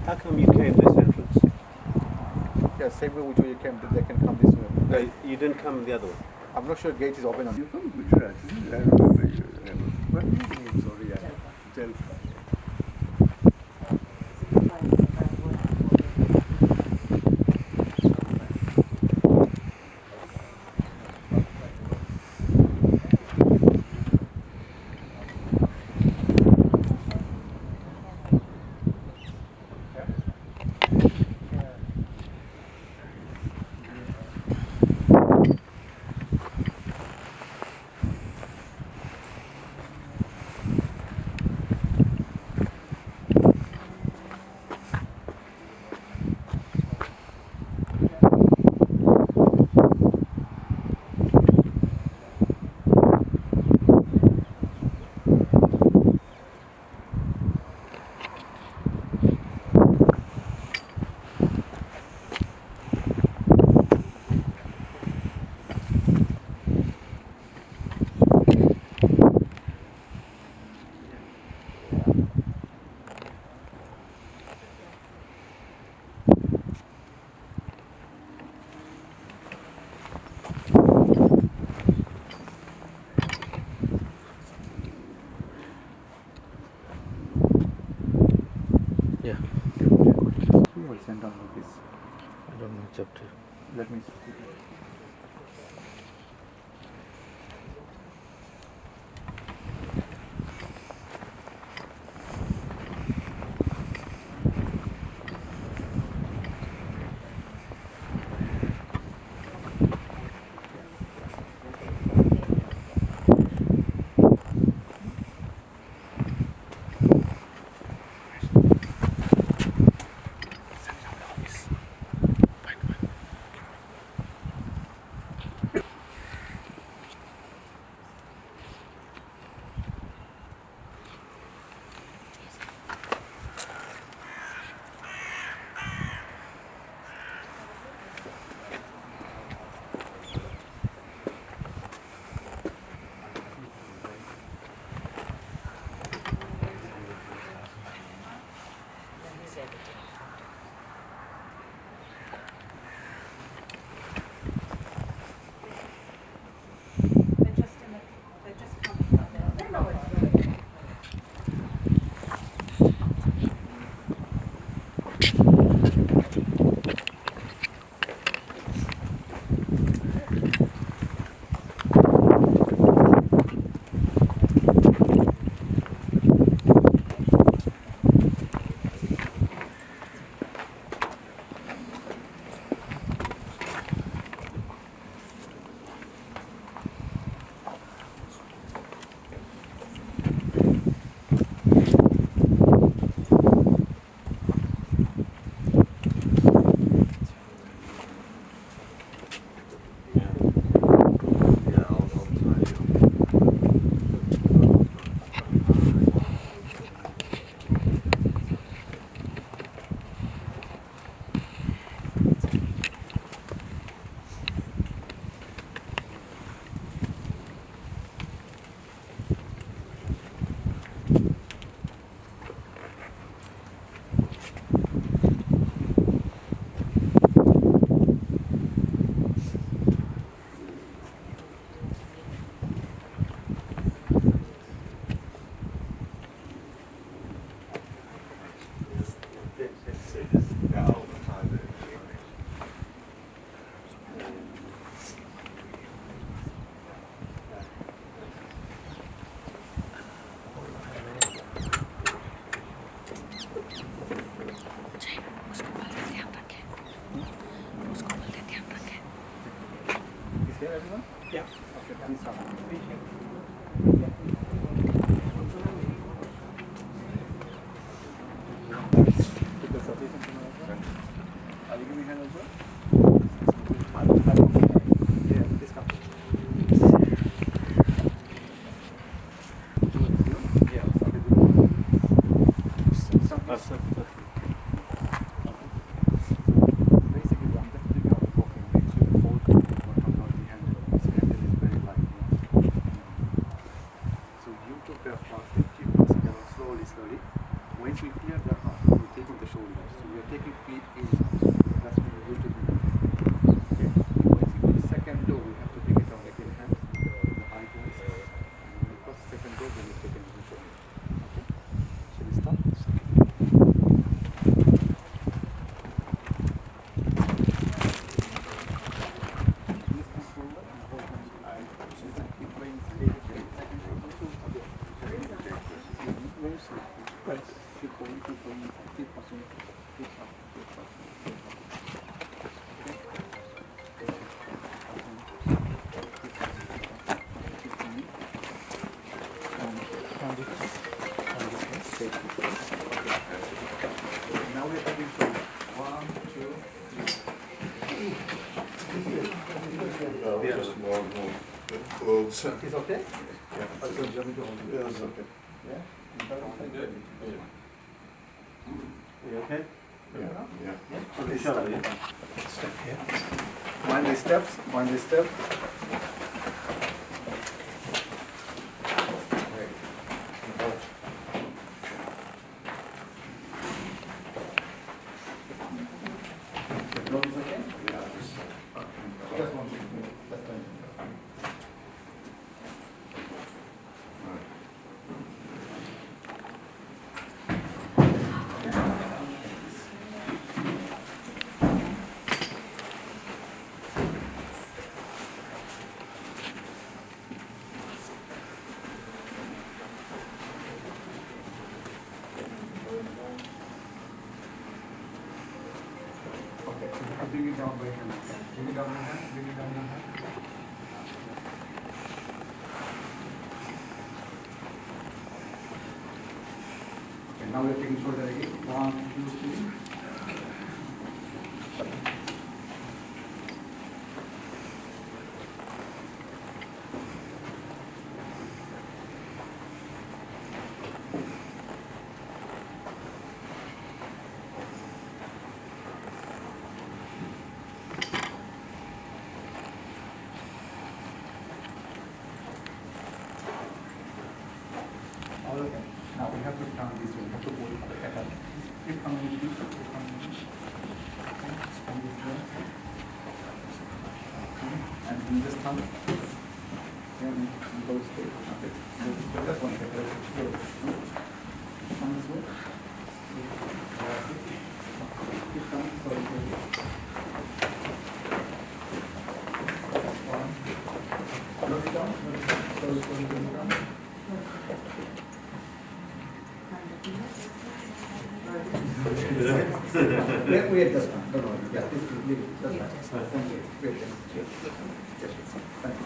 How come you came this entrance? Yeah, same way which way you came, they can come this way. No, you didn't come the other way. I'm not sure gate is open. You're from Gujarat, isn't it? I remember you. What is your name? Sorry, Jalpa. Yeah. Who will send on this? I don't know, it's up to you. Let me see. Is here everyone? Yeah. Okay, please come. Take the citation to me as well. Are you giving hand as well? Yeah, please come. Yeah, basically, I'm just thinking of walking. Make sure the whole thing will come out the handle. This handle is very light. So you took the first step, keep pressing down slowly. Once we clear the heart, we take the the shoulders. So we are taking feet in. That's when we go to the knee. Okay. Once you go to the second toe, we have to take it down like in hands, the eye goes. And when we cross the second toe, then we take it into the shoulder. Okay. Shall we start? Please come forward and hold hands with eye. Keep playing straight. Second toe, very slow. Right. Keep going, keep going. Keep passing. Keep up, keep passing, keep up. Okay? Keep going. Stand it. Stay. Now we are taking from 1, 2, 3. Just more clothes. Is okay? Yeah. Or do you want me to hold you? Yeah, it's okay. Yeah? You okay? Yeah. Step here. Mind the steps, mind the step. Okay? Just one thing. That's fine. Okay, so bring it down by hand. Bring it down your hand, bring it down your hand. Okay, now we're taking shoulder again. 1, 2, 3. All okay. Now we have to turn this way. We have to hold it at all. Keep coming with this. Keep coming with this. Okay. Stand this way. Okay. And in this thumb. Yeah, we go straight. Okay. So just one second. Come this way. Keep coming. Sorry. One. Look it down. Slowly down. Wait, just one. Don't worry. Yeah, please leave it. That's fine. Thank you. Wait, yes. Thank you.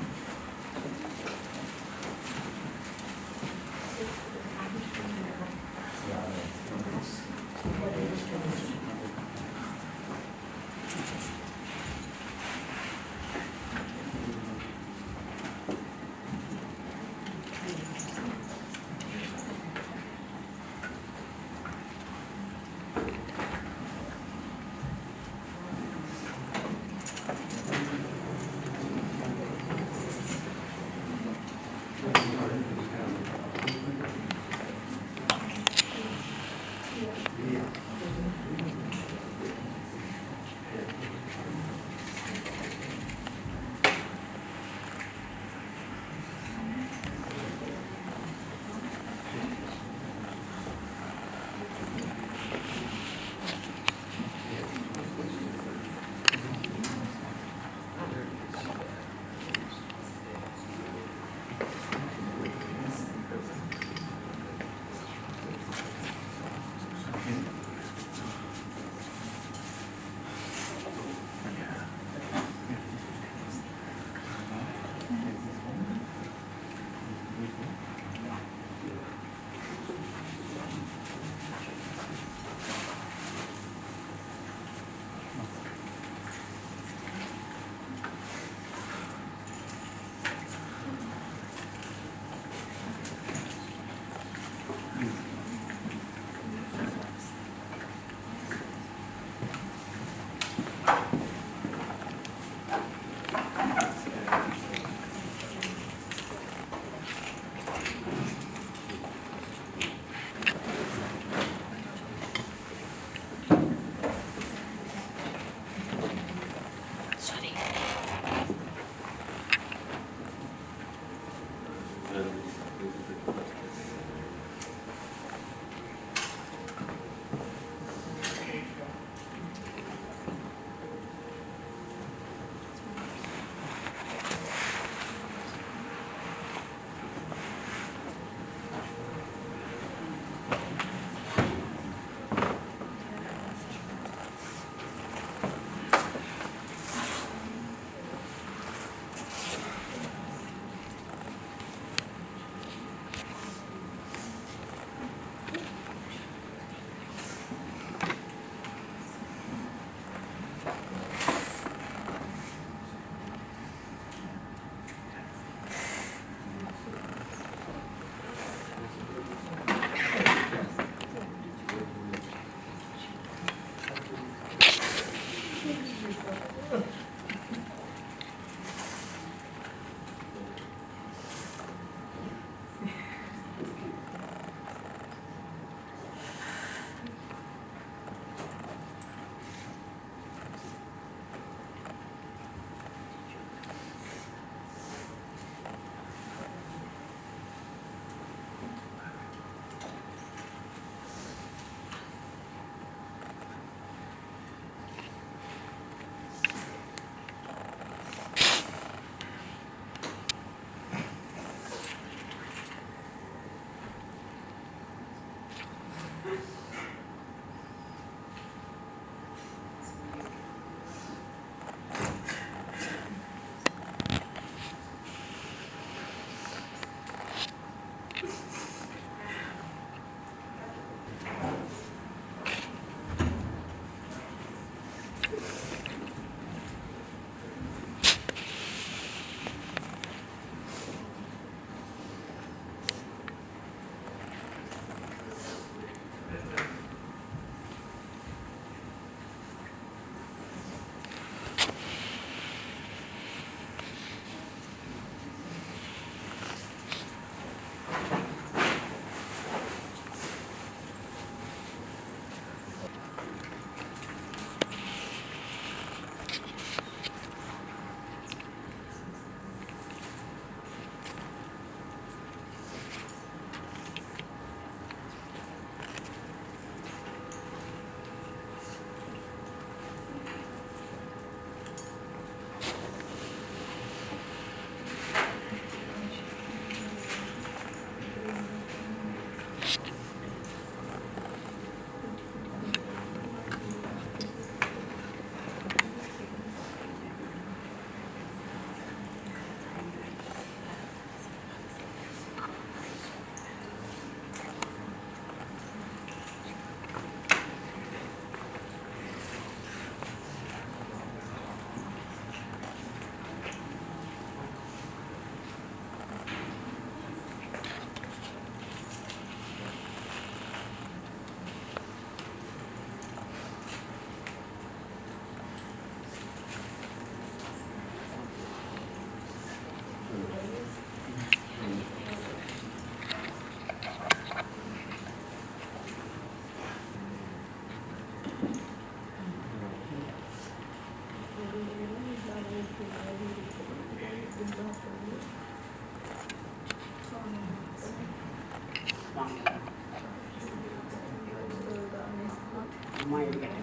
அம்மா இருக்கேன்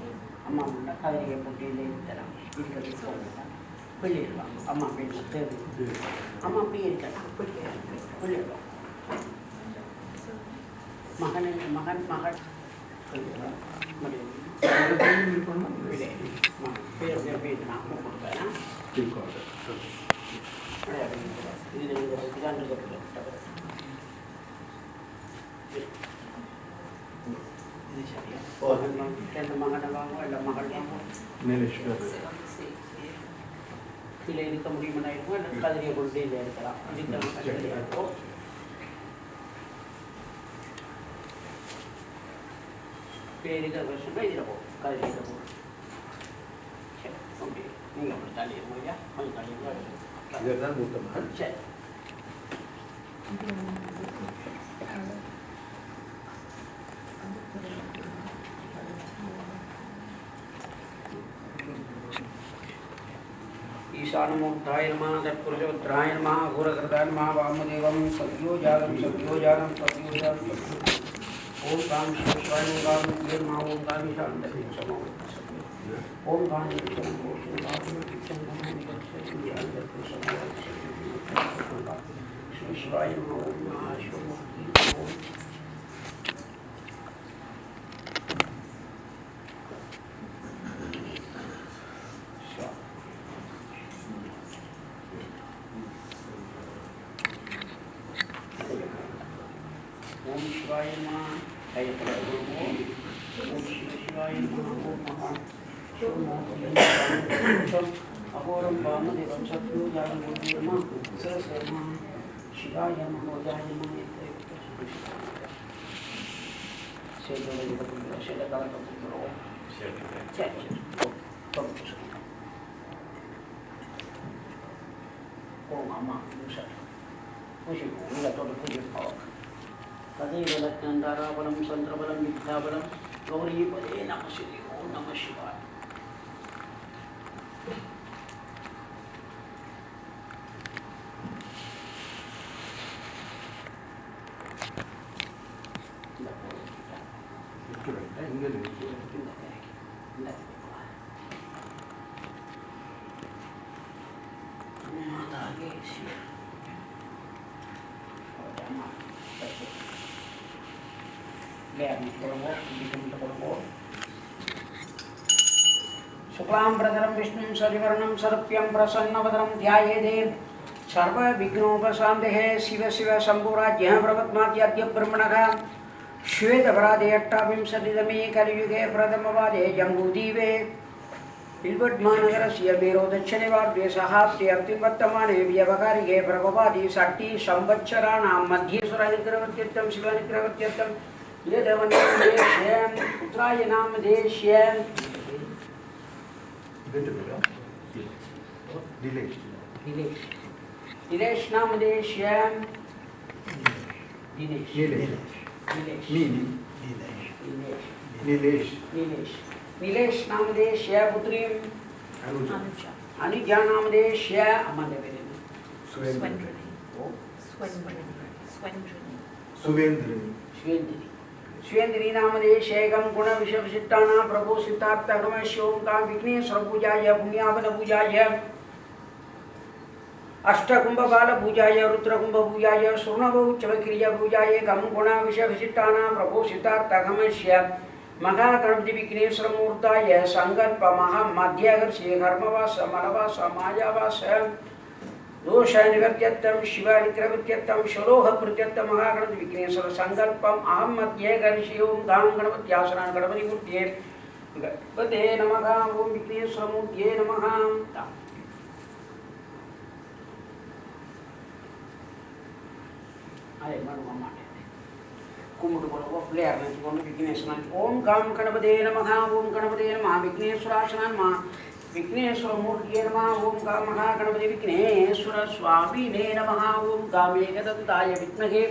அம்மா முன்னா கதிரியை போட்டியில் இருக்கிறான் இருக்கிறது போகலாம் வெளியிடுவாங்க அம்மா பேச தேவை அம்மா அப்படி இருக்கலாம் அப்படி வெளியிடுவாங்க மகன் மகள் பேர் பேர் நான் கொடுப்பேன் ரெண்டு மகனை வாங்குவோம் இல்லை மகள் வாங்குவோம் இதில் இருக்க முடியுமா இருக்கும் இல்லை கதிரியை கொண்டு இதில் இருக்கலாம் இருக்கிற இருக்கும் பேருக்கிற வருஷம் இதில் போகும் கதிரியில் போகும் சரி ஓகே நீங்கள் அப்படி தள்ளிடுவோம் ஐயா கொஞ்சம் தள்ளிடுவோம் இதுதான் மூத்த மகன். சரி ईशानमूर्धाय नमः तत्पुरुषोत्तराय नमः घोरकृताय नमः वामदेवं सत्योजातं सत्योजातं सत्योजातं ओम काम शिवाय ओम काम वीर नमः ओम काम शांति समो ओम काम नित्यं पोषण भावं नित्यं नमः शिवाय नमः ओम महाशिवमूर्ति ओम ओम शिवाय नमः जय प्रभु ओम शिवाय नमः ओम महा शिवमूर्ति अघोरं वामदेवं सत्योजातं नमः सहस्रनाम शिवाय नमः जय नमः ओम अम्मा मुझे पूरा तो पूजे पाओ तदेवलक्ष्मणधाराबलं चंद्रबलं विद्याबलं गौरीपदे नमः श्री ओम नमः शिवाय शुक्लांबरधरं विष्णुं शशिवर्णं सर्प्यं प्रसन्नवदनं ध्यायेदेव सर्वविघ्नोपशान्तये शिव शिव शम्भुराज्ञः प्रवत्माद्याद्य ब्रह्मणः श्वेतपराधे अष्टाविंशतितमे कलियुगे प्रथमवादे जम्बूद्वीपे बिल्वड्मानगरस्य मेरो दक्षिणवार्धे सहाब्दे अतिवर्तमाने व्यवहारिके प्रभवादि षष्ठी संवत्सराणां मध्ये सुरानिग्रहवत्यर्थं शिवानिग्रहवत्यर्थं यदवन्देश्यं उत्तरायणां देश्यं दिनेश नाम देश्यं नीलेश नामदेश्य पुत्री अनुजा नामदेश्य स्वेन्द्री नामदेश्य गम गुण विषविशिष्टाना प्रभु सिद्धार्थ गमश्यों का विघ्नेश्वर पूजाय पुण्यावन पूजाय अष्टकुंभ बाल पूजाय रुद्रकुंभ पूजाय स्वर्णभौ चवक्रिया पूजाय गम गुण विषविशिष्टाना प्रभु सिद्धार्थ गमश्य महागणपति विघ्नेश्वर मूर्ताय संकल्प महा मध्यगर्षे कर्मवास मनवास मायावास दोष निवर्त्यर्थं शिव निग्रहवत्यर्थं शलोह प्रत्यर्थं महागणपति विघ्नेश्वर संकल्पम अहम मध्यगर्षे ओम गां गणपत्यासनां गणपति मूर्तये गणपते नमः ओम विघ्नेश्वर मूर्तये नमः अरे मनुमा कुमुटु बोलो प्लेयर ने बोलो विघ्नेश्वर ओम गाम गणपते नमः ओम गणपते नमः विघ्नेश्वरासनां नमः विघ्नेश्वर मूर्तये नमः ओम गाम महागणपति विघ्नेश्वर स्वामिने नमः ओम गामेकदन्ताय विद्महे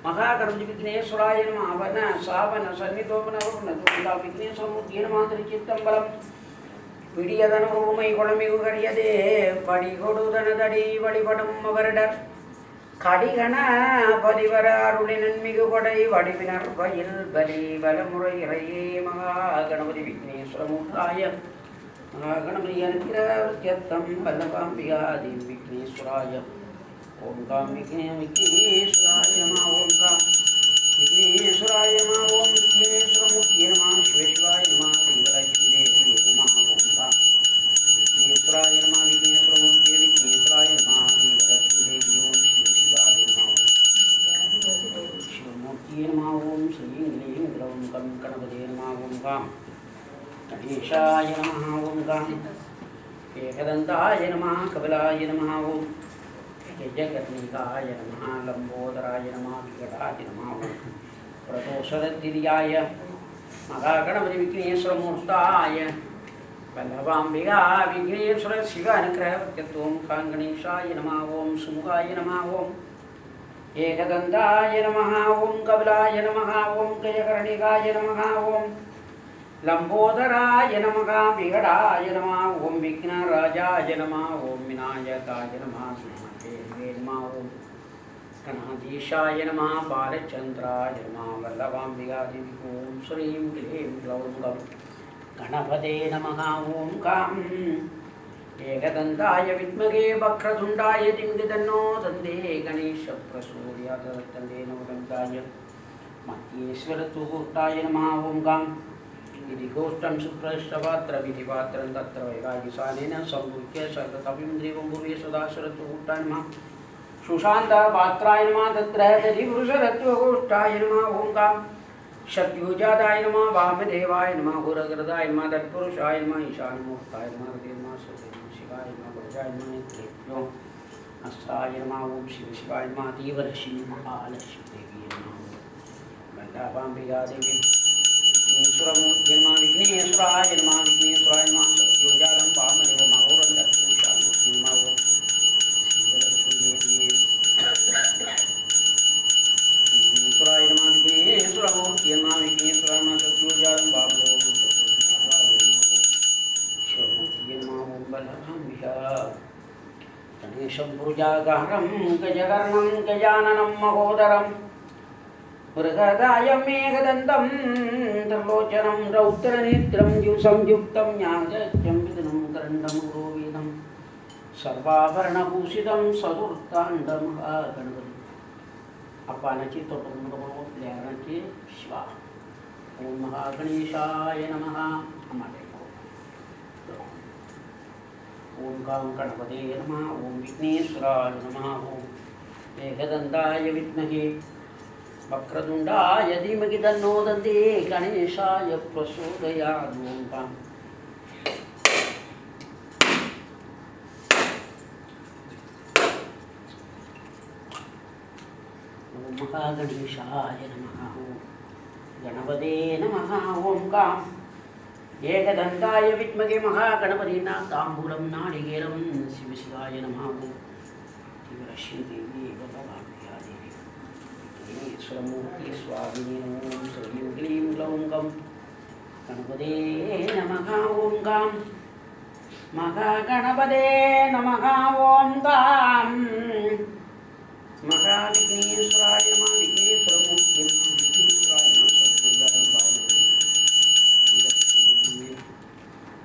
महागणपति विघ्नेश्वराय नमः वन सावन सन्निधोवन वरुण दुर्गा विघ्नेश्वर मूर्तये नमः त्रिचित्तं बलं पिडियदन ओमै कोळमिगु करियदे पडिगोडुदनदडी वडिपडम அவரடர் கடிகண பதிவர அருளினன் மிகு கொடை வடிவினர் பயில் பலி பலமுறை இறையே மகா கணபதி गणपति विघ्नेश्वरमूर्ताय महागणपति अनुग्रहवत्यर्थं वल्लभाम्बिकादेवी विघ्नेश्वराय ओम गां विघ्नेश्वराय नमः ओम गां विघ्नेश्वराय नमः ओम विघ्नेश्वरमूर्तये नमः शिवाय नमः देवलक्ष्मीदेव्यै नमः ओम गां विघ्नेश्वराय नमः विघ्नेश्वरमूर्तये विघ्नेश्वराय नमः देवलक्ष्मीदेव्यै ओम शिवाय नमः ओम शिवमूर्तये नमः ओम श्रीं ह्रीं ग्लौं गं गणपतये नमः ओम गां गणेशाय नमः ओम गां एकदन्ताय नमः कपिलाय नमः ओम जगन्निकाय नमः लंबोदराय नमः विकटाय नमः प्रदोषरतिर्याय महागणपति विघ्नेश्वरमूर्ताय वल्लभाम्बिका विघ्नेश्वर शिव अनुग्रहवत्यर्थं गणेशाय नमः ओम सुमुखाय नमः ओम एकदन्ताय नमः ओम कपिलाय नमः ओम गजकर्णिकाय नमः ओम लंबोदराय नमः विकटाय नमः ओम विघ्नराजाय नमः ओम विनायकाय नमः नमः ओम गणाधीशाय नमः बालचंद्राय नमः वल्लभाम्बिकादेवी ओम श्रीं ह्रीं ग्लौं गं गणपते नमः ओम गां एकदन्ताय विद्महे वक्रतुण्डाय धीमहि तन्नो दन्ते गणेशप्रचोदयात् तन्ने नमोदन्ताय मध्येश्वरतुहूर्ताय नमः ओम गां विधिगोष्ठं सुप्रष्टपात्रविधिपात्रं तत्र वैरागिसानेन संयुज्य सर्वकविन्द्रियं भूये सदाशरतुहूर्ताय नमः सुशान्तपात्राय नमः तत्र दधिपुरुषरत्वगोष्ठाय नमः ओम गां शक्त्युजाताय नमः वामदेवाय नमः गुरगृदाय नमः तत्पुरुषाय नमः ईशानमूर्ताय नमः हृदयनमः शिवाय नमः भोजाय नमः नेत्रेभ्यो अस्त्राय नमः ओम शिवाय नमः तीव्रलक्ष्मी महालक्ष्मीदेवी नमः वल्लभाम्बिकादेवी विघ्नेश्वरमूर्तये नमः विघ्नेश्वराय नमः विघ्नेश्वराय नमः शक्त्युजातं वामदेवं महोरं तत्पुरुषाय नमः ओम विघ्नेश्वराय नमः विघ्नेश्वरमूर्तये नमः विघ्नेश्वराय नमः शक्त्युजातं वामदेवं शिवमूर्तये नमः ओम वल्लभाम्बिका गणेशं भुजागहरं गजकर्णं गजाननं महोदरं मृगदायं मेघदन्तं त्रिलोचनं रौद्रनेत्रं संयुक्तं ज्ञानदक्षं विघ्नं करण्डं गोविदं सर्वाभरणभूषितं चतुर्थाण्डमहागणपति अपानाची तोटमुंडमो ल्यानाची शिवा ओम महागणेशाय नमः ओम गां गणपते नमः ओम विघ्नेश्वराय नमः ओम एकदन्ताय विद्महे वक्रतुण्डाय धीमहि तन्नो दन्ते गणेशाय प्रचोदयात् ओम गां महागणेशाय नमः ओम गणपते नमः ओम गां एकदन्ताय विद्महे महागणपतिना ताम्बूलं नारिकेलं शिवाय नमः ओम शिवलक्ष्मीदेवी वल्लभाम्बिकादेवी विघ्नेश्वरमूर्ति स्वामिने ओम श्रीं ह्रीं ग्लौं गं गणपते नमः ओम गां महागणपते नमः ओम गां महाविघ्नेश्वराय नमः विघ्नेश्वरमूर्तये नमः विघ्नेश्वराय नमः सर्वजातं भावये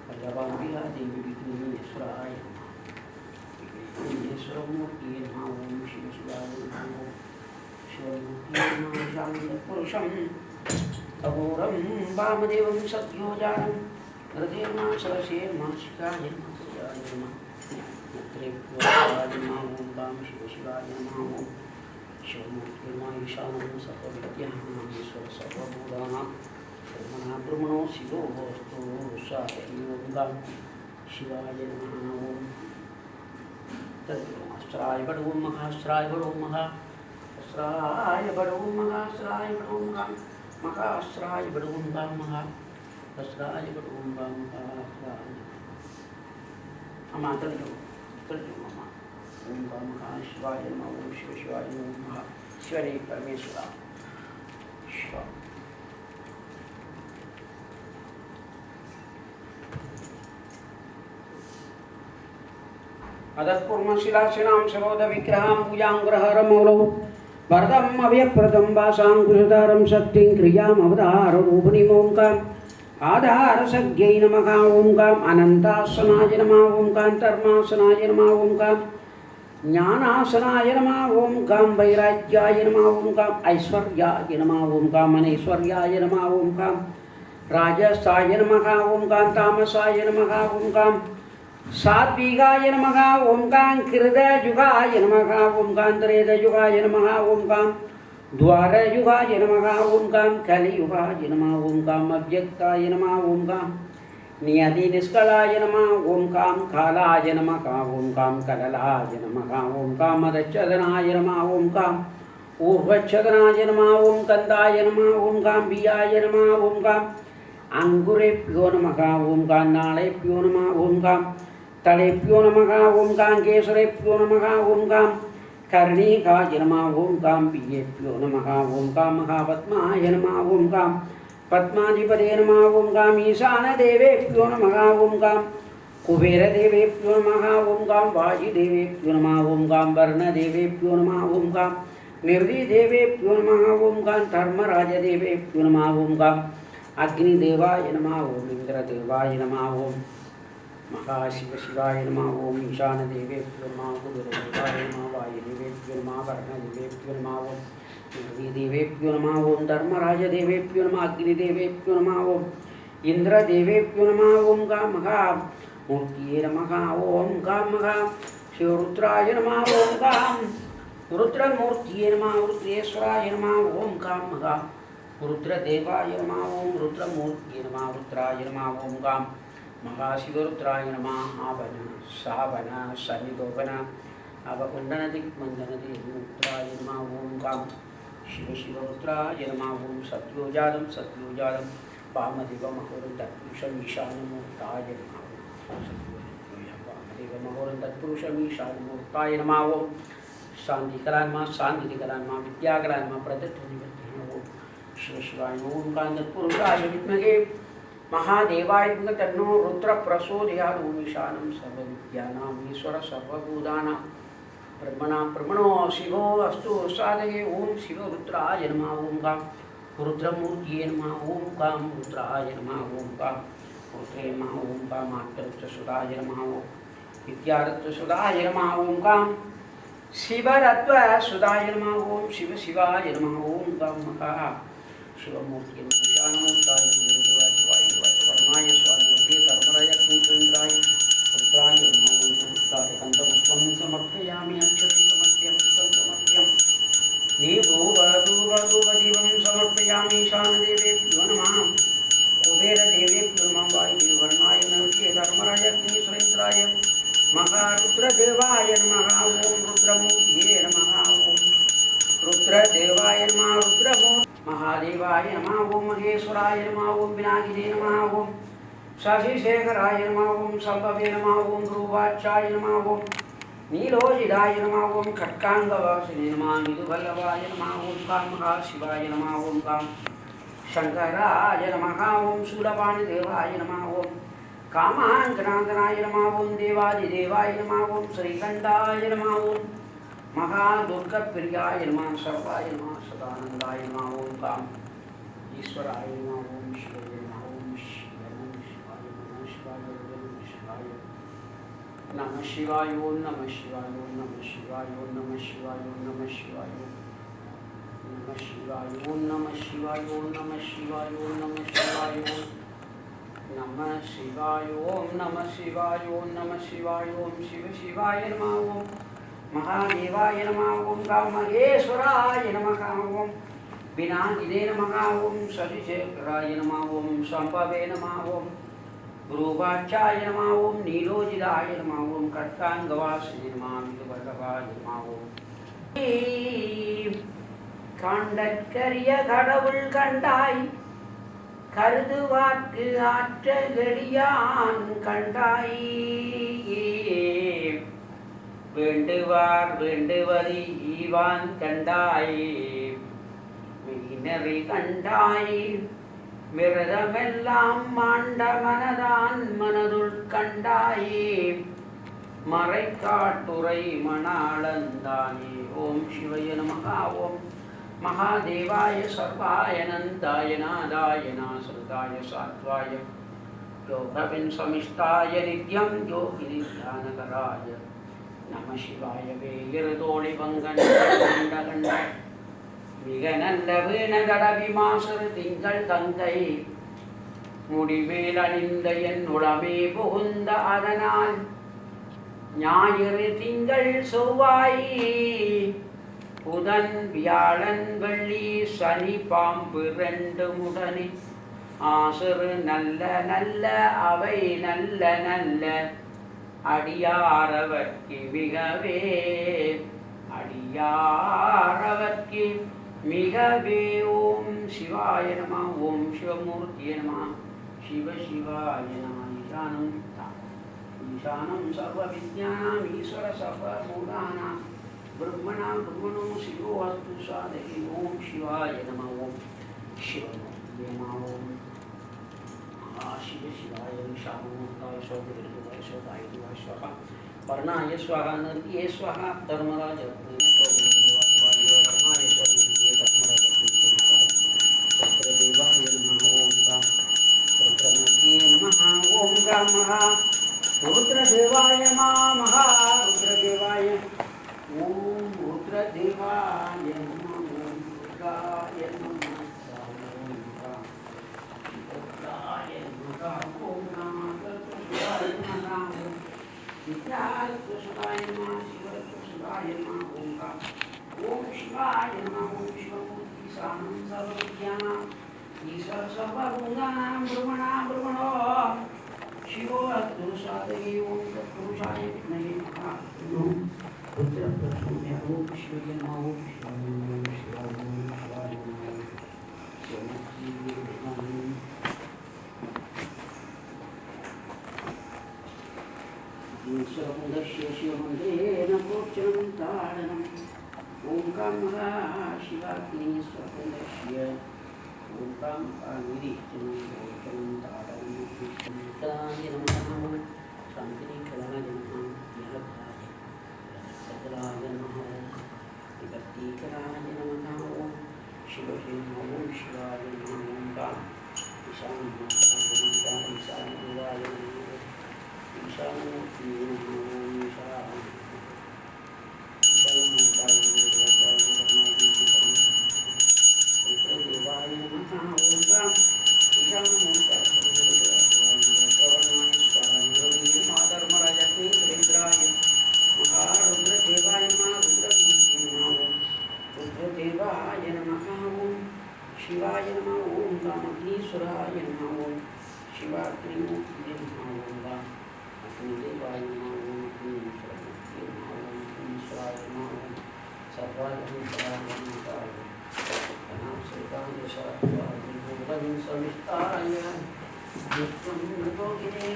वल्लभाम्बिकादेवी विघ्नेश्वराय नमः विघ्नेश्वरमूर्तये नमः ओम शिवाय नमः शिवमूर्तये नमः शान्तपुरुषं अघोरं वामदेवं सत्योजानं हृदयेन सरसेन शिवाय नमः नमः ओम गां शिवाय नमः ओम शिवमूर्तये नमः ईशानं सर्वविद्यानां ईश्वर सर्वभूतानां ब्रह्मणो शिवो वस्तु ओम गां शिवाय नमः ओम तत्स्त्राय बड़ो महास्त्राय बड़ो महास्त्राय बड़ो महास्त्राय बड़ो महास्त्राय बड़ो महास्त्राय बड़ो महास्त्राय अमातर जो मम ओम नमः शिवाय नमः ओम शिवाय नमः शिवरे परमेश्वरा शिवा अदत्पूर्णशिलाशिलां सरोदविग्रहां पूजाङ्ग्रहरमौलौ वरदम् अभयप्रदं वासाङ्कुशधारं शक्तिं क्रियामवताररूपिणीमोङ्कां आधारसज्ञै नमः ॐ गाम् अनन्तासनाय नमः ॐ गाम् धर्मासनाय नमः ॐ गाम् ज्ञानासनाय नमः ॐ गाम् वैराग्याय नमः ॐ गाम् ऐश्वर्याय नमः ॐ गाम् अनैश्वर्याय नमः ॐ गाम् राजसाय नमः ॐ गाम् तामसाय नमः ॐ गाम् सात्विकाय नमः ॐ गाम् कृतयुगाय नमः ॐ गाम् त्रेतयुगाय नमः ॐ गाम् द्वारयुगाय नमः ॐ गाम् कलियुगाय नमः ॐ गाम् अव्यक्ताय नमः ॐ गाम् नियतिनिष्कलाय नमः ॐ गाम् कालाय नमः ॐ गाम् कललाय नमः ॐ गाम् अदच्छदनाय नमः ॐ गाम् ऊर्ध्वच्छदनाय नमः ॐ कन्दाय नमः ॐ गाम् बियाय नमः ॐ गाम् अंगुरेभ्यो नमः ॐ गाम् नाळेभ्यो नमः ॐ गाम् तलेभ्यो नमः ॐ गाम् केसरेभ्यो नमः ॐ गाम् कर्णिकाय नमः ॐ गाम् बियेभ्यो नमः ॐ गाम् महापद्माय नमः ॐ गाम् पद्माधिपते नमः ॐ गाम् ईशानदेवेभ्यो नमः ॐ गाम् कुबेरदेवेभ्यो नमः ॐ गाम् वायुदेवेभ्यो नमः ॐ गाम् वर्णदेवेभ्यो नमः ॐ गाम् निर्दिदेवेभ्यो नमः ॐ गाम् धर्मराजदेवेभ्यो नमः ॐ गाम् अग्निदेवाय नमः ॐ इन्द्रदेवाय नमः ॐ महाशिवशिवाय नमः ॐ ईशानदेवेभ्यो नमः कुबेरदेवाय नमः वायुदेवेभ्यो नमः वर्णदेवेभ्यो नमः ॐ देवेभ्यो नमः ॐ धर्मराजदेवेभ्यो नमः अग्निदेवेभ्यो नमः ॐ इन्द्रदेवेभ्यो नमः ॐ गाम् मूर्तिये नमः ॐ गाम् शिवरुद्राय नमः ॐ गाम् रुद्रमूर्तिये नमः रुद्रेश्वराय नमः ॐ गाम् रुद्रदेवाय नमः ॐ रुद्रमूर्तिये नमः रुद्राय नमः ॐ गाम् महाशिवरुद्राय नमः आवන सावन सन्निधोपन अवकुण्डनदिग्मण्डनदिग्मुद्राय नमः ॐ गाम् शिवशिवरुद्राय नमः ॐ सत्योजातं वामदेवमहोरं तत्पुरुषम् ईशानमूर्ताय नमः वामदेवमहोरं तत्पुरुषम् ईशानमूर्ताय नमः ॐ शान्तिकलान्मा शान्तिकलान्मा विद्याकलान्मा प्रदत्तनिवृत्तिः ॐ शिवशिवाय ॐ गाम् तत्पुरुषाय विद्महे महादेवाय तन्नो रुद्र प्रचोदयात् ॐ ईशानं सर्वविद्यानां ईश्वर सर्वभूतानां ब्रह्मणो शिवो अस्तु साधये ॐ शिवरुद्राय नमः ॐ गाम् रुद्रमूर्तिये नमः ॐ गाम् रुद्राय नमः ॐ गाम् रुद्रे नमः ॐ गाम् आर्तरुद्रसुधाय नमः ॐ विद्यारत्नसुधाय नमः ॐ गाम् शिवरत्नसुधाय नमः ॐ शिवशिवाय नमः ॐ गाम् शिवमूर्तिये नमः ईशानमूर्ताय वर्णाय स्वामिमूर्ते धर्मराय अग्निचन्द्राय रुद्राय नमः ॐ रुद्राय गन्धपुष्पं समर्पयामि अक्षरे समर्प्यं समर्प्यं धूपदीपं समर्पयामि ईशानदेवेभ्यो नमः कुबेरदेवेभ्यो नमः वायुदेववर्णाय नमः धर्मराय अग्निचन्द्राय महारुद्रदेवाय नमः ॐ रुद्रमूर्तिये नमः ॐ रुद्रदेवाय नमः रुद्रमूर्ति महादेवाय नमः ॐ महेश्वराय नमः ॐ विनायके नमः ॐ शशिशेखराय नमः ॐ शम्भवे नमः ॐ ध्रुवाचार्य नमः ॐ नीलोजिदाय नमः ॐ खट्काङ्गवासिने नमः मृदुवल्लभाय नमः ॐ गाम् शिवाय नमः ॐ गाम् शङ्कराय नमः ॐ शूलपाणिदेवाय नमः ॐ कामाङ्कनाथनाय नमः ॐ देवादिदेवाय नमः ॐ श्रीकण्ठाय नमः ॐ महादुर्गप्रियाय नमः सर्वाय नमः सदानन्दाय नमः ॐ गाम् ईश्वराय नमः ॐ शिवाय नमः ॐ नमः शिवाय ॐ नमः शिवाय ॐ नमः शिवाय ॐ नमः शिवाय ॐ नमः शिवाय ॐ नमः शिवाय ॐ नमः शिवाय ॐ नमः शिवाय ॐ नमः शिवाय ॐ नमः शिवाय ॐ नमः शिवाय ॐ नमः शिवाय ॐ शिव शिवाय नमः ॐ महादेवाय नमः ॐ गाम् महेश्वराय नमः ॐ विनायके नमः ॐ शशिशेखराय नमः ॐ शम्भवे नमः ॐ ध्रुवाचार्य नमः ॐ नीलोजिदाय नमः ॐ खट्काङ्गवासिने नमः मृदुवल्लभाय नमः ॐ கண்டற்கரிய கடவுள் கண்டாய் கருதுவார்க்கு ஆற்றலடியான் கண்டாய் வேண்டுவார் வேண்டுவதி ஈவான் கண்டாய் மெய்நெறி கண்டாய் விரதமெல்லாம் மாண்ட மனதான் மனதுள் கண்டாய் மறைக்காட்டுரை மணாளந்தானே ஓம் சிவய நமகா ஓம் महादेवाय सर्वाय नन्दाय नादाय नासृताय सात्वाय योगविंसमिष्टाय नित्यं योगिनिध्यानकराय नमः शिवाय வேயிறுதோழிபங்கண்ட மிக நல்ல வீணதடவி மாசரு திங்கள் தந்தை முடிமேல் அணிந்த என் உளமே புகுந்த அதனால் ஞாயிறு திங்கள் செவ்வாய் புதன் வியாழன் வெள்ளி சனி பாம்பு ரெண்டு முடனே ஆசரு நல்ல நல்ல அவை நல்ல நல்ல அடியாரவர்க்கு மிகவே அடியாரவர்க்கு மிகவே ஓம் சிவாய நம ஓம் சிவமூர்த்திய நம சிவ சிவாய நம ஈசானம் ஈசானம் சர்வ விஜ்ஞானம் ஈஸ்வர சர்வ மூலானாம் ब्रह्मणां ब्रह्मणो शिवो अस्तु साधके ओम शिवाय नमः ओम शिवमूर्तये नमः ओम शिव शिवाय शामूर्ताय स्वाहा स्वाहाय स्वाहा वर्णाय स्वाहा नृत्ये स्वाहा धर्मराज रुद्रदेवाय नमः रुद्रदेवाय ओम रुद्रदेवाय नमः ओम रुद्राय नमः रुद्राय नमः ओम नमः शिवाय नमः विद्याय शिवाय नमः शिवाय नमः ओम शिवाय नमः ओम शिवमूर्ति सानं सर्वज्ञानां ईश्वर सर्वभूतानां ब्रह्मणो शिवो अस्तु साधके ओम तत्पुरुषाय विद्महे महादेवाय रुद्रप्रसूय ओम शिवाय नमः ओम शिवाय नमः ईश्वरमुदस्य शिवमन्दिरेण प्रोच्चनं ताडनम् ओंकामः शिवाग्निस्वरमुदस्य ओंकामनिरीक्षणं प्रोच्चनं ताडनम् कृष्णाय नमः शान्तिनिकराय नमः निरताय सकलाय नमः विभक्तिकराय नमः ओम शिवाय नमः ओम शिवाय नमः ओंकार ईशान्य ईशानमूर्ति नमः ओम रुद्रदेवाय नमः ओंकार ईशानमूर्ताय धर्मराजस्मै सुरेन्द्राय महारुद्रदेवाय नमः रुद्रमूर्ति नमः ओम रुद्रदेवाय नमः ओम शिवाय नमः ओम कामग्नीश्वराय नमः ओम शिवाग्निमूर्ति नमः ओम अग्निदेवाय नमः ओम अग्निश्वराय नमः ओम अग्निश्वराय नमः ओम सर्वाग्निश्वराय नमः नामसेवाय सर्वाग्निभूतं सविष्टाय नित्यं नतोगिने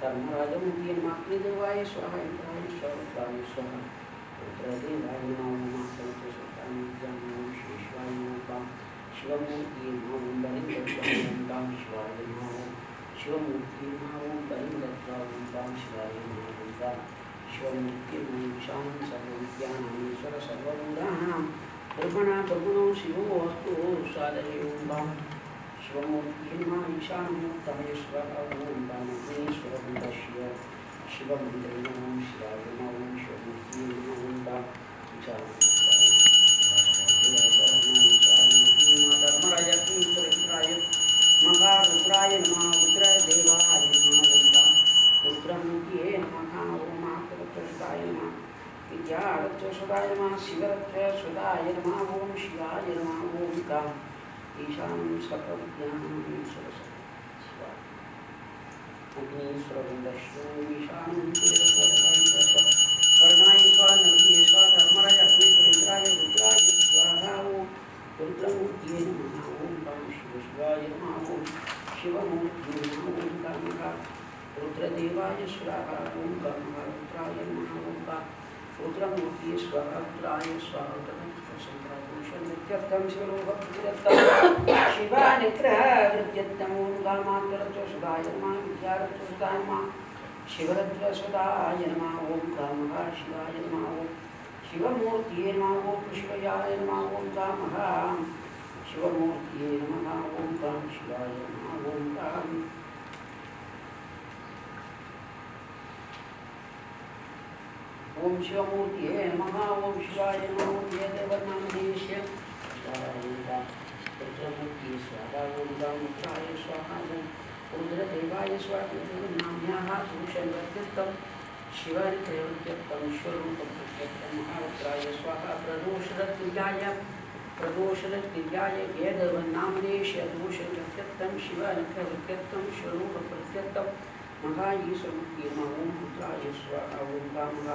धर्मराजमूर्ति मातृदेवाय स्वाहा इंद्राय स्वाहा स्वाहा रुद्रदेवाय नमः शिवाय नमः शिवमूर्ति नमः बलिंद्राय नमः शिवाय नमः शिवमूर्ति नमः बलिंद्राय शिवाय नमः शिवमूर्ति ईशान सर्वविद्यानामीश्वर सर्वभूतानां ब्रह्मणो शिवो अस्तु साधके ओम शिवमूर्ति नमः ईशानमूर्तमेश्वर ओम कामग्नीश्वरमुदस्य शिवमन्दिरे नमः शिवाय नमः ओम शिवमूर्ति नमः ओम धर्मराजस्मै सुरेन्द्राय महारुद्राय नमः रुद्रदेवाय नमः ओम रुद्रमूर्तये नमः ओम महारुद्राय नमः विद्यारत्वसुदाय नमः शिवरत्वसुदाय नमः ओम शिवाय नमः ओम काम ईशानं सर्वविद्यानामीश्वर अग्निश्वरमुदस्य ईशानं वर्णाय स्वाहा नृत्ये स्वाहा धर्मराज अग्निश्वरेन्द्राय रुद्राय स्वाहा ओम रुद्रमूर्तये नमः ओम शिवाय नमः ओम शिवमूर्तये नमः ओम रुद्रमूर्ति स्वाहा रुद्राय स्वाहा रुद्रमूर्ति नित्यत्तं शिवलोकप्रतिरत्तं शिवानिग्रह वृद्ध्यत्तं ओं कामान्तरत्वसुधाय नमः विद्यारत्वसुधाय नमः शिवरत्वसुधाय नमः ओं कामः शिवाय नमः ओं शिवमूर्तिये नमः ओं शिवयाय नमः ओं कामः शिवमूर्तिये नमः ओं काम शिवाय नमः ओं काम ओं शिवमूर्तिये नमः ओं शिवाय नमः ओं देवनामदेश्य रुद्रमूर्ति स्वाहा ओं रामपुत्राय स्वाहा ओं रुद्रदेवाय स्वाहा नाम्याः पुरुषं प्रत्यक्तं शिवनित्यं स्वरूपं प्रत्यक्तं महारुद्राय स्वाहा प्रदोषरत्विजाय वेदवन्नामदेश्य दोषं प्रत्यक्तं शिवनित्यं स्वरूपं प्रत्यक्तं महा ईश्वरमूर्ति नमः ओं रुद्राय स्वाहा ओं कामः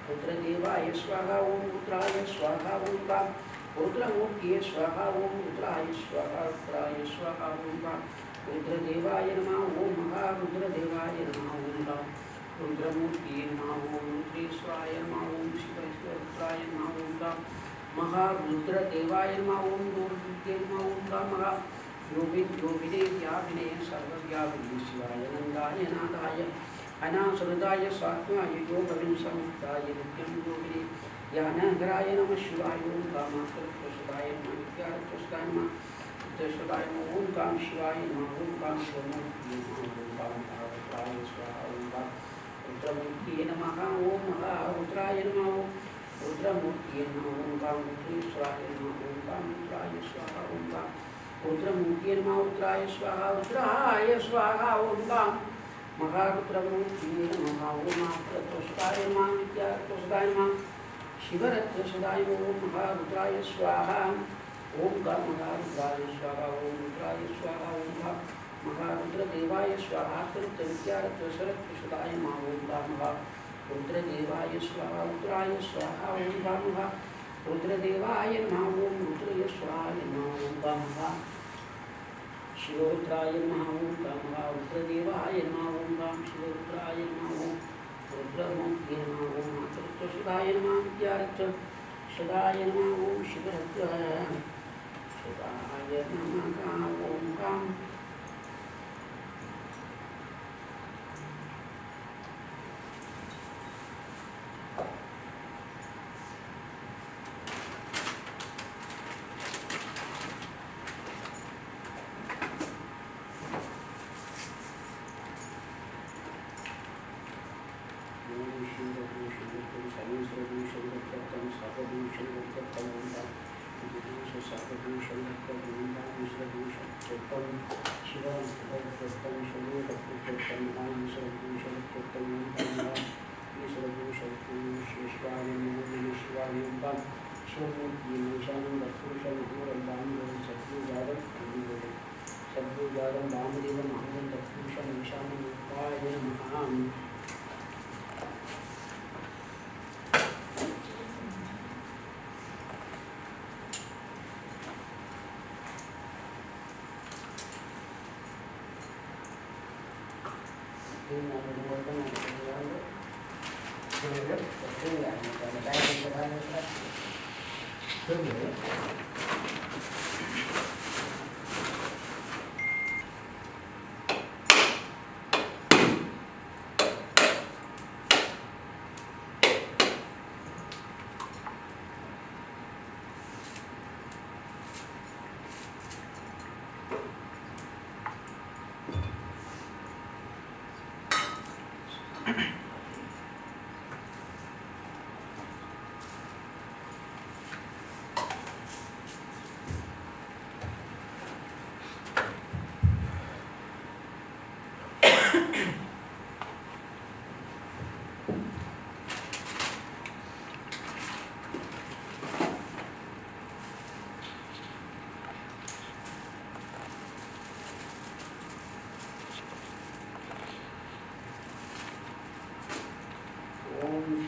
रुद्रदेवाय स्वाहा ओं रुद्राय स्वाहा ओं काम रुद्रमूर्तिये स्वाहा ओं रुद्राय स्वाहा रुद्राय स्वाहा ओं काम रुद्रदेवाय नमः ओं महारुद्रदेवाय नमः ओं काम रुद्रमूर्तिये नमः ओं रुद्रेश्वराय नमः ओं शिवरुद्राय नमः ओं काम महारुद्रदेवाय नमः ओं रुद्रमूर्तिये नमः ओं काम योगिने व्यापिने सर्वव्यापिने शिवाय नंदाय नादाय अनासुरदाय स्वात्माय योगविंसमुक्ताय नित्यं योगिने ज्ञानहराय नमः शिवाय ओं कामान्तरत्वसुधाय नमः विद्यारत्वसुधाय नमः विद्यारत्वसुधाय नमः ओं काम शिवाय नमः ओं काम शिवमूर्तिये नमः ओं काम महारुद्राय स्वाहा ओं काम रुद्रमूर्तिये नमः ओं महारुद्राय नमः ओं रुद्रमूर्तिये नमः ओं काम रुद्रेश्वराय नमः ओं काम रुद्राय स्वाहा ओं काम रुद्रमूर्तिये नमः रुद्राय स्वाहा ओं काम महारुद्रमूर्तिये नमः ओं महारुद्रत्वसुधाय नमः विद्यारत्वसुधाय नमः शिवरत्वसुधाय ओं महारुद्राय स्वाहा ओं काम महारुद्राय स्वाहा ओं रुद्राय स्वाहा ओं काम महारुद्रदेवाय स्वाहा विद्यारत्वसुधाय नमः ओं काम रुद्रदेवाय स्वाहा रुद्राय स्वाहा ओं काम रुद्रदेवाय नमः ओं रुद्रेश्वराय नमः ओं काम शिवरुद्राय नमः ओं काम रुद्रदेवाय नमः ओं काम शिवरुद्राय नमः ओं रुद्रमूर्तिये नमः ओं महारुद्रसुधाय नमः विद्यारत्वसुधाय नमः ओं शिवरत्वसुधाय नमः ओं काम सद्गुरुजातं वामदेवं महं तत्पुरुषं ईशानरूपाय नमः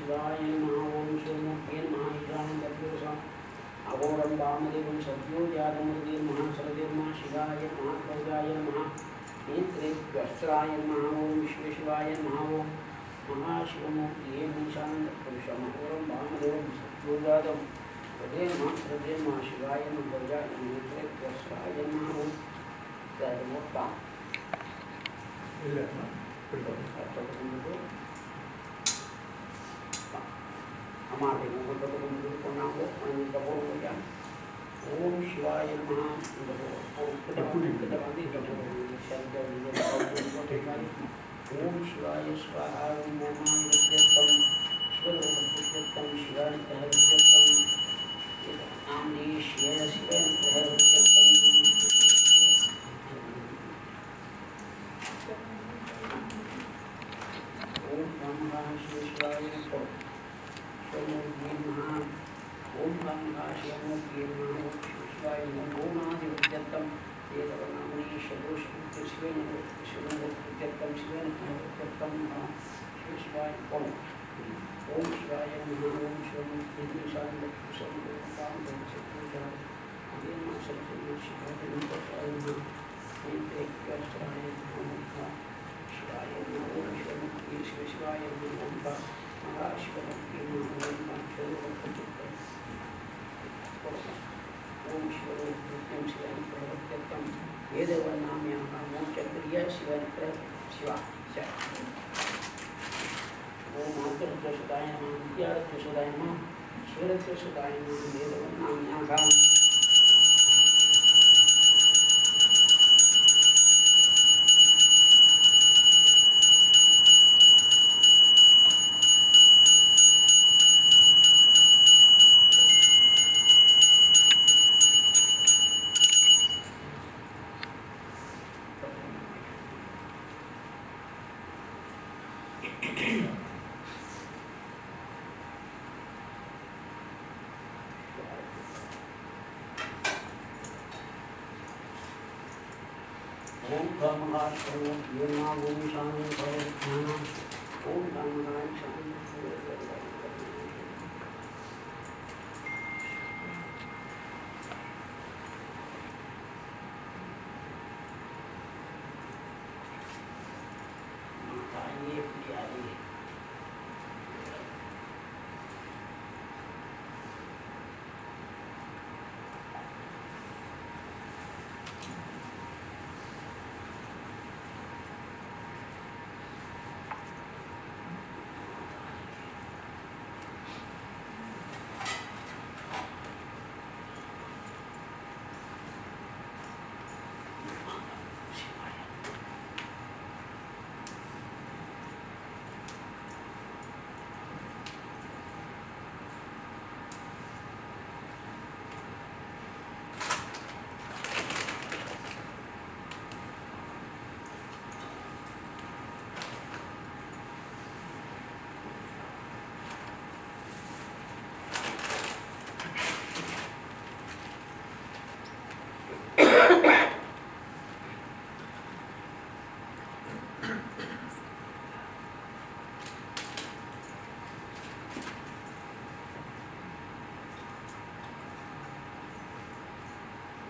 शिवाय नमः ओं शिवमूर्तिये नमः ईशानं तत्पुरुषम् अघोरं वामदेवं सद्योजातमूर्तिये नमः सरदेवं शिवाय नमः गौराय नमः नेत्रेभ्यस्त्राय नमः ओं विश्वेश्वराय नमः ओं महाशिवमूर्तिये ईशानपुरुषमहोरं वामदेवं सत्योजातं हृदये नमः शिवाय नमः वज्राय नमः नेत्रेभ्यस्वाय नमः मोट्टा हमारे ओम शिवाय नमः ओम शिवाय स्वाहा ओम नमः विद्यत्तं शिवलोकविद्यत्तं शिवानितः विद्यत्तं नाम्नि शिवाय शिवानितः विद्यत्तं ओम नमः शिवाय नमः ओम नमः शिवाय नमः ओम आदिविद्यत्तं वेदवर्णामणि शब्दोषितं शिवेन विद्यत्तं शिवाय ओम शिवाय नमः ओम शिवमूर्ति शिवाय ओम शिवरूपं शिवाय प्रवर्त्यत्तं वेदवर्णाम्याः मोक्षप्रिय शिवा ओम आर्द्रसुदाय नमः विद्यारत्नसुदाय नमः शिवरत्नसुदाय नमः वेदवर्णाम्याः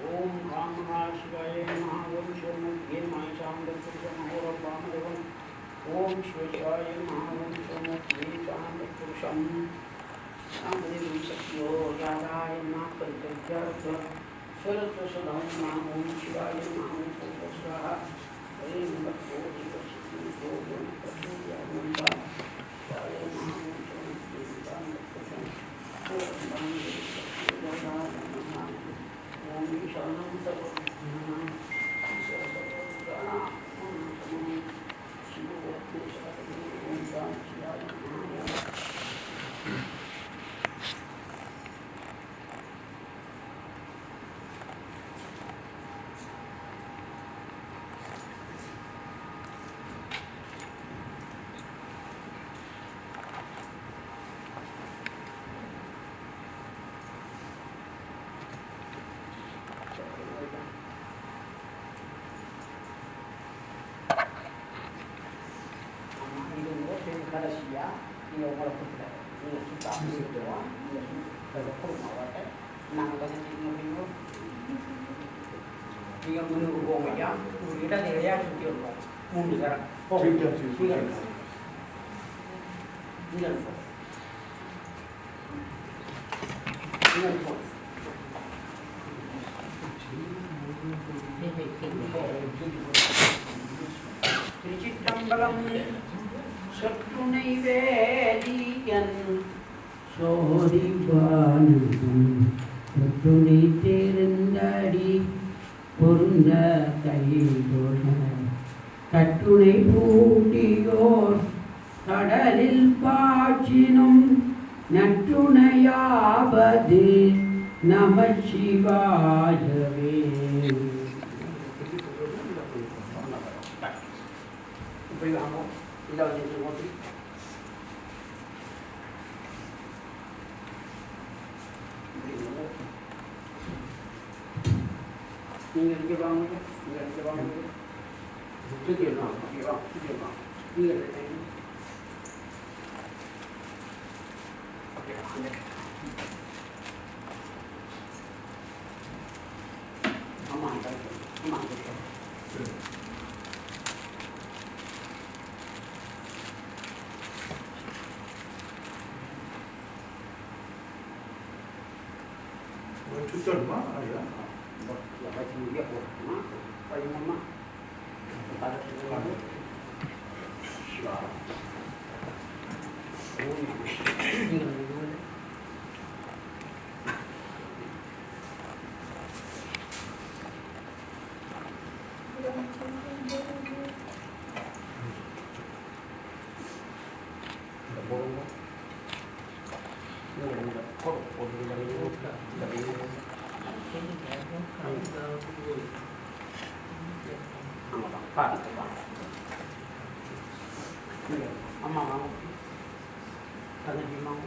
ओम नमः शिवाय ओम शांति ओम नमः ओम शिवाय नमः ओम शिवमूर्तिये चांदपुरुषं नामदेवं सत्यो जाताय नमः परित्याज्य स्वरत्वसुधाय नमः ओम शिवाय नमः ओम स्वाहा हरे नमः திருச்சிற்றம்பலம் சொற்றுணை வேதியன் சோதிவானும் சொற்றுணை தேர்ந்தடி பொருந்த கைதொழ கட்டுணை பூட்டியோர் கடலில் பாய்ச்சினும் நற்றுணையாவது நமசிவாயவே. இப்படி வாங்கும் இதை வந்து ஓட்டி நீங்கள் இங்கே வாங்க, நீங்கள் இங்கே வாங்க, சுற்றிடலாம், ஓகேவா? சுற்றிடலாம். நீங்கள் ஆமாம் ஆமாம் சுத்தமா ஐயா dia போடணுமா பதிமூணுமா பதற்றம் அம்மா வாங்க தங்கச்சி வாங்க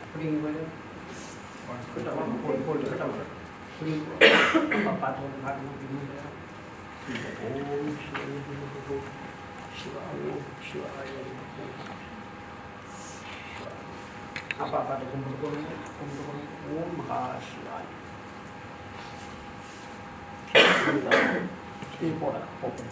அப்படிங்கும்போது போட்டு கட்டணும் பார்த்து காட்டணும். ஓம் சிவாய சிவாய அப்பா பாட்டு கும்பிட்டு போடுங்க ஓம் மகா சிவாய் போட போட்டு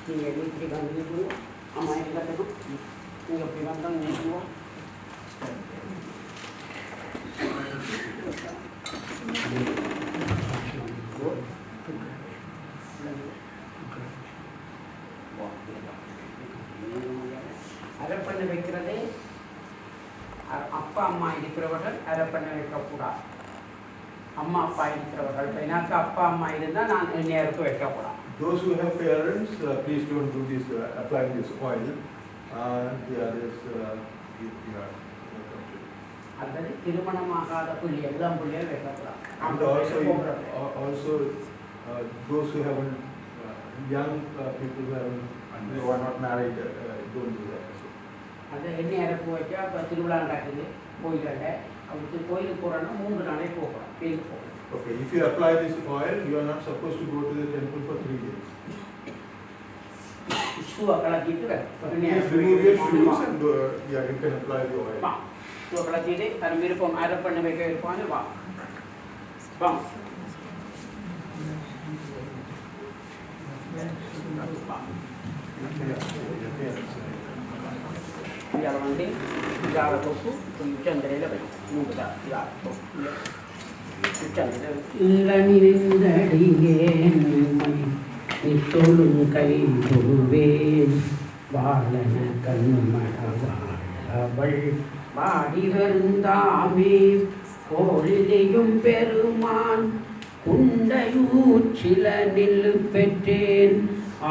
நீங்கள் இப்படி வந்து அம்மா எல்லாத்துக்கும் நீங்கள் இப்படி வந்தால் நினைக்குவோம். அரப்பண்ணை வைக்கிறதே அப்பா அம்மா இருக்கிறவர்கள் அரப்பண்ணை வைக்கக்கூடாது. அம்மா அப்பா இருக்கிறவர்கள் எனக்கு அப்பா அம்மா இருந்தால் நான் நேருக்கு வைக்கக்கூடாது. Those who have parents, please don't do this, apply this oil. The others, அல்லது திருமணமாகாத புள்ளி எல்லாம் புள்ளியும் வைக்கக்கூடாது. and also those who haven't, young people who are not married, don't do that. அந்த எண்ணெய் அரைப்பு வச்சா இப்போ திருவிழா நடக்குது கோயிலில் அவருக்கு கோயிலுக்கு போகிறோன்னா 3 நாளே போகலாம் கோயிலுக்கு போகலாம். Okay, if you apply this oil, you are not supposed to go to the temple for 3 days. ஷூவை கலத்திட்டு Please remove your shoes and you can apply the oil. வா ஷூவை கலத்திட்டு அது விருப்பம் அரப்பண்ணை வைக்க விருப்பம்னு வா வாங்க இதில் வந்து இதால தொப்பு உச்சந்தரையில் வைக்கும் 3 தான் இதால தொப்பு சொல்லும் கை தொழுவேன் வாழன கண்மணவாள் வாடி வருந்தாமே கோழிலையும் பெருமான் குண்டையூச்சில நில்லு பெற்றேன்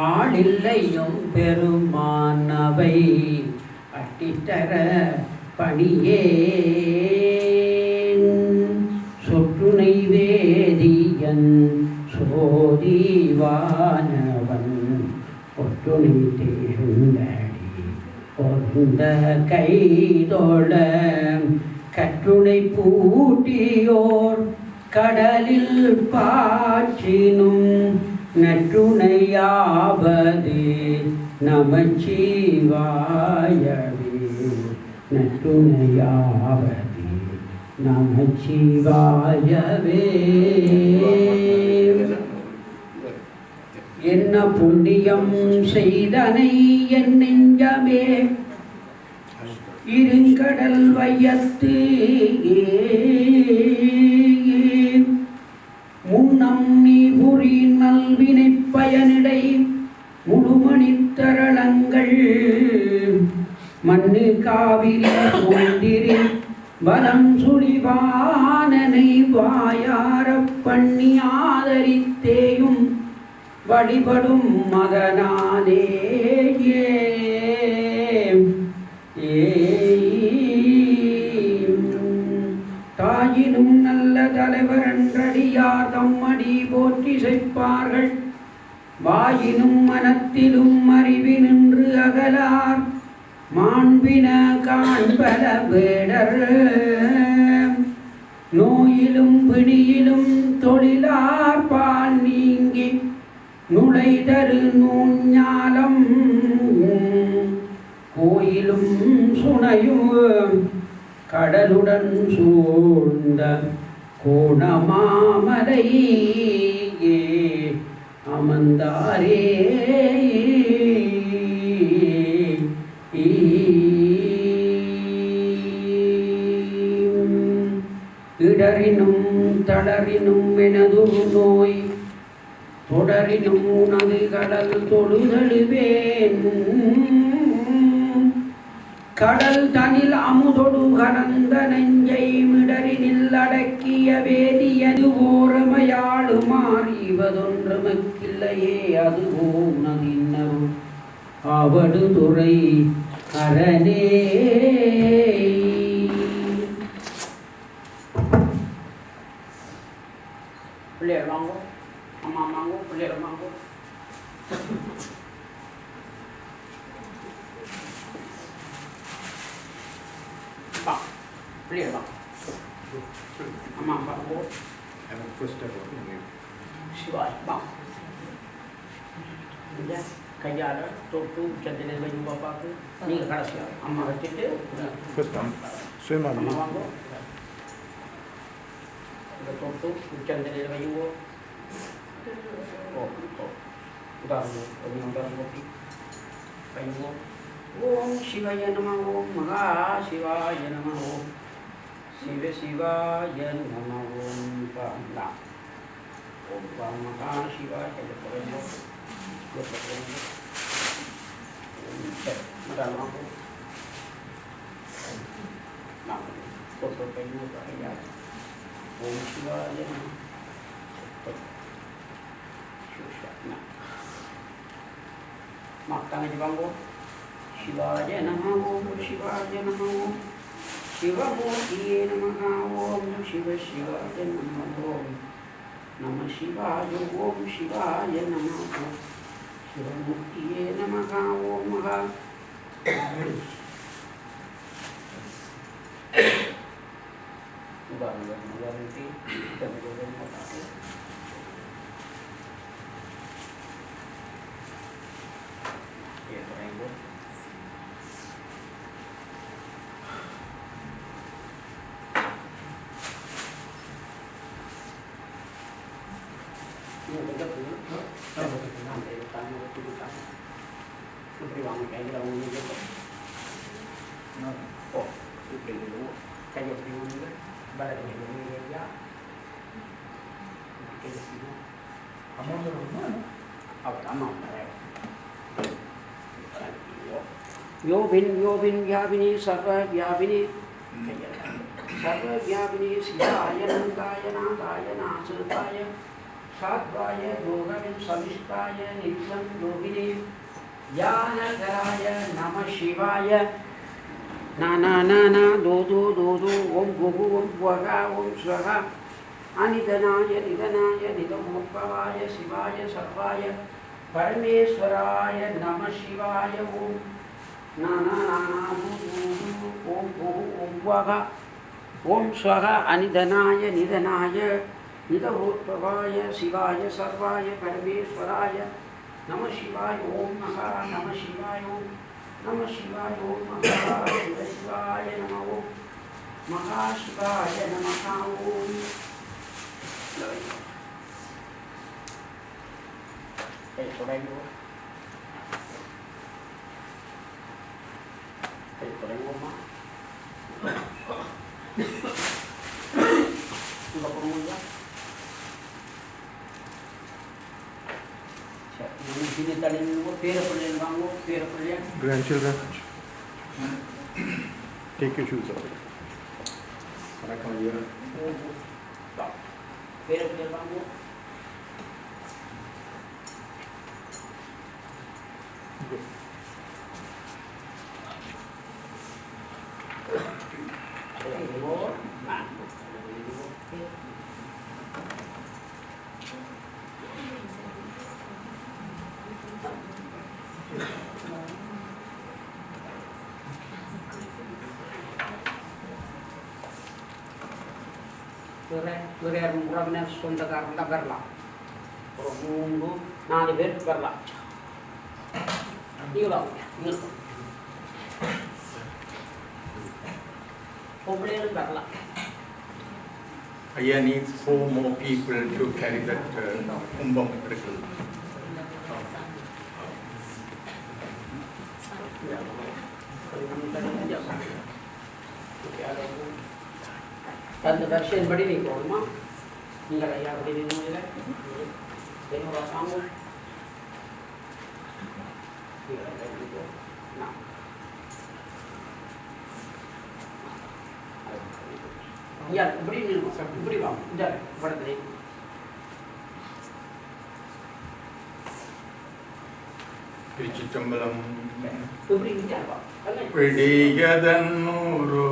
ஆளில்லையும் பெருமான் அவை அட்டித்தர பணியே சோதிவானவன் ஒற்றுணை தேருந்தடி பொருந்த கைதோள கற்றுணை பூட்டியோர் கடலில் பாற்றினும் நற்றுணையாவது நமச்சிவாயவே நற்றுணையாவது நமச்சிவாயவே. என்ன புண்ணியம் செய்தனை என் நெஞ்சமே இருங்கடல் வையத்து முன்னம் நீ புரி நல்வினை பயனிடை முழுமணித்தரளங்கள் மண்ணு காவிரி ஒன்றிரி வலம் சுழிவானனை வாயாரப் பண்ணி ஆதரித்தேயும் வழிபடும் மகனானே தாயினும் நல்ல தலைவர் என்றடியார் தம்மடி போற்றி செய்ப்பார்கள் வாயினும் மனத்திலும் அறிவி நின்று அகலார் மாண்பின காண்பல வேடர் நோயிலும் பிணியிலும் தொழிலார் பால் நீங்கி நுழைதரு நூஞ்ஞாலம் கோயிலும் சுனையும் கடலுடன் சூழ்ந்த கோணமாமலை அமர்ந்தாரே இடரினும் தளரினும் எனதுரு நோய் தொடரினும் உனது கடல் தொழுதழுவேன் கடல் தனில் அமுதொடு கலந்த நெஞ்சை மிடரினில் அடக்கிய வேதியது ஓரமையாடு மாறிவதொன்றுமக்கில்லையே அதுவோ உனதின்னரும் அவடு துறை அரணே. பிள்ளையர் வாங்கோ, அம்மா வாங்கோ, பிள்ளையர் வாங்கோ. வா பிள்ளையர் வா அம்மா வாங்கோ. சிவாய் வா கையால் தொட்டு உச்சத்திலே வைக்கும் பாப்பாக்கு நீங்கள் கடைசியாக அம்மா வச்சுட்டு அம்மா வாங்கோ. இந்த தொட்டு உச்சந்திலே வையுங்கோ. ஓ ஓ உதாரணம் உதாரணம் போட்டி வையுங்கோ. ஓம் சிவாய நம ஓம் மகா சிவாய நம ஓம் சிவ சிவாய நம ஓம் பாண்டா ஓம் மகா சிவாய நம ஓம் சிவாய நம மாத்தாங்க வாங்கோ. சிவாய நம ஓம் சிவாய நம ஓம் சிவமூர்த்தியே நம ஓம் சிவ சிவாய நம ஓம் நம சிவாய ஓம் சிவாய நம ஓம் சிவமூர்த்தியே நம ஓம் மகா योभिन व्यापिनी सर्वव्यापिनी सर्वव्यापिनी शिवाय नंदाय नादाय नासुताय सात्वाय योगविन सविष्टाय नित्यं योगिनी ज्ञानकराय नमः शिवाय ना ना ना ना दो दो ओम गुगु ओम वगा ओम स्वगा अनिधनाय निधनाय निधमोद्भवाय शिवाय सर्वाय परमेश्वराय नमः शिवाय ओम ओम स्वाहा ओम स्वाहा अनिधनाय निधनाय निधमोद्भवाय शिवाय सर्वाय परमेश्वराय नमः शिवाय ओम महा नमः शिवाय ओम नमः शिवाय ओम महा शिवाय नमः ओम महाशिवाय नमः ओम Grandchildren, take your shoes off. Come here. உறவினர் சொந்தக்காரங்க வரலாம் ஒரு 3-4 பேர் வரலாம் பொம்பளைகளும் வரலாம் Ayya needs 4 more people to carry that kumbam trickle. அந்த தர்ஷன் படி நீ போகணுமா நீங்கள் ஐயா அப்படி நின்று என்னோட சாமி ஐயா இப்படி நின்று இப்படி வா இந்த படத்துல Tiruchittambalam. இப்படி இங்க வா Pidiyadannuru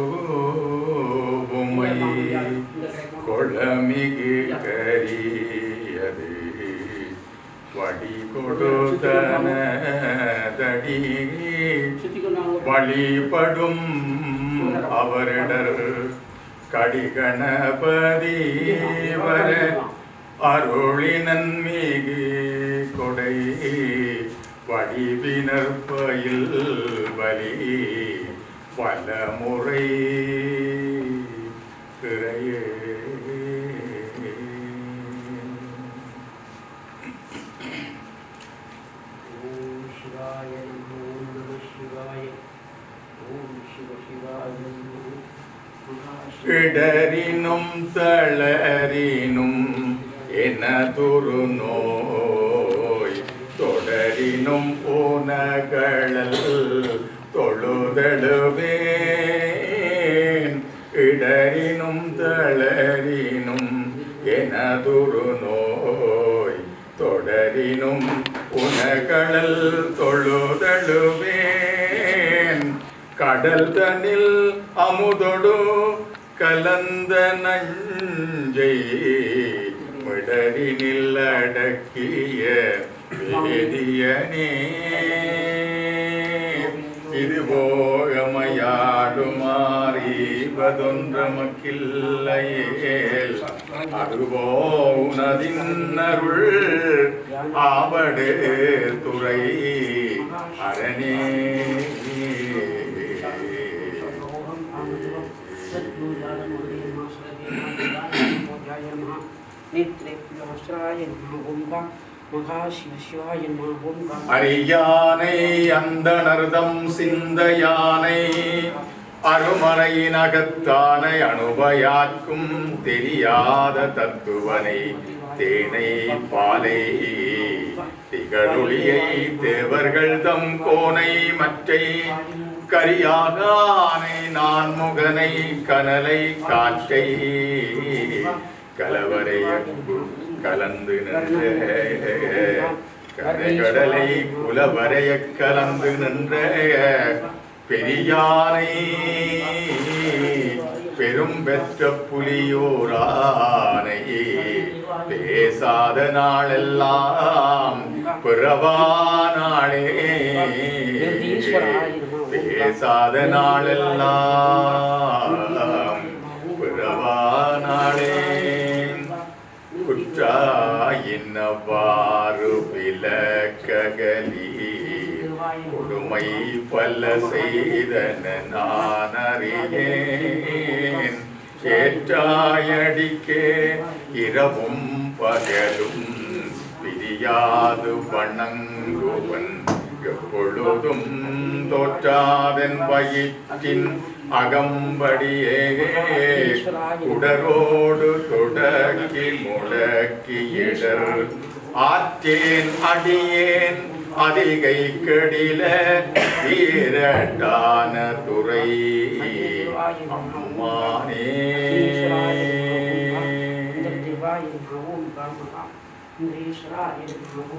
bomai kolamigi kariyade vadi kodudana dadi valipadum avaradar kadiganapadi vara arulinanmigi kodai வடிவினற்பயில் வலி பலமுறை திரையே ஓம் சிவாய நமோ நம சிவாய ஓம் சிவ சிவாய இடரினும் தளரினும் எனதொரு நோய் தொடரினும் போனகளல் தொழுதழுவேன் இடரினும் தளரினும் எனதொரு நோய் தொடரினும் உனகளல் தொழுதழுவேன் கடல் தனில் அமுதொடு கலந்த நஞ்சை மிடரினில் அடக்கிய வேதியனே இது போகமையாடுமாறிவதொன்றமக்கில்லையேல் அதுபோ உனதின்னருள் ஆவடு துறை அரணே அரியானை அந்தணர்தம் சிந்தையானை அருமறையினகத்தானை அனுபயாக்கும் தெரியாத தத்துவனை தேனை பாலை திகழொளியை தேவர்கள் தம் கோனை மற்றை கரியாக ஆனை நான் முகனை கனலை காற்றை கலவரைய கலந்து நின்ற கரைகடலை குலவரைய கலந்து நின்ற பெரியானை பெரும் பெற்ற புலியூரானையே பேசாத நாளெல்லாம் பிறவா நாளே பேசாத நாளெல்லாம் பிறவா நாளே குற்றாயினவாறு விலக்ககலி கொடுமை பல செய்தன நான் அறியேன் சேற்றாயடிக்கே இரவும் பகலும் பிரியாது வணங்குவன் எப்பொழுதும் தோற்றாதன் வயிற்றின் அகம்படியே குடரோடு தொடக்கி முழக்கி இடர் ஆற்றேன் அடியேன் அதிகை கெடில வீரட்டான துறை அம்மானே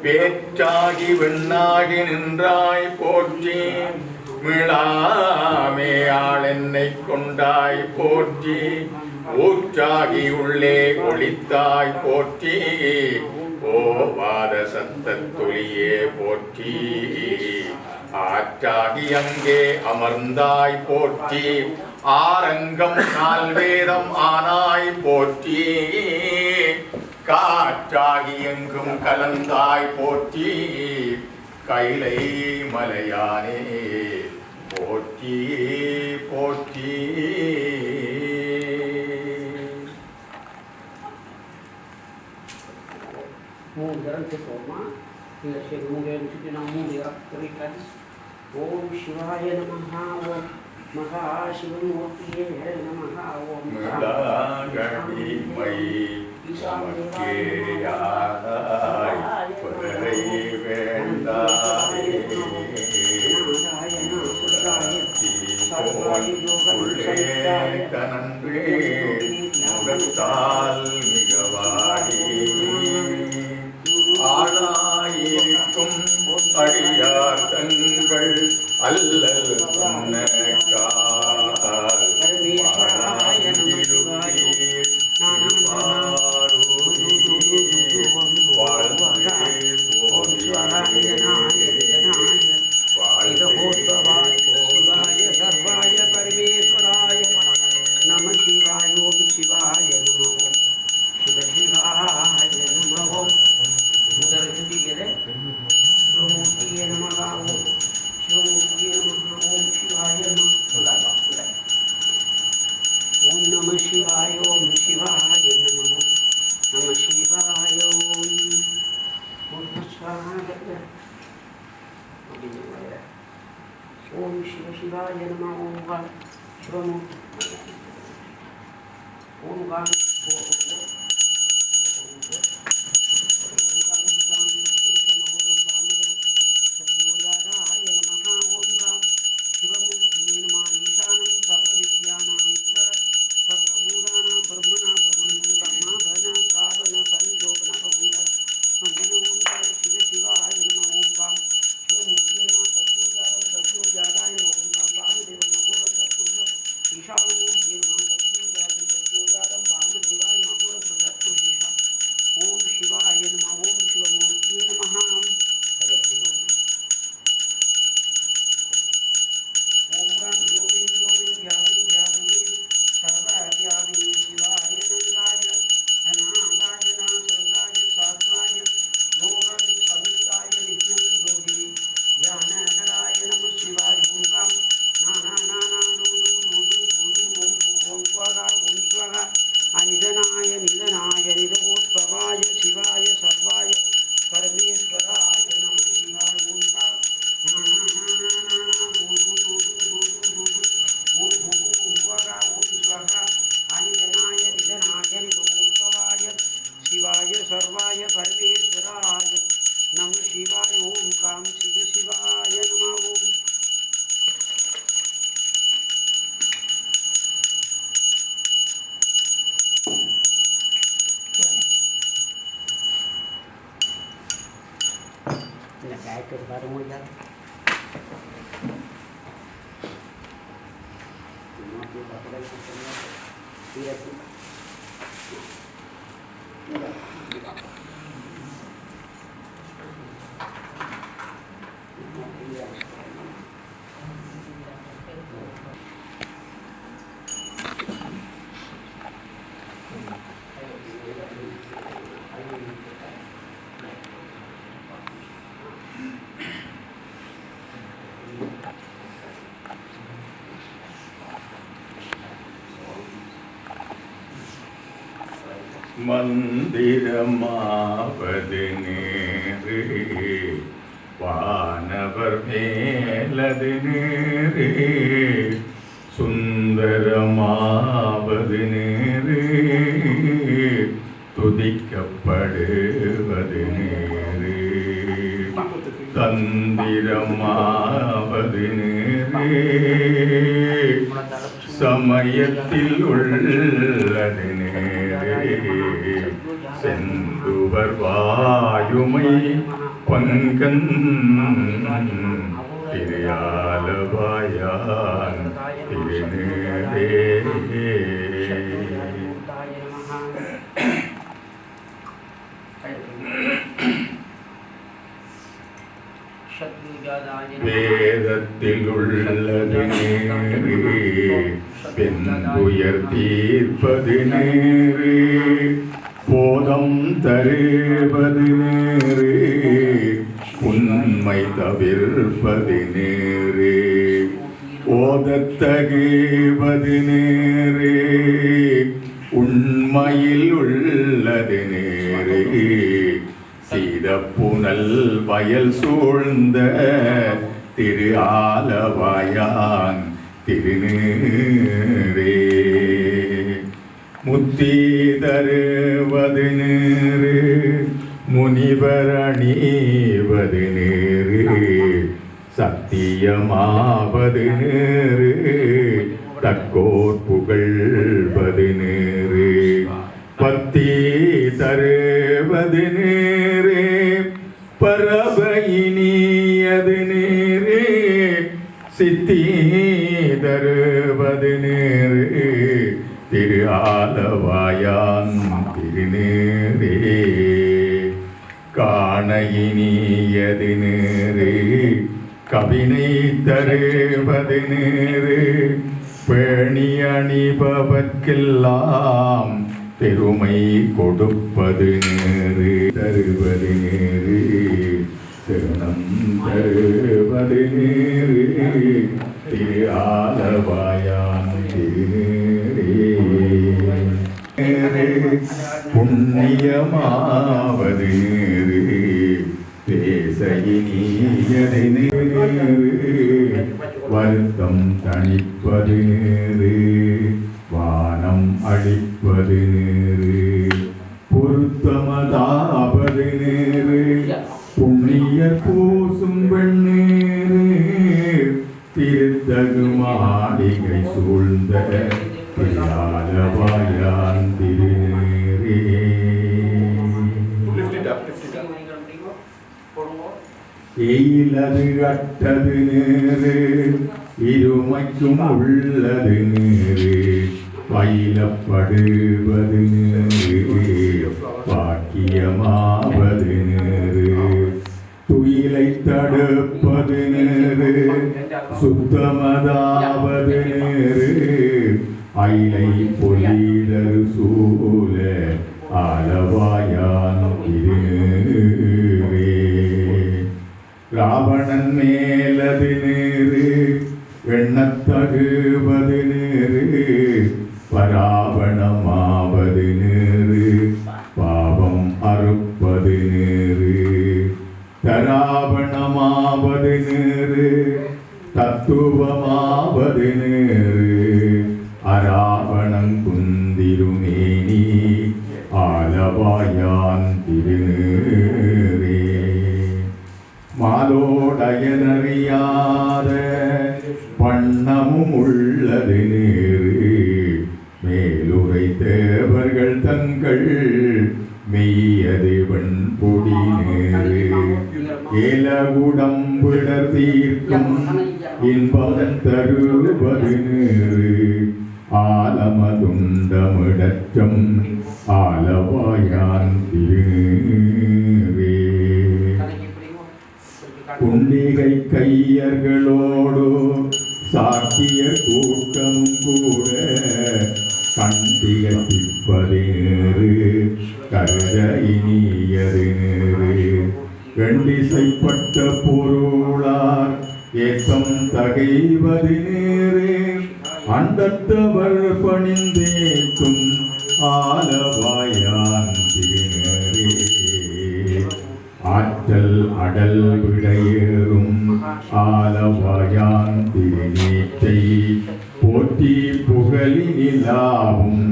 பேற்றாகி விண்ணாகி நின்றாய் போற்றி மிளாமே ஆள் என்னை கொண்டாய் போற்றி ஊற்றாகி உள்ளே ஒளித்தாய் போற்றி ஓவாத சத்தத்தொலியே போற்றி ஆற்றாகி அங்கே அமர்ந்தாய் போற்றி ஆரங்கம் நால்வேதம் ஆனாய் போற்றி காற்றாகி எங்கும் கலந்தாய் போற்றி கைலை மலையானே போற்றி போற்றி ஓம் சிவாய நமஹ ஓம் மகாசிவமூர்த்தியே நமஹ ஓம் மிளாகடிமை உமக்கேயாதாய் பிறரை வேண்டாயே உள்ளே தனன்றே முகத்தால் மிகவாடி ஆளாயிருக்கும் அடியார் தங்கள் அல்லல் சொன்னக்கால் சர்வாய பரமேஸ்வராய நம சிவாய ஓம் சிவாய நம ஓம் சிவ சிவாய நம ஓம் சிவமூர்த்தியே நம ஓம் சிவமூர்த்தியே நம ஓம் சிவாய நம ஓம் நம சிவாய ஓம் சிவாய நம நம சிவாய ஓம் ஓம் சிவ சிவாய நம ஓம் காம் சிவமூர்த்தி ஓம் காம் மந்திரமாவது நேரே வானவர் மேலது நேரே சுந்தரமாவது நேரே துதிக்கப்படுவது நேரே தந்திரமாவது நேரே சமயத்தில் உள்ளது நேரே செந்துவர் வாயுமை பங்கன் திரையாலவாயான் திருநேரே வேதத்தில் உள்ளது நேரே பெண்துயர் தீர்ப்பது நேரே போதம் தருவது நேரே உண்மை தவிர்ப்பது நேரே ஓதத்தகுவது நேரே உண்மையில் உள்ளது நேரே சீதப்புனல் வயல் சூழ்ந்த திரு ஆலவாயான் திருநீரே முத்தி தருவது நேரு முனிவர் அணிவது நேரு சத்தியமாவது நேரு தக்கோர் புகழ்வது நேரு பத்தி தருவது நேரே பரபயினியது நேரே சித்தி தருவது நேரே திரு ஆலவாயான் திருநேரே காண இனியது நேரே கவினை தருவது நேரே பேணி அணிபவர்க்கெல்லாம் பெருமை கொடுப்பது நேரு தருவது நேரு சரணம் தருவது நேரு திரு ஆலவாயான் திருநேரே புண்ணியமாவது நேரு பேச இனியது நேரு வருத்தம் தணிப்பது நேரு வானம் அழிப்பது நேரு பொருத்தமதாவது நேரு புண்ணிய பூசும் வெண்ணேரு திருத்தகு மாளிகை சூழ்ந்த தியாலவாயான் திருநேரே எயிலது அட்டது நேரு இருமைக்கும் உள்ளது நேரு பயிலப்படுவது நேரு பாக்கியமாவது நேரு துயிலை தடுப்பது நேரு சுத்தமதாவது நேரு அயிலை பொலிதரு சூல ஆலவாயான் திருநேரே ராவணன் மேலது நேரு எண்ணத்தகுவது நேரு பராவணமாவது நேரு பாவம் அறுப்பது நேரு தராவணமாவது நேரு தத்துவமாவது நேரு அராவணம் குந்திருமேனி ஆலவாயான் திருநேரே மாலோடயனறியாத வண்ணமும் உள்ளது நேரு மேலுரை தேவர்கள் தங்கள் மெய்யது வெண்பொடி நேரு ஏலகுடம்பிடர் தீர்க்கும் இன்பம் தருவது நேரு ஆலமதுண்டமிடற்றம் ஆலவாயான் திருநீரே. புண்டிகை கையர்களோடு சாக்கியர் கூட்டமும் கூட கண்டிகத்திப்பதேறு கருத இனியது நேரு. கண்டிசைப்பட்ட பொருளார் ஏத்தம் தகைவது நேரே. அண்டத்தவர் பணிந்தேத்தும் ஆலவாயான் திருநேரே. ஆற்றல் அடல் விடையேறும் ஆலவாயான் திருநீற்றை போற்றி புகழி நிலாவும்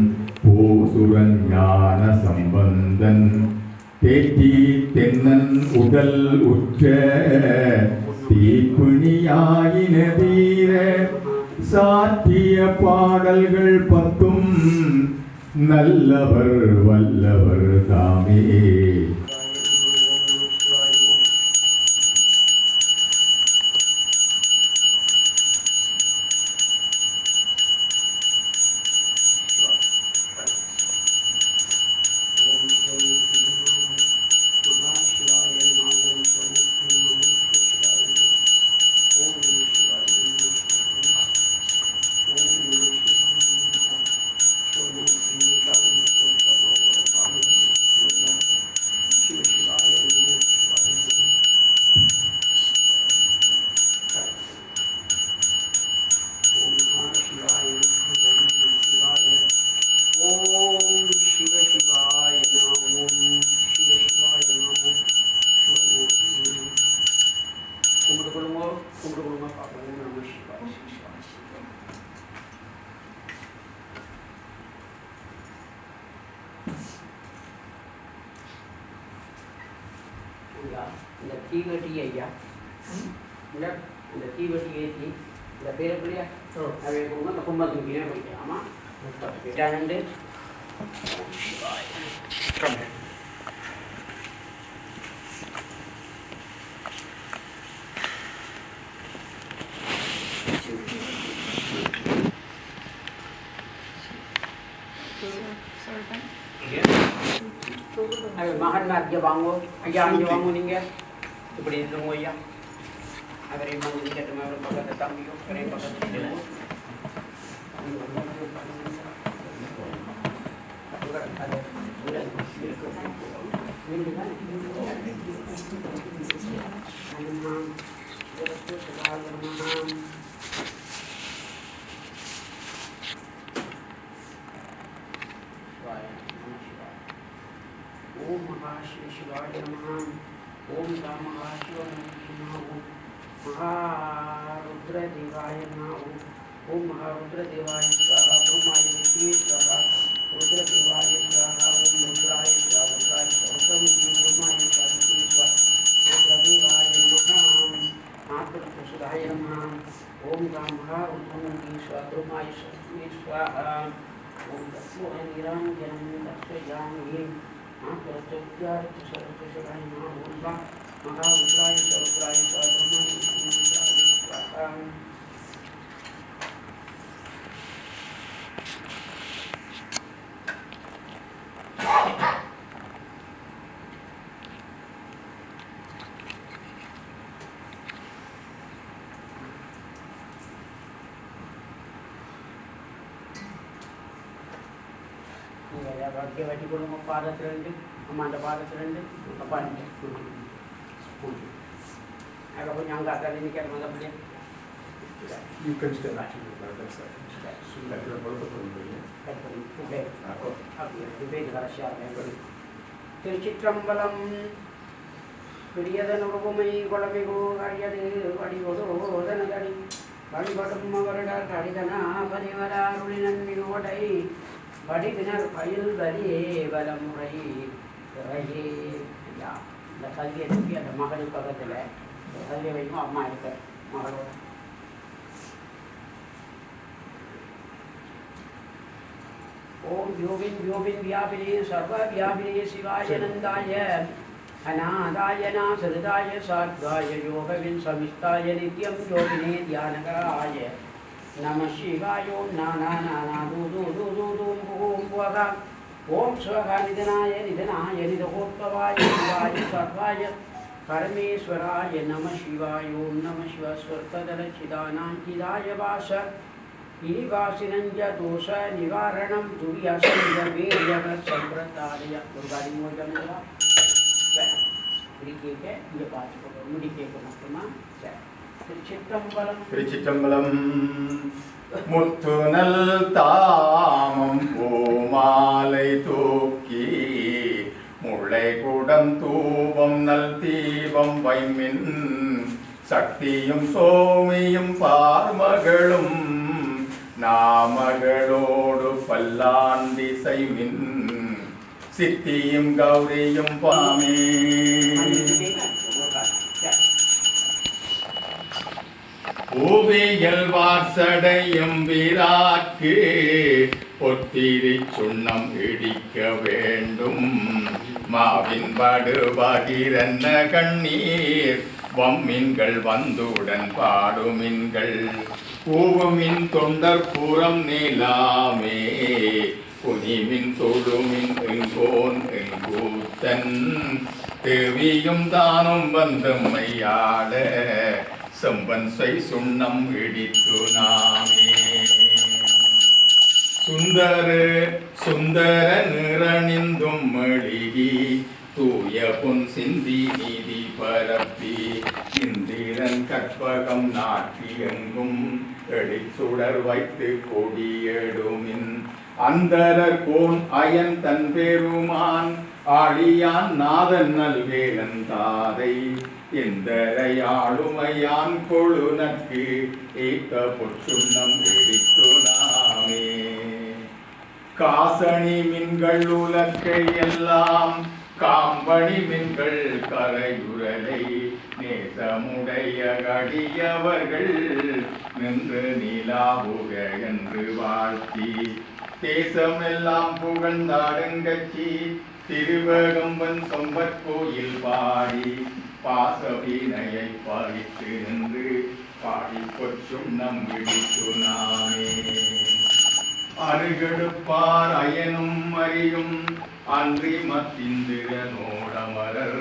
பூசுரன் ஞான சம்பந்தன் தேற்றி தென்னன் உடல் உற்ற தீப்புணியாயின தீர சாற்றிய பாடல்கள் பத்தும் நல்லவர் வல்லவர் தாமே. இந்த தீவெட்டி ஐயா இந்த தீவெட்டி ஏற்றி இந்த பேரை பிள்ளையா அதை கொடுங்க. அந்த கும்பத்துக்கு கீழே போய்க்கலாமா விட்டானண்டு மகன்மார் இங்கே வாங்கோ ஐயா. இங்கே வாங்கோ நீங்கள் இப்படி இருந்தவங்க ஐயா. அவரையும் வந்து நிற்கட்டும். அவர் பக்கத்து தம்பியோ அவரையும் பக்கத்து ओम महाशिव शिवाय नमः। ओम राम महाशिव नमः। महारुद्र देवाय नमः। ओम महारुद्र देवाय स्वाहा। ब्रह्माय विष्णुवे स्वाहा। रुद्र देवाय स्वाहा। ओम रुद्राय स्वाहा। रुद्राय स्वाहा। ब्रह्माय स्वाहा। विष्णुवे स्वाहा। रुद्र देवाय नमः। महापुरुषाय नमः। ओम राम महारुद्र स्वाहा। ब्रह्माय स्वाहा। ओम तस्मै निरंजनं दर्शयामि। महारुद्राय स्वाहा। Bagi belum pada terende, amanda pada terende, apa ni? Agak punya angkat kali ni kan mana boleh? You can stay actually by that side. So that you are both of them. Baik. Aku baik dengan siapa yang beri. Tercitrambalam, Kuriyadan Rupamai, Kolamigo, Ariadu, Adigodo, Danagari, Badibatum Mavarada, Karidana, Badivara, Rulinan Migodai. बड़ी बिना file बड़ी वाला मुरई रही या लखल के तो क्या धमाका जो पकड़ चला है लखल के भाई मार मार कर मारो ओम योगिन योगिन व्यापिने सर्व व्यापिने शिवाय नंदाय अनादाय नासदाय सात्वाय योगिन समिष्टाय नित्यं योगिने ध्यानकराय நம சிவாயோ நானா நானா தூது தூது தூம் பூம் புவகா ஓம் ஸ்வகா நிதனாய நிதனாய நிதகோத்பவாய சிவாய சர்வாய பரமேஸ்வராய நம சிவாயோ நம சிவஸ்வர்த்ததலச்சிதானாங்கிதாய வாச இனிவாசினஞ்ச தோஷ நிவாரணம் துரியசஞ்ச வீரியக சம்பிரதாய துர்காதி மோஜனவா சரி இப்படி கேட்க இங்கே பார்த்துக்கோ முடி கேட்க மட்டுமா சரி திருச்சிற்றம்பலம் திருச்சிற்றம்பலம் முத்துநல் தாமம் பூமாலை தூக்கி முளை குடம் தூபம் நல் தீபம் வைமின் சக்தியும் சோமியும் பார்மகளும் நாமகளோடு பல்லாண்டிசை மின் சித்தியும் கௌரியும் பாமே பூவியல் வாசடையும் விராக்கு பொத்திரி சுண்ணம் இடிக்க வேண்டும் மாவின் படுபகிரன்ன கண்ணீர் வம்மின்கள் வந்துடன் பாடுமின்கள் பூவுமின் தொண்டர் புறம் நீலாமே புனிமின் தொழுமின் எங்கோன் எங்கூத்தன் தேவியும் தானும் வந்து மையாட செம்பன் செய் சுண்ணம் இடித்து நாமே சுந்தர நிறனிந்தும் மெழுகி தூய பொன் சிந்தி நீதி பரப்பி இந்திரன் கற்பகம் நாட்டி எங்கும் எழிற்சுடர் வைத்து கொடியெடுமின் அந்தரர் கோன் அயன் தன் பெருமான் ஆழியான் நாதன் நல்வேலன் தாதை எந்தரை ஆளுமையான் கொழுனக்கு ஏத்த பொற்றுண்ணம் இடித்து நாமே காசணி மின்கள் உலக்கை எல்லாம் காம்பணி மின்கள் கரையுரலை நேசமுடைய கடியவர்கள் நின்று நீலாவுக என்று வாழ்த்தி தேசமெல்லாம் புகழ்ந்தாடுங்கச்சி திருவகம்பன் சொம்பற்கோயில் பாடி பாசவீனையை பாடித்து நின்று பாடி பொற்றுண்ணம் இடித்து நாமே அருகெடுப்பார் அயனும் அறியும் அன்றி மத்திந்திர நோடமரர்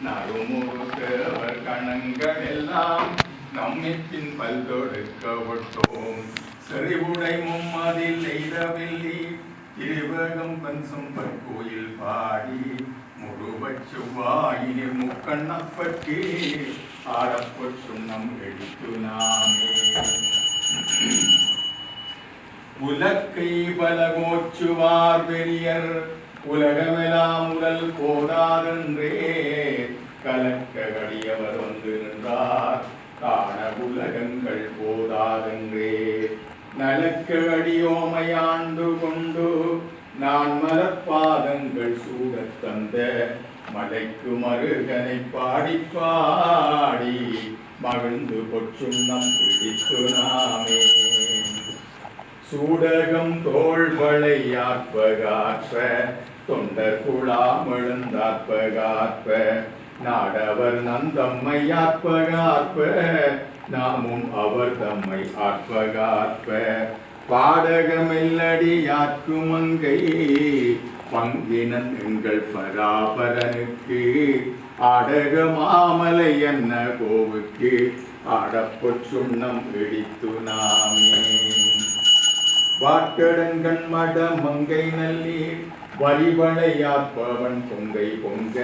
நறுமுறுக்கவர் கணங்கள் எல்லாம் நம்மின் பல்தொடுக்க விட்டோம் செறிவுடை மும்மதில் எய்தவில்லி திருவகம்பன் சொம்பற்கோயில் பாடி முழுவச் செவ்வாயினில் முக்கண்ணப்பற்கு ஆடப்பொற் சுண்ணம் எடுத்து நாமே உலக்கை பலகோச்சுவார் பெரியர் உலகமெல்லாம் உடல் போதாதென்றே கலக்க கடியவர் வந்து நின்றார் காண உலகங்கள் போதாதென்றே நலக்க அடியோமையாண்டு கொண்டு நான் மலர்பாதங்கள் சூடத் தந்த மலைக்கு மருகனை பாடி பாடி மகிழ்ந்து பொற்றுண்ணம் பிடித்து நாமே சூடகம் தோள்வளை ஆற்பகாற்ற தொண்டர் குழாம் எழுந்தாற்பகாற்ப நாடவர் நந்தம்மை ஆற்பகாற்ப நாமும் அவர் தம்மை ஆற்பகாற்ப பாடகமெல்லடி யாக்குமங்கை பங்கினன் எங்கள் பராபரனுக்கு ஆடக மாமலை என்ன கோவுக்கு ஆடப்பொற் சுண்ணம் இடித்து நாமே வாட்டடங்கண் மட மங்கை நல்லீர் வரிவளையாற்பவன் பொங்கை பொங்க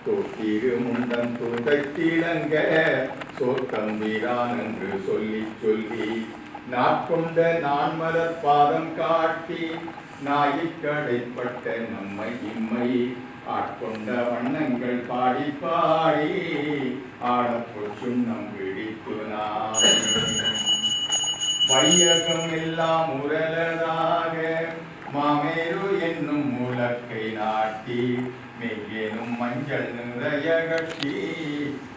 தோற்றிரு முண்டன் துடைத்திடங்க சோத்தம்பிரான் என்று சொல்லி சொல்லி நாட்கொண்ட நான் மலர் பாதம் காட்டி நாயிக்கடைப்பட்ட நம்மை இம்மை ஆட்கொண்ட வண்ணங்கள் பாடி பாடி ஆடப்பொற் சுண்ணம் பிடித்து நாமே வையகம் எல்லாம் உரலதாக மாமேரு என்னும் முலக்கை நாட்டி மெய்யெனும் மஞ்சள் நிறைய கட்டி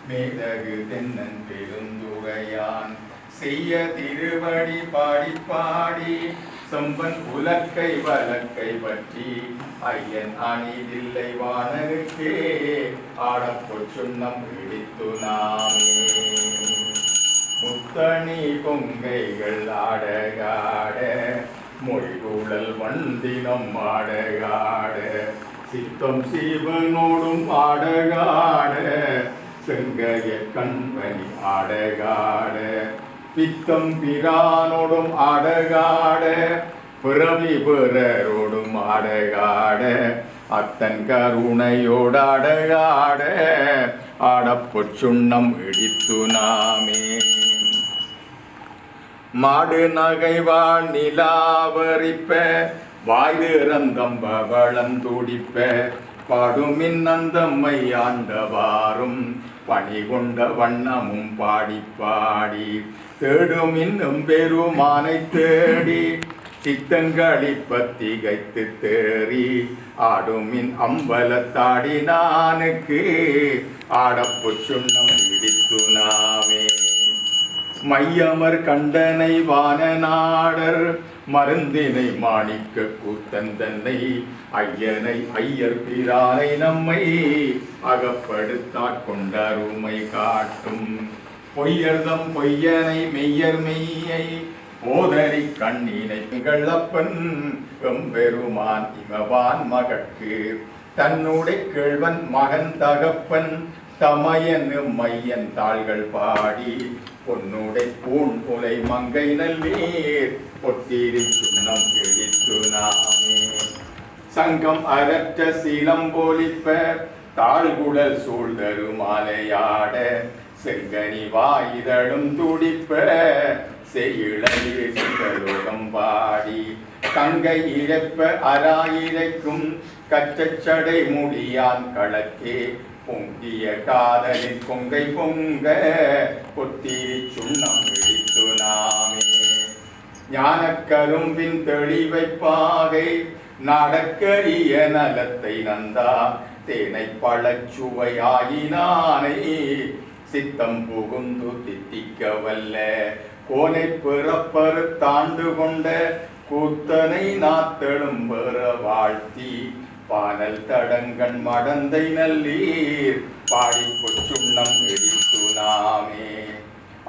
மேதகு தென்னன் பெருந்துரையான் செய்ய திருவடி பாடி பாடி செம்பன் உலக்கை வலக்கை பற்றி ஐயன் அணிதில்லை வானருக்கே ஆடப்பொற் சுண்ணம் இடித்து நாமே முத்தணி கொங்கைகள் ஆடகாட மொய்குழல் வண்டினம் ஆடகாட சித்தம் சீவனோடும் ஆடகாட செங்கைய கண்பனி ஆடகாட பித்தம் பிரானோடும் ஆடகாட பிறவி பிறரோடும் ஆடகாட அத்தன் கருணையோடு ஆடகாட ஆடப்பொற் சுண்ணம் இடித்து நாமே மாடு நகைவாள் நிலாவரிப்ப வாய்திறந்தம் பவளம் துடிப்ப பாடுமின் அந்தம்மை ஆண்டவாறும் பணி கொண்ட வண்ணமும் பாடி பாடி தேடுமின் பெருமானை தேடி சித்தங்களிப்ப திகைத்து தேறி ஆடுமின் அம்பலத்தாடி நானுக்கு ஆடப்பு சுண்ணம் இடித்து நாமே மையமர் கண்டனை வான நாடர் மருந்தினை மாணிக்க கூத்தந்தன்னை ஐயனை ஐயர் பிரானை நம்மை அகப்படுத்தாற் கொண்டருமை காட்டும் பொய்யர்தம் பொய்யனை மெய்யர் மெய்யை போதனை கண்ணினை திகழப்பன் எம்பெருமான் இமவான் மகட்கு தன்னுடைய கேழ்வன் மகன் தகப்பன் தமையன் மையன் தாள்கள் பாடி பொன்னுடை பூண் புலை மங்கை நல்லீர் பொத்தீரி சுண்ணம் பிடித்து நாமே சங்கம் அரற்ற சீலம் போலிப்ப தாழ்குழல் சூழ்தரு மாலையாட செங்கனி வாயிதழும் துடிப்ப செய்யிழையே சிங்கலோகம் பாடி கங்கை இழப்ப அராயிரைக்கும் கச்சச்சடை முடியான் களக்கே பொங்கிய காதலின் கொங்கை பொங்க பொத்தீரி சுண்ணம் இடித்து நாமே ஞான கரும்பின் தெளிவைப்பாகை நடக்கரிய நலத்தை நந்தா தேனை பழச்சுவையாயினானை சித்தம் புகுந்து தித்திக்க வல்ல கோனை பிறப்பரு தாண்டு கொண்ட கூத்தனை நாத்தெழும் பெற வாழ்த்தி பானல் தடங்கண் மடந்தை நல்லீர் பாடி பொச்சுண்ணம் இடித்து நாமே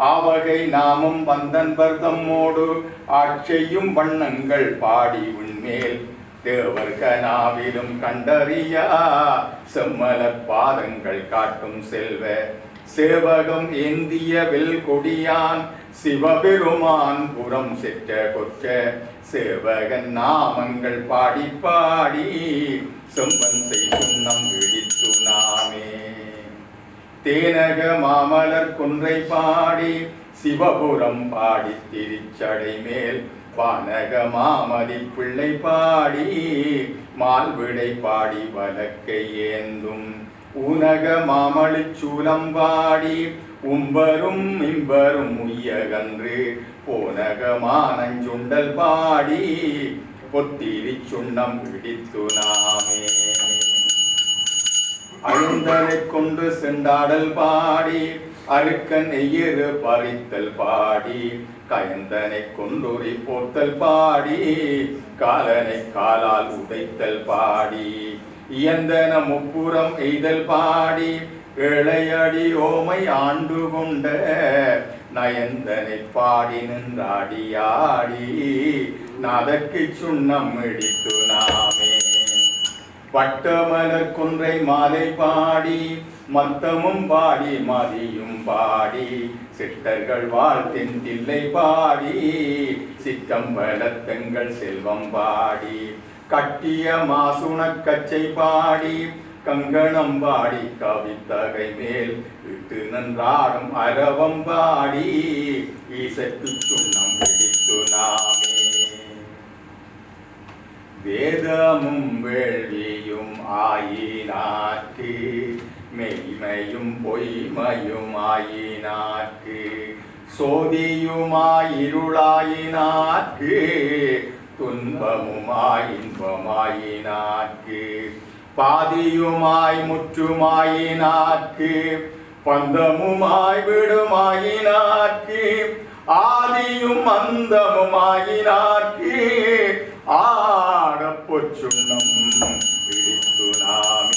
ஆவகை நாமும் வந்தன் பர்தம்மோடு ஆட்செய்யும் வண்ணங்கள் பாடி உன்மேல் தேவர் கனாவிலும் கண்டறியா செம்மல பாதங்கள் காட்டும் செல்வ சேவகம் ஏந்திய வெல் கொடியான் சிவபெருமான் புறம் செற்ற கொற்ற சேவகன் நாமங்கள் பாடி பாடி செம்பன் செய் சுண்ணம் இடித்து நாமே தேனக மாமலர் குன்றை பாடி சிவபுரம் பாடி திருச்சடை மேல் வானக மாமதி பிள்ளை பாடி மால்விடை பாடி வலக்கை ஏந்தும் ஊனக மாமளிச் சூலம் பாடி உம்பரும் இம்பரும் உய்யகன்று போனகமானஞ்சுண்டல் பாடி பொத்திரி சுண்ணம் இடித்து நாமே அழுந்தனை கொண்டு செண்டாடல் பாடி அருக்கன் எயிறு பறித்தல் பாடி கயந்தனை கொண்டுரி போர்த்தல் பாடி காலனை காலால் உதைத்தல் பாடி இயந்தன முப்புறம் எய்தல் பாடி ஏழையடி ஓமை ஆண்டு கொண்ட நயந்தனை பாடி நின்றாடியாடி நதக்கு சுண்ணம் இடித்து நாமே வட்டமலர் கொன்றை மாலை பாடி மத்தமும் பாடி மதியும் பாடி சிட்டர்கள் வாழ்த்தின் தில்லை பாடி சித்தம்பலத்தங்கள் செல்வம் பாடி கட்டிய மாசுணக் கச்சை பாடி கங்கணம் பாடி கவித்தகை மேல் இட்டு நன்றாடும் அரவம் பாடி ஈசத்து சுண்ணம் பிடித்து நாமே வேதமும் வேள்வியும் ஆயினார்க்கு மெய்மையும் பொய்மையும் ஆயினார்க்கு சோதியுமாயிருளாயினார்க்கு துன்பமுமாய் இன்பமாயினார்க்கு பாதியுமாய் முற்றுமாயினார்க்கு பந்தமுமாய் விடுமாயினார்க்கு ஆதியும் அந்தமுமாயினார்க்கு ஆடப்பொற் சுண்ணம் பிடித்து நாமே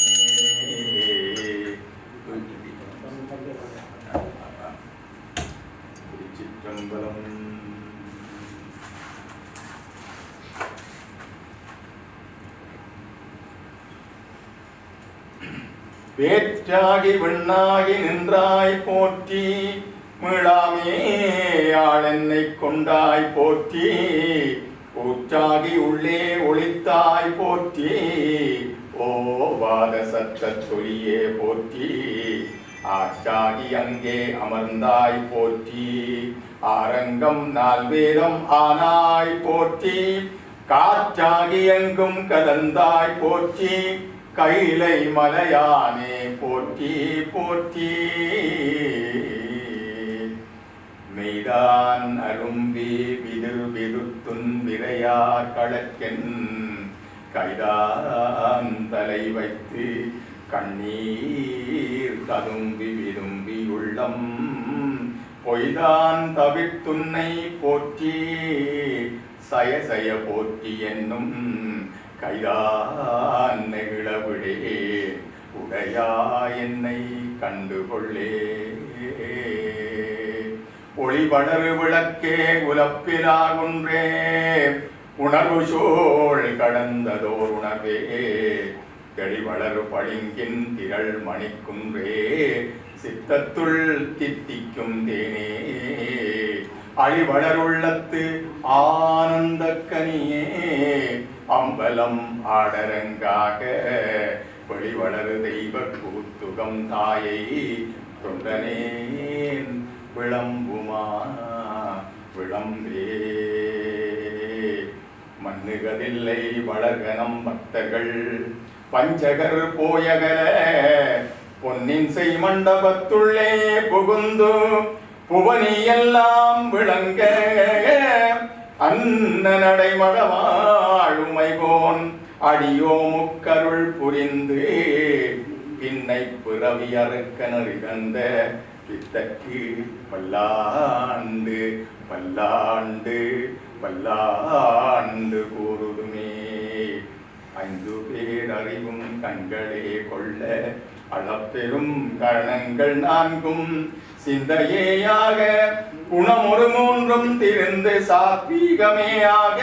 பிடிச்சு திருச்சிற்றம்பலம். வேற்றாகி விண்ணாகி நின்றாய் போற்றி, மீளாமே ஆள் என்னை கொண்டாய் போற்றி, ஊற்றாகி உள்ளே ஒளித்தாய் போற்றி, ஓவாத சத்த சொலியே போற்றி, ஆற்றாகி அங்கே அமர்ந்தாய் போற்றி, ஆரங்கம் நால்வேதம் ஆனாய் போற்றி, காற்றாகி எங்கும் கலந்தாய் போற்றி, கைலை மலையானே போற்றி போற்றி. மெய்தான் அரும்பி விதிர் விருத்துன் விரையார் கழக்கென், கைதான் தலை வைத்து கண்ணீர் ததும்பி விரும்பி உள்ளம், பொய்தான் தவிர்த்துன்னை போற்றி, சயசய போற்றி என்னும் கைதான் நெகிழவிடே, உடையா என்னை கண்டுகொள்ளே. ஒளிபடரு விளக்கே உலப்பிலாகுன்றே, உணர்வு சோழ் கடந்ததோர் உணர்வே, தெளிவளரு பளிங்கின் திரள் மணிக்குன்றே, சித்தத்துள் தித்திக்கும் தேனே, அழிவளருள்ளத்து ஆனந்த கனியே, அம்பலம் ஆடரங்காக வெளிவளரு தெய்வ கூத்துகம் தாயை, தொண்டனேன் விளம்புமா விளம்பே. மண்ணுகதில்லை வளர்கனம் பக்தர்கள் பஞ்சகர் போயகல, பொன்னின் செய் மண்டபத்துள்ளே புகுந்து புவனி எல்லாம் விளங்க, அன்ன நடைமடவாழுமைகோன் அடியோ முக்கருள் புரிந்து, பின்னை பிறவி அறுக்கனறிதந்த பித்தற்கு பல்லாண்டு பல்லாண்டு பல்லாண்டு கூறுதுமே. ஐந்து பேர் அறிவும் கண்களே கொள்ள, அளப்பெரும் கரணங்கள் நான்கும் சிந்தையேயாக, குணமொரு மூன்றும் திருந்து சாத்வீகமேயாக,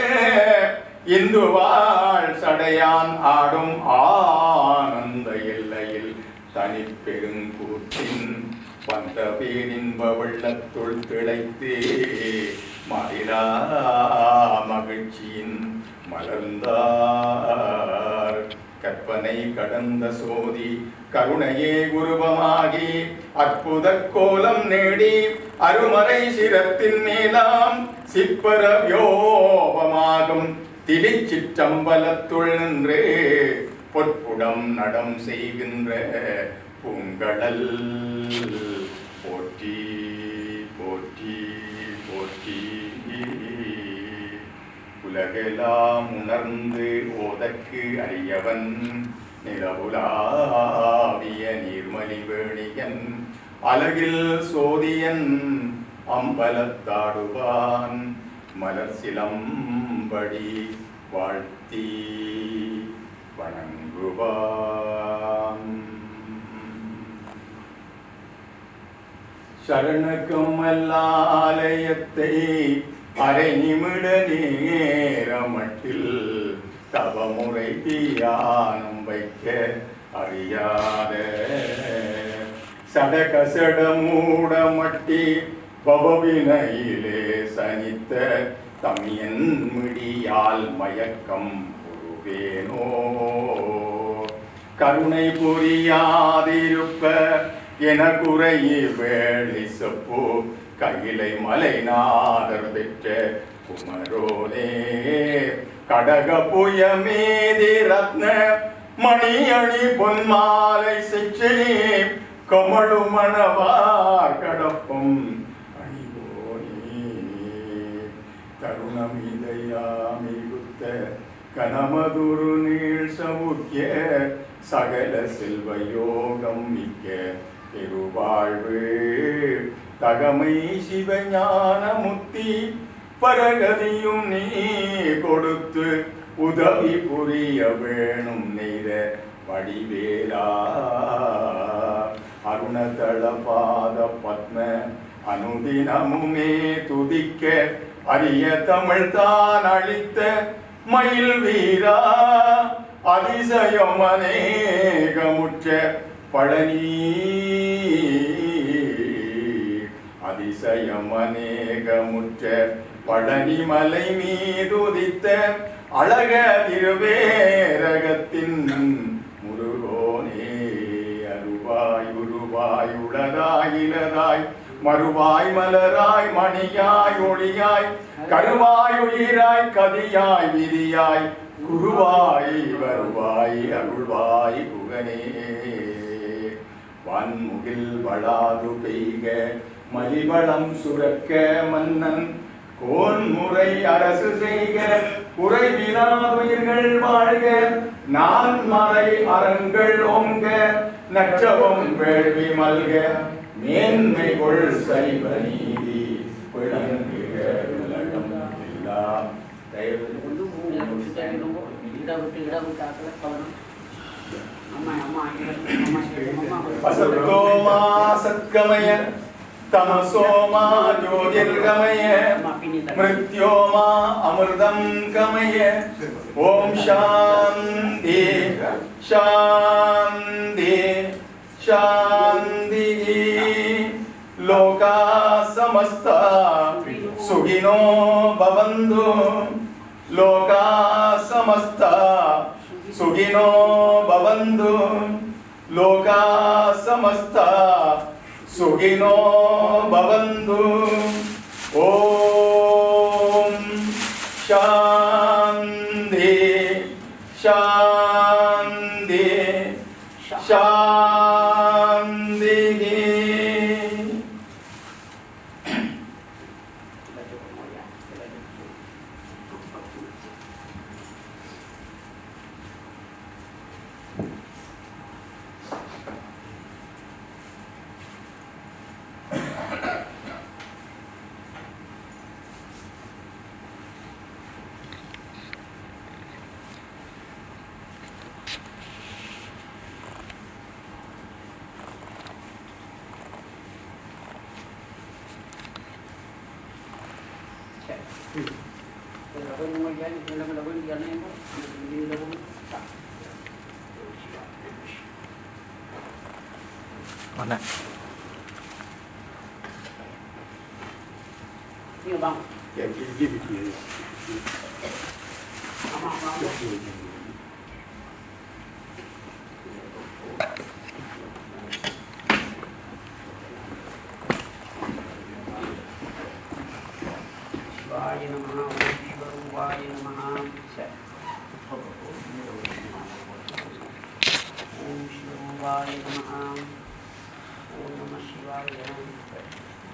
இந்து வாழ் சடையான் ஆடும் ஆனந்த எல்லையில் தனிப்பெருங்கூற்றின், வந்த பேரின்ப வெள்ளத்துள் திளைத்து மகிழா மகிழ்ச்சியின் மலர்ந்தார். கற்பனை கடந்த சோதி கருணையே உருவமாகி, அற்புத கோலம் நேடி அருமறை சிரத்தின் மேலாம் சிற்பர வியோபமாகும் திலிச்சிற்றம்பலத்துள் நின்றே, பொற்புடம் நடம் செய்கின்ற பூங்கடல் போற்றி போற்றி போற்றி. உலகெல்லாம் உணர்ந்து ஓதற்கு அறியவன், நிலவுலாவிய நீர்மலி வேணியன், அழகில் சோதியன் அம்பலத்தாடுவான், மலர் சிலம்படி வாழ்த்தி வணங்குவான். சரணகமல்லாலயத்தை அரை நிமிட நேரமட்டில் தவமுறை தியானம் வைக்க அறியாத, சடகசட மூடமட்டி பவவினையிலே சனித்த தமியன் மிடியால் மயக்கம் உருவேனோ, கருணை புரியாதிருப்ப என குறையி வேளி செப்பு, கையிலை மலை நாதர் பெற்ற குமரோனே, கடக புய மேதி ரத்ன மணியணி பொன்மாலை செச்சே, கமழு மணவார் கடப்பும் அணிவோனே, தருணம் இதயாமிகுத்த கனமதுரு நீள் சமுக்கிய, சகல செல்வ யோகம் மிக்க பெருவாழ்வு, தகமை சிவஞான முத்தி பரகதியும் நீ கொடுத்து உதவி புரிய வேணும் நெய்த வடிவேலா. அருணதள பாத பத்ம அனுதினமுமே துதிக்க அரிய தமிழ் தான் அளித்த மயில் வீரா அதிசயம் அநேகமுற்ற பழனி அதிசயம் அநேகமுற்ற பழனிமலை மீதுதித்த அழக திருவேரகத்தின் முருகோனே அருவாய் உருவாய் உளதாய் இலதாய் மறுவாய் மலராய் மணியாய் ஒளியாய் கருவாய் உயிராய் கதியாய் விதியாய் குருவாய் வருவாய் அருள்வாய் புகனே வான்முகில் வளாது பெய்க மலிவளம் சுரக்க மன்னன் கோன்முறை அரசு செய்க குறைவிலாதுயிர்கள் வாழ்க நான் மறை அறங்கள் ஓங்க நற்றவம் வேள்வி மல்க மேன்மை கொள் சைவ நீதி விளங்குக உலகம் எல்லாம் தயவு வசத்தோமா சத்கமய தமசோமா ஜோதிர்கமய மிருத்யோமா அமிர்தம் கமய ஓம் சாந்தி சாந்தி சாந்தி லோகா சமஸ்தா சுகினோ பவந்து லோகா சமஸ்தா சுகினோ பவந்து லோகா சமஸ்தா சுகினோ பவந்து ஓம் சாந்தி சாந்தி சாந்தி Mana? Ini bang. Yeah, give it to me. Shivaya namaha, Shivaya namaha. Om Shivaya namaha. Om Namah Shivaya.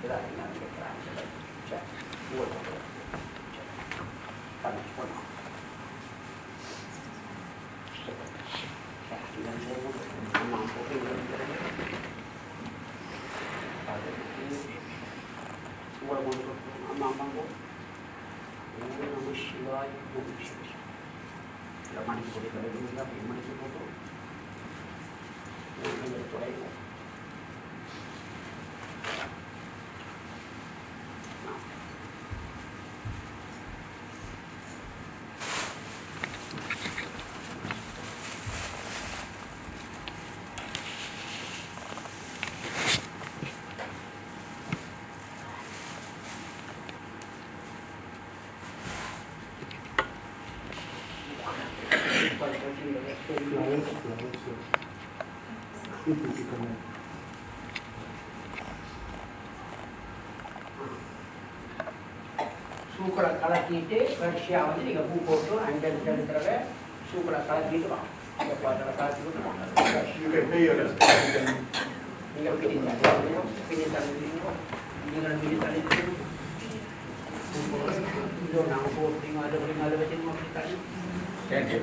சூக்கரை கலக்கிட்டு வரிசையாக வந்து நீங்கள் பூ போட்டு அஞ்சு தடவை சூக்கரை கலக்கிட்டு வாங்க You can pay your respect. நீங்கள் பிடி தள்ளிடுவோம் பிடி தள்ளிடுவோம் நீங்கள் பிடி தள்ளிடுவோம் இதோ நாங்கள் போட்டிங்க அதை வச்சு தள்ளி Thank you.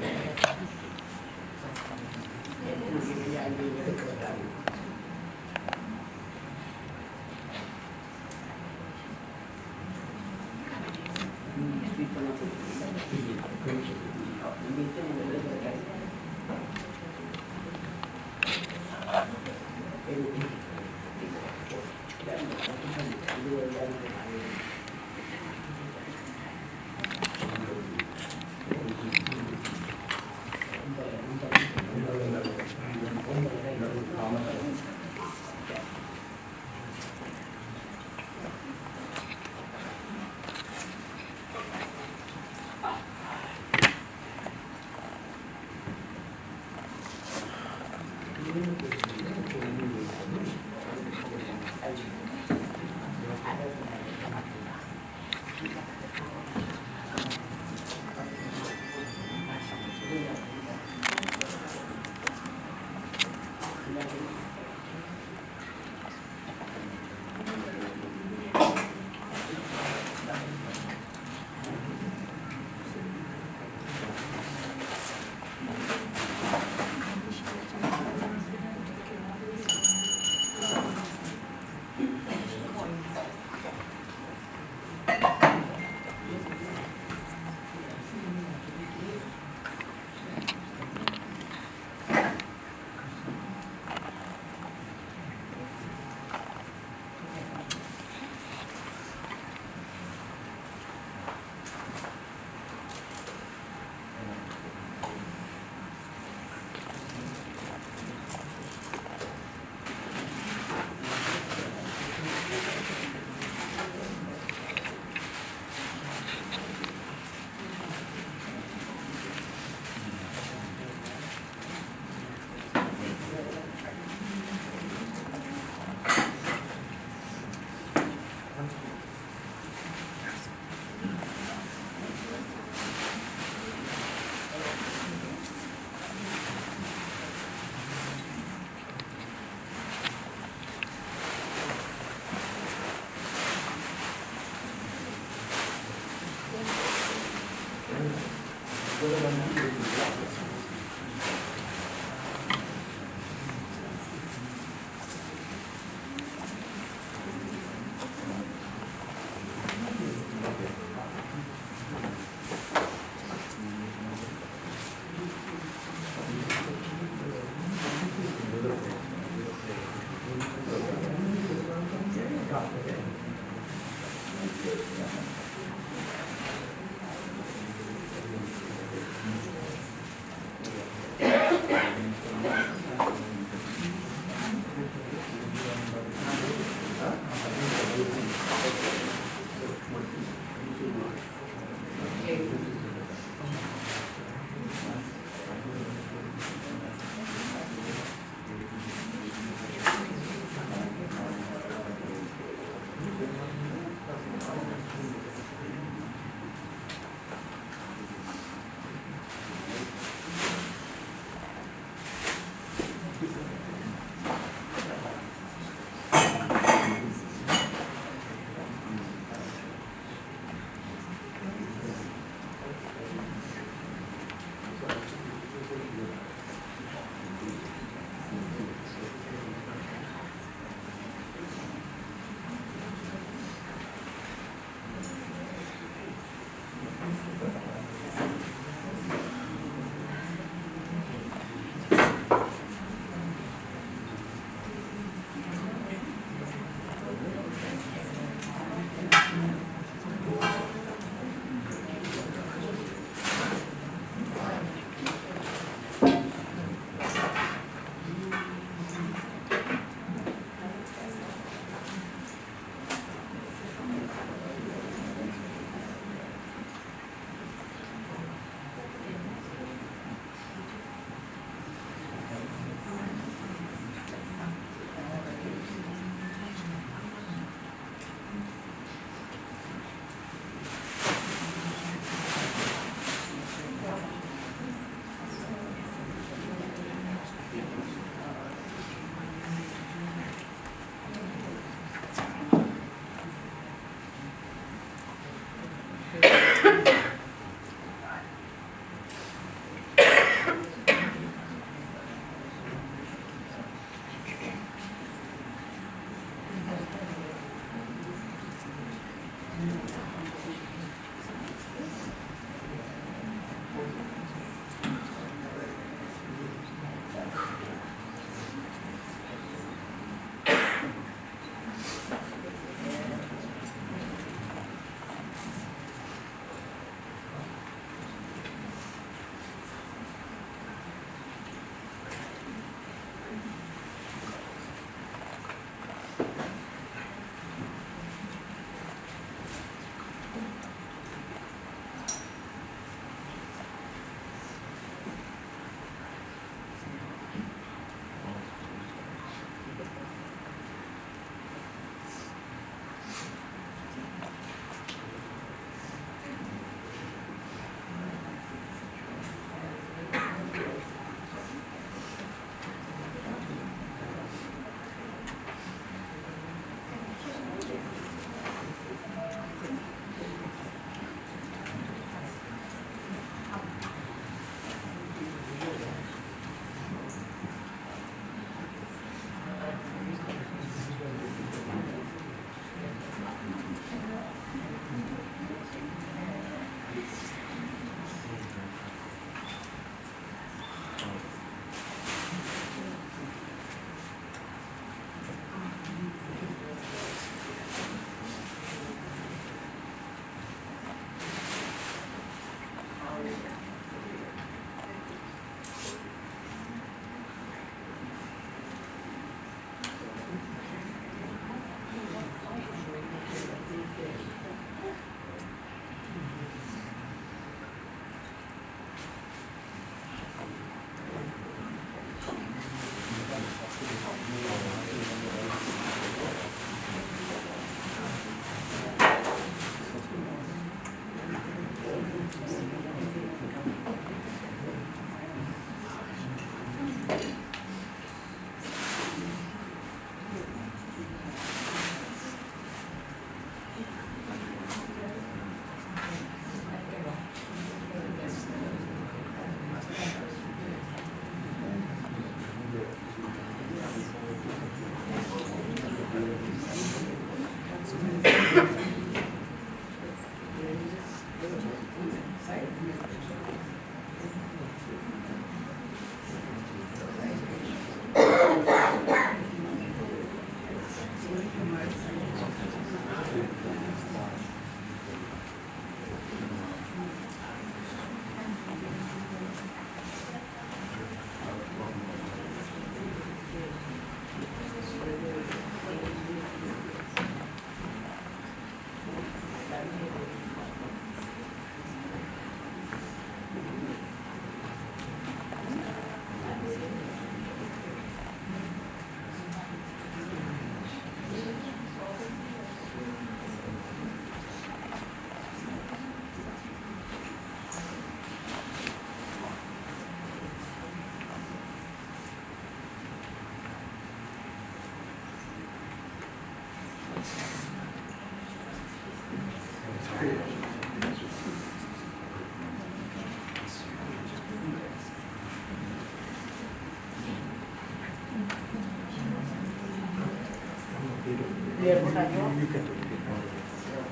Clear po tayo? You can take it.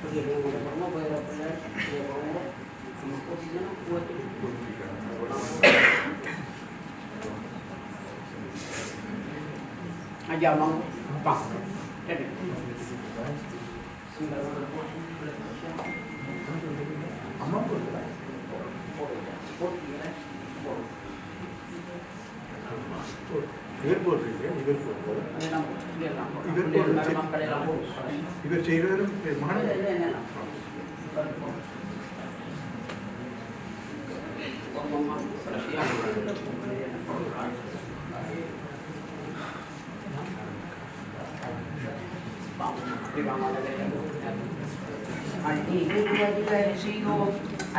Clear po tayo. Clear po tayo. Clear po tayo. Aja mau pak. Jadi. Amount for that. Airport is there, airport. Iver Cheyru Mahan.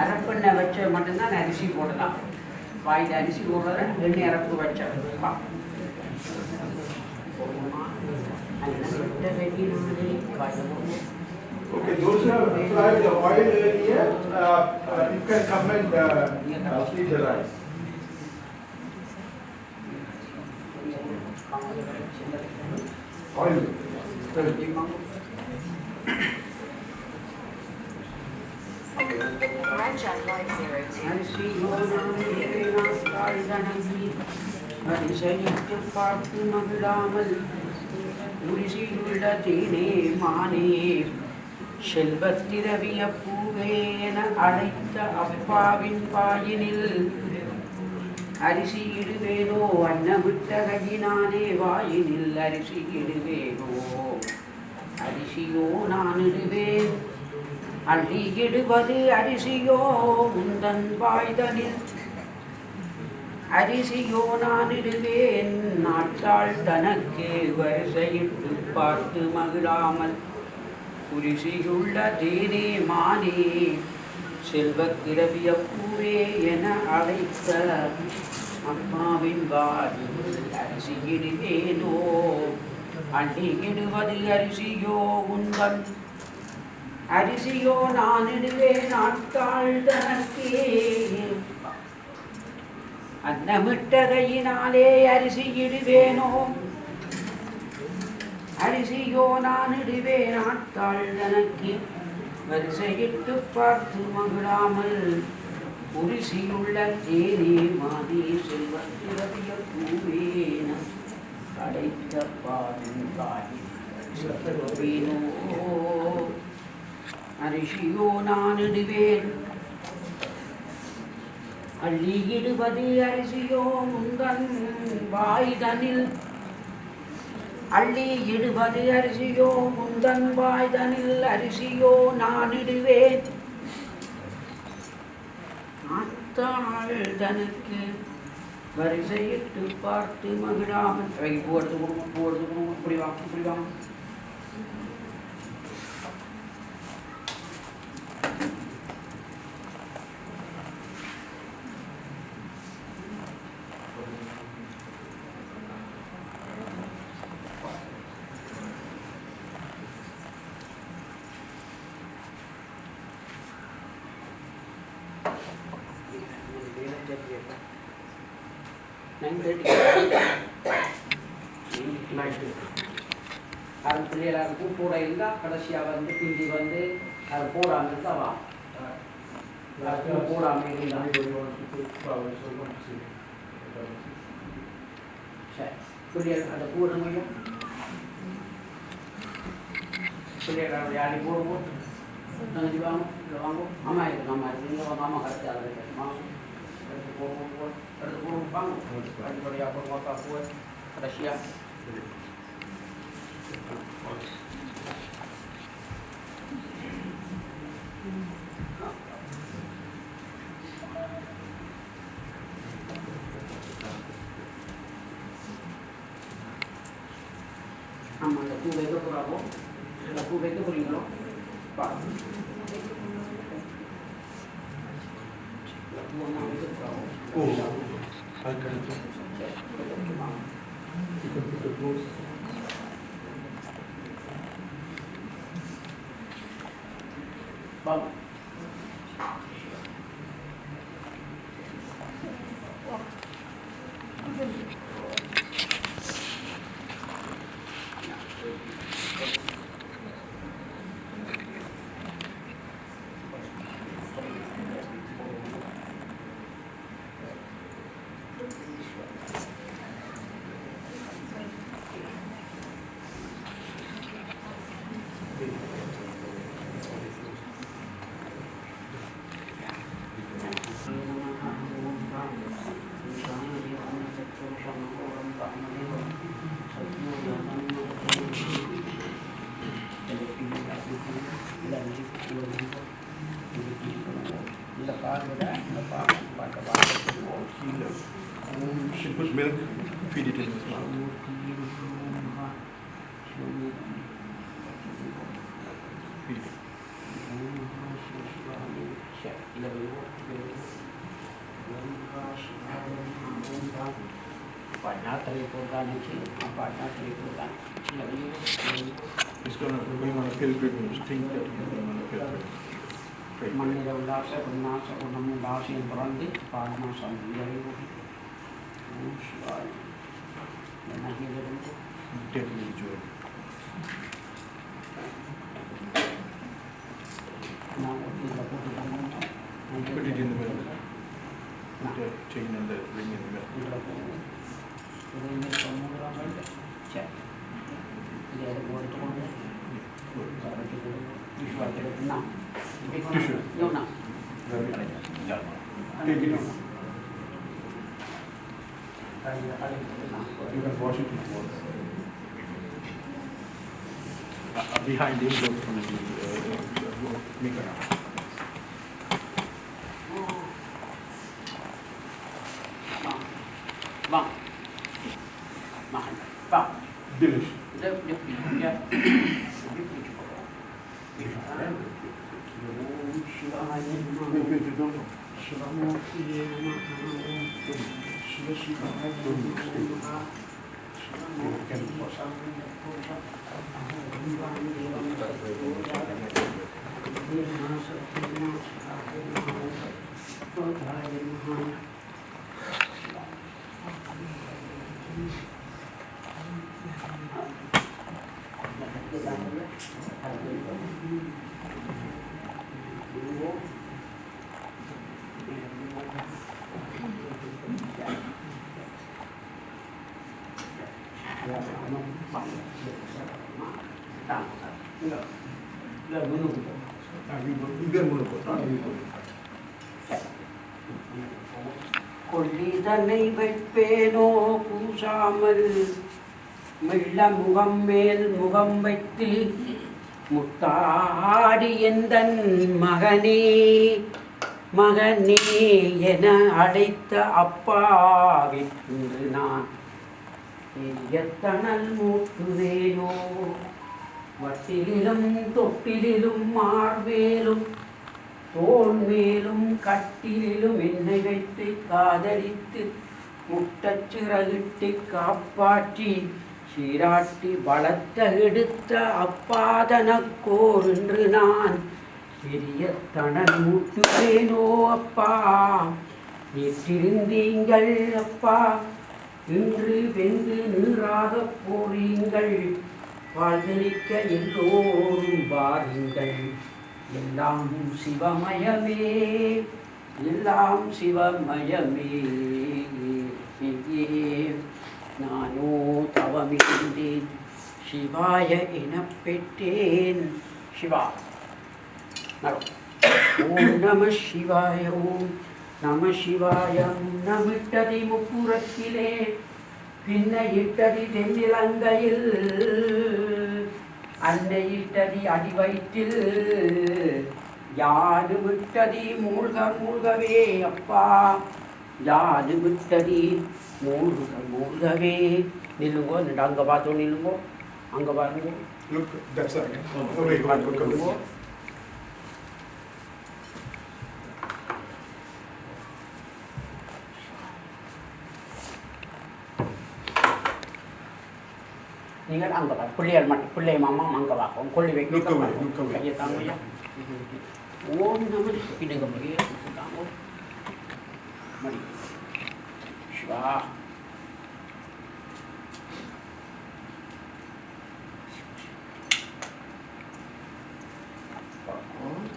அரப்பண்ண வச்ச மட்டும்தான் அரிசி போடலாம். வாயில் அரிசி போடுறத எண்ணெய் அரப்பு வச்ச Okay, those who have applied the oil earlier, you can come and see the rice. Oil. Ranjan 902. பார்த்து மகிழாமல் உரிசியுள்ள தேனே மானே செல்வத்திரவிய பூவேன அழைத்த அப்பாவின் பாயினில் அரிசி இடுவேனோ அன்னமிட்ட கையினானே வாயினில் அரிசி இடுவேனோ அரிசியோ நான் இடுவேன் அள்ளி இடுவது அரிசியோ உந்தன் வாய்தனில் அரிசியோ நான் இடுவேன் நாட்டாள் தனக்கு வரிசையிட்டு பார்த்து மகிழாமல் குரிசியுள்ள தேனே மானே செல்வத்திரவிய பூவே என அழைத்த அம்மாவின் வாயில் அரிசி இடுவேனோ அள்ளி இடுவது அரிசியோ உந்தன் அரிசியோ நான் இடுவேன் நாட்டாள் தனக்கே அன்னமிட்ட கையினாலே அரிசி இடுவேனோ அரிசியோ நான் இடுவேன் நாட்டாள் தனக்கு வரிசையிட்டு பார்த்து மகிழாமல் உரிசியுள்ள தேனே மானே செல்வத்திரவிய பூவேன அடைத்த பாவின் காயின் அரிசியோ நான் இடுவேன் அள்ளி இடுவது அரிசியோ முந்தன் வாய்தனில் அள்ளி இடுவது அரிசியோ முந்தன் வாய்தனில் அரிசியோ நான் இடுவேன் நாட்டாள் தனக்கு வரிசையிட்டு பார்த்து மகிழாமல் போடுறது கொடுங்க இப்படி வாங்க அது பிள்ளைகளுக்கும் கூட இருந்தால் கடைசியாக வந்து பிந்தி வந்து அது போடாமல் இருந்தாவா போடாமல் இருந்தால் சரி பிள்ளைகள் அதை போடணும் பிள்ளைகள் யாரை போடுவோம் தங்கச்சி வாங்க இல்லை வாங்குவோம் அம்மா இருக்கு அம்மா இருக்கு இங்கே வாங்க அம்மா கரெக்டாக அதை வைக்கணுமா எடுத்து போடுவோம் எடுத்து போடுவோம் வாங்க அடுத்தபடியாக அப்புறம் வாக்கா போய் கடைசியாக நம்ம அந்த பூ வைக்க போகிறாவோ இல்லை பூ வைக்க போகிறீங்களோ பாருங்க பூ ஒன்றா வைக்க போகிறாவோ I can do. You can put the clothes. Bang. You put milk, feed it in his mouth. Feed it. He's going on a pilgrimage. Think that he's going on a pilgrimage. Pray. மண்ணில உல்லாச உன்னாச உணமும் உல்லாசையும் பிறந்து பாடமா சந்திரவும் ஓம் சிவாய நகிலிருந்து Deadly joy. நான் இதில் போட்டு Put it in the middle. Put the chain and the ring in the middle. இதில் போட்டு இதையுமே சொன்னாங்க சரி இதை எடுத்து எடுத்துக்கொண்டு விஸ்வாசத்துக்குன்னா Tissue. யோனா Take it in. You can wash it with water. Behind him, go through the make a round. Vâng. Vâng. Delicious. கொள்ளிதனை வைப்பேனோ பூசாமல் மெல்ல முகம் மேல் முகம் வைத்து முத்தாடி எந்தன் மகனே மகனே என அழைத்த அப்பாவிற்கு நான் எத்தனல் மூட்டுவேனோ வட்டிலும் தொட்டிலும் மார்வேலும் தோல் மேலும் கட்டிலும் என்னை வைத்து காதலித்து முட்டச்சிறகிட்டு காப்பாற்றி சீராட்டி வளர்த்த எடுத்த அப்பாதனக்கோர் என்று நான் பெரிய தணல் மூட்டுவேனோ அப்பா நேற்றிருந்தீங்கள் அப்பா இன்று வெந்து நீராக போறீங்கள் வாழ்தளிக்க எல்லோரும் வாருங்கள் எல்லாம் சிவமயமே எல்லாம் சிவமயமே நானோ தவமிருந்தேன் சிவாய எனப் பெற்றேன் சிவா ஓம் நம சிவாய ஓம் நம சிவாய முன்னமிட்டதி முப்புறத்திலே பின்ன இட்டதி தென்னிலங்கையில் அன்னையிட்டதி அடி வயிற்றில் யாது விட்டதி மூழ்க மூழ்கவே அப்பா யாது விட்டதி மூழ்க மூழ்கவே நில்லுங்கோ அங்கே பார்த்தோம் நில்லுங்கோ அங்கே பாருங்க Look, that's right. Oh, wait, look at this. நீங்கள் அங்கே பாரு பிள்ளையார் மட்டும் பிள்ளை மாமா அங்கே பார்ப்போம் கொள்ளி Look away, look away. கையை தாங்க ஓம் நம பின்னுங்க மரியே கூப்பிட்டாங்க மரி சிவா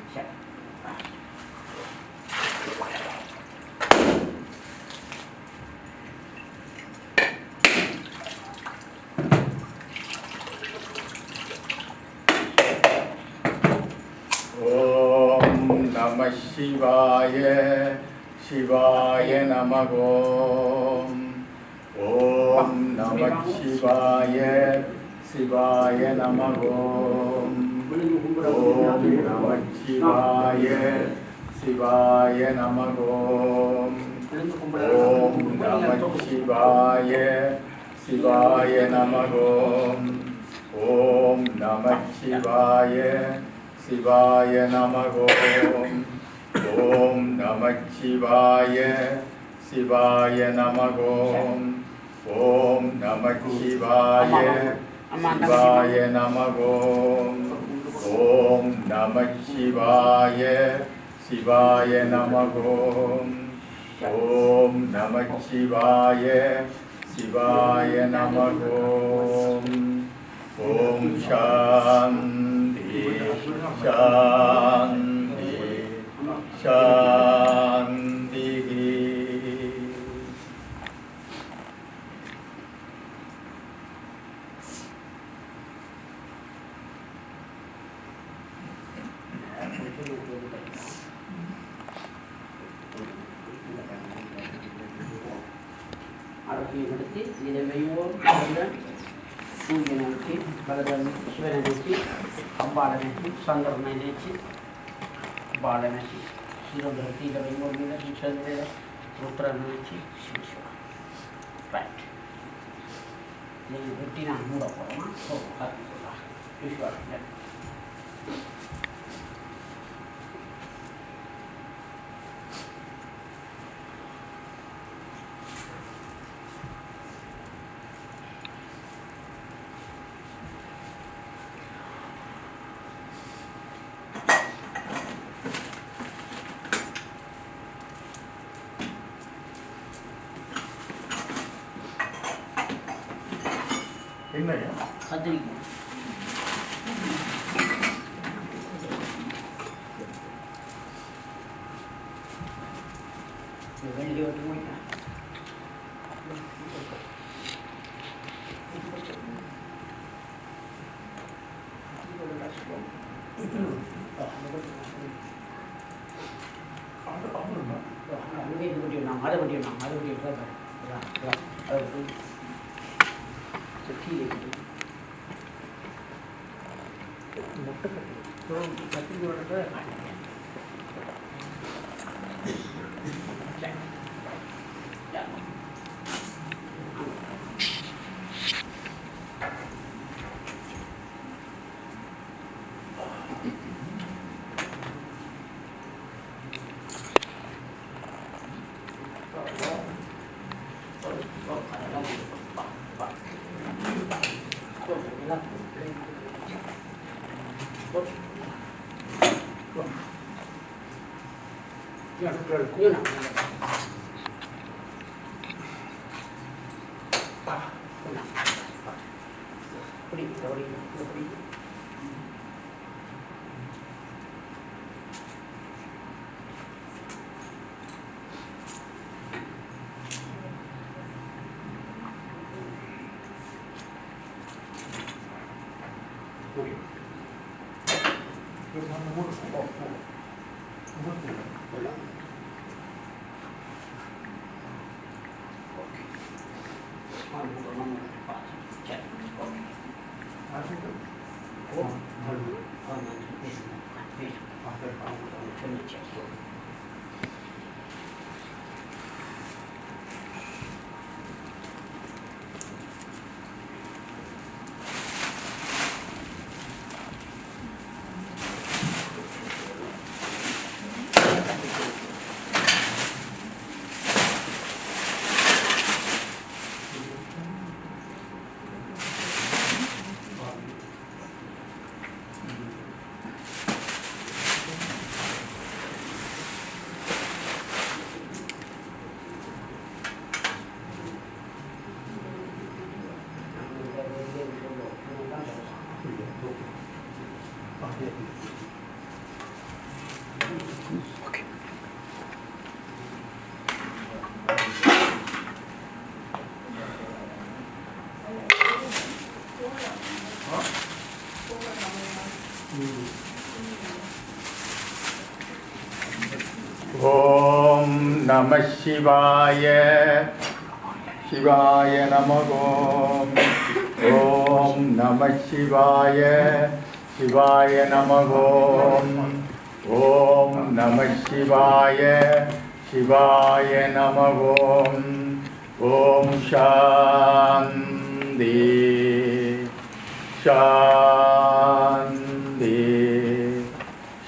சரி ஓம் நம சிவாய சிவாய நமகோம் ஓம் நம சிவாய சிவாய நமகோம் ஓம் நம சிவாய சிவாய நமகோம் ஓம் நம சிவாய சிவாய நமகோம் ஓம் நம சிவாய சிவாய நமகோம் ஓம் நம சிவாய சிவாய நமகோம் ஓம் நம சிவாய சிவாய நமகோம் ஓம் நம சிவாய சிவாய நமகோம் ஓம் நம சிவாய சிவாய நமகோம் ஓம் சாந்தி சாந்தி சாந்தி ஆரோக்கியப்படுத்தி இதனையோர் சூரியனை நோக்கி பகவான் சிவனை நோக்கி அம்பாளை நோக்கி சந்திரனை நோக்கி பாலை நோக்கி ஸ்ரீரந்திரத்தி இதனையோர் மீது சந்திர ருத்ரனை நோக்கி சிவா ரைட் நீங்கள் வெட்டி நான் மூட போகிறோமா ஸோ ஈஸ்வரா என்னையா கத்திரிக்காய் வெளியே விட்டு முடிக்கலாம் அங்கே இது பண்ணிடலாம் அதை பண்ணிடலாம் அதை பண்ணிட்டு Om Namah Shivaya. Shivaya Namah. Om Namah Shivaya. Shivaya Namah. Om Namah Shivaya. Shivaya Namah. Om Shanti. Shanti.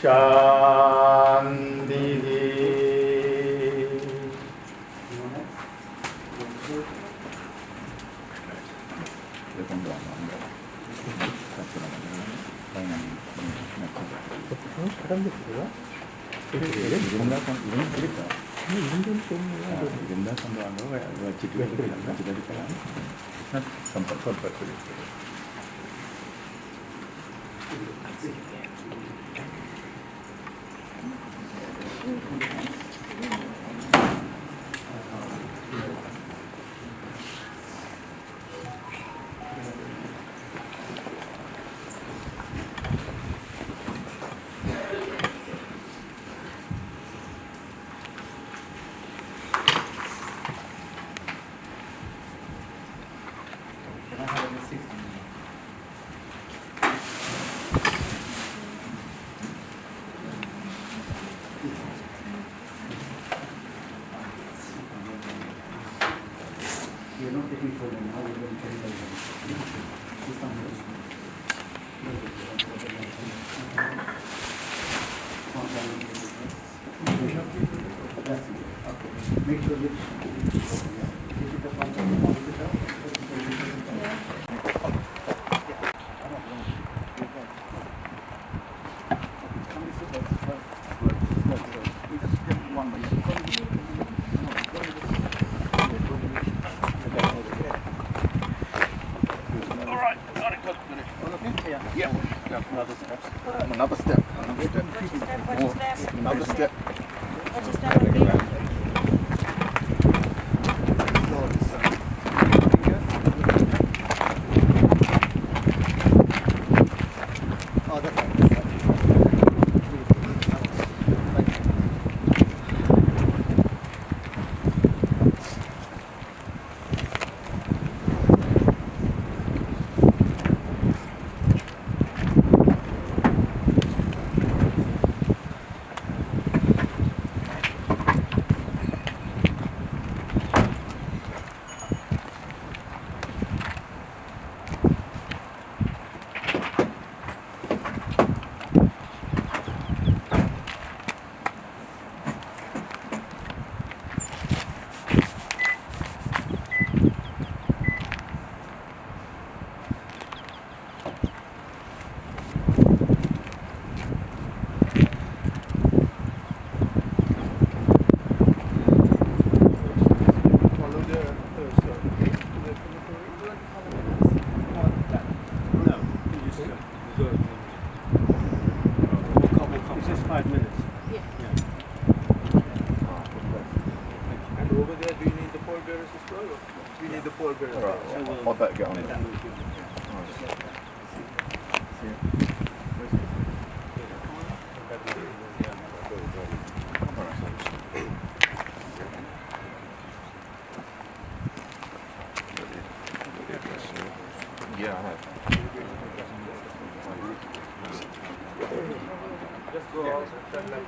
Shanti. 사람들 그래요? We are not taking photo now, we are going to carry the this time. Make sure that Another step. Another step. It's just 5 minutes. And over there, do you need the pallbearers as well? Or do you need the pallbearers? I'll better get on it. Yeah, I have. Just go out, turn left.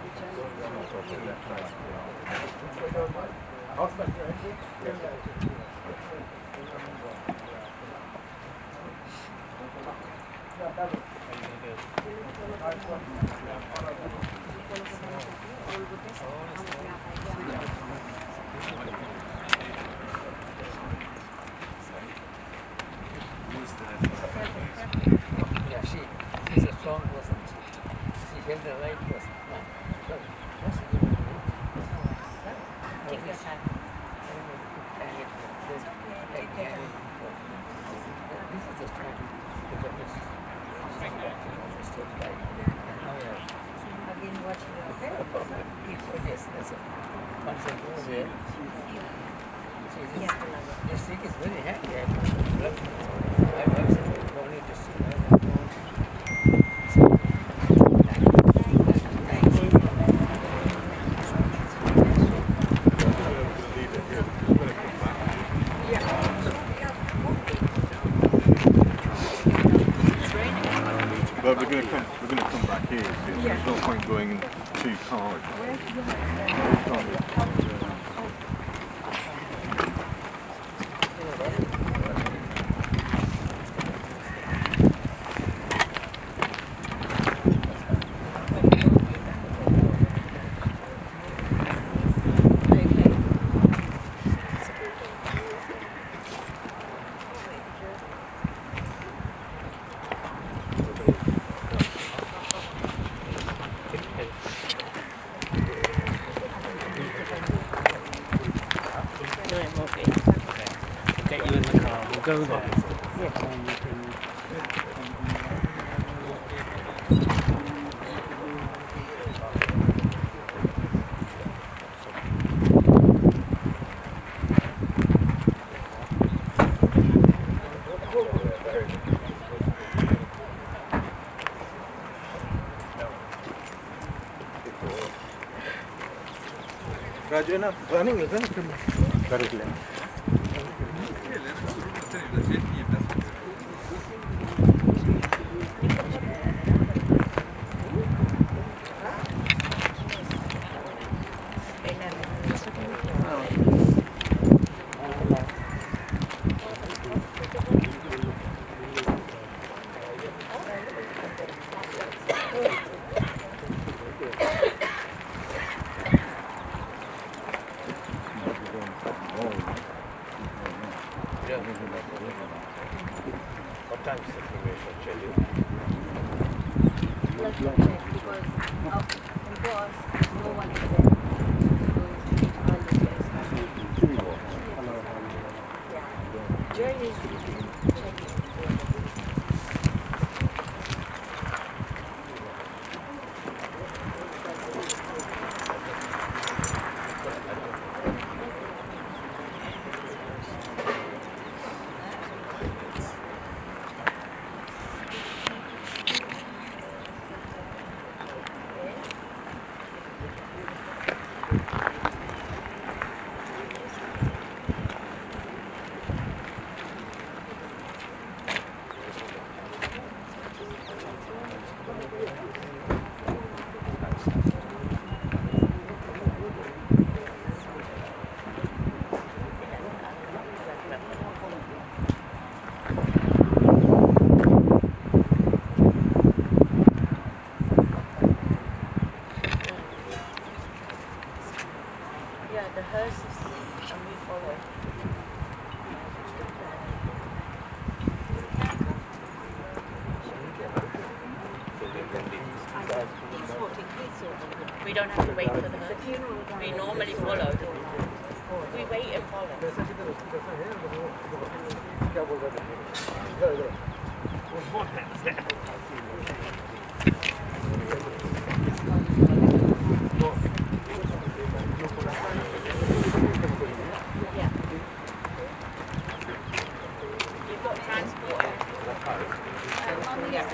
Yeah, she's a strong person. She held the right person. Take your time. This is the strong. Again, watching it, okay? Yes, that's it. Once I go there, see this, Yeah. this thing is very handy. I was only to see. But we're gonna come back here. See, there's no point going in too hard. Get you in the car, we'll go there. And you can Raju, enough running, isn't it? Very clear. What time is the cremation scheduled? Let me check because no one is there. Yeah. Journey is checking. Yeah, the hearse is and we follow. We don't have to wait for the hearse. We normally follow. We wait and follow. Yeah. You've got transport. Yeah.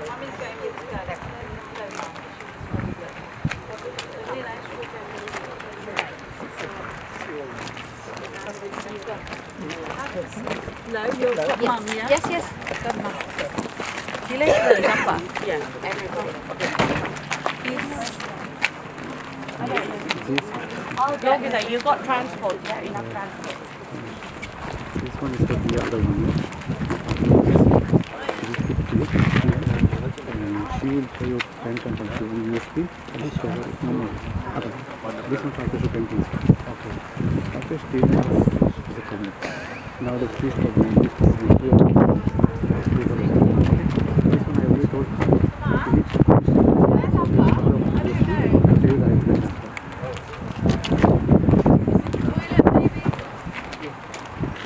Mommy's going with No, you've got mum, yeah? Yes, yes. I've got mum. You like the jumper? Yeah. I don't know. I'll go with her. You've got transport. Yeah, enough transport. this one is the other one. And she will show you paintings and she will USB. And show her no. Other. This one also show paintings. Okay. Okay, Steve is a problem. Now the priest of the this is here. This one I already told her.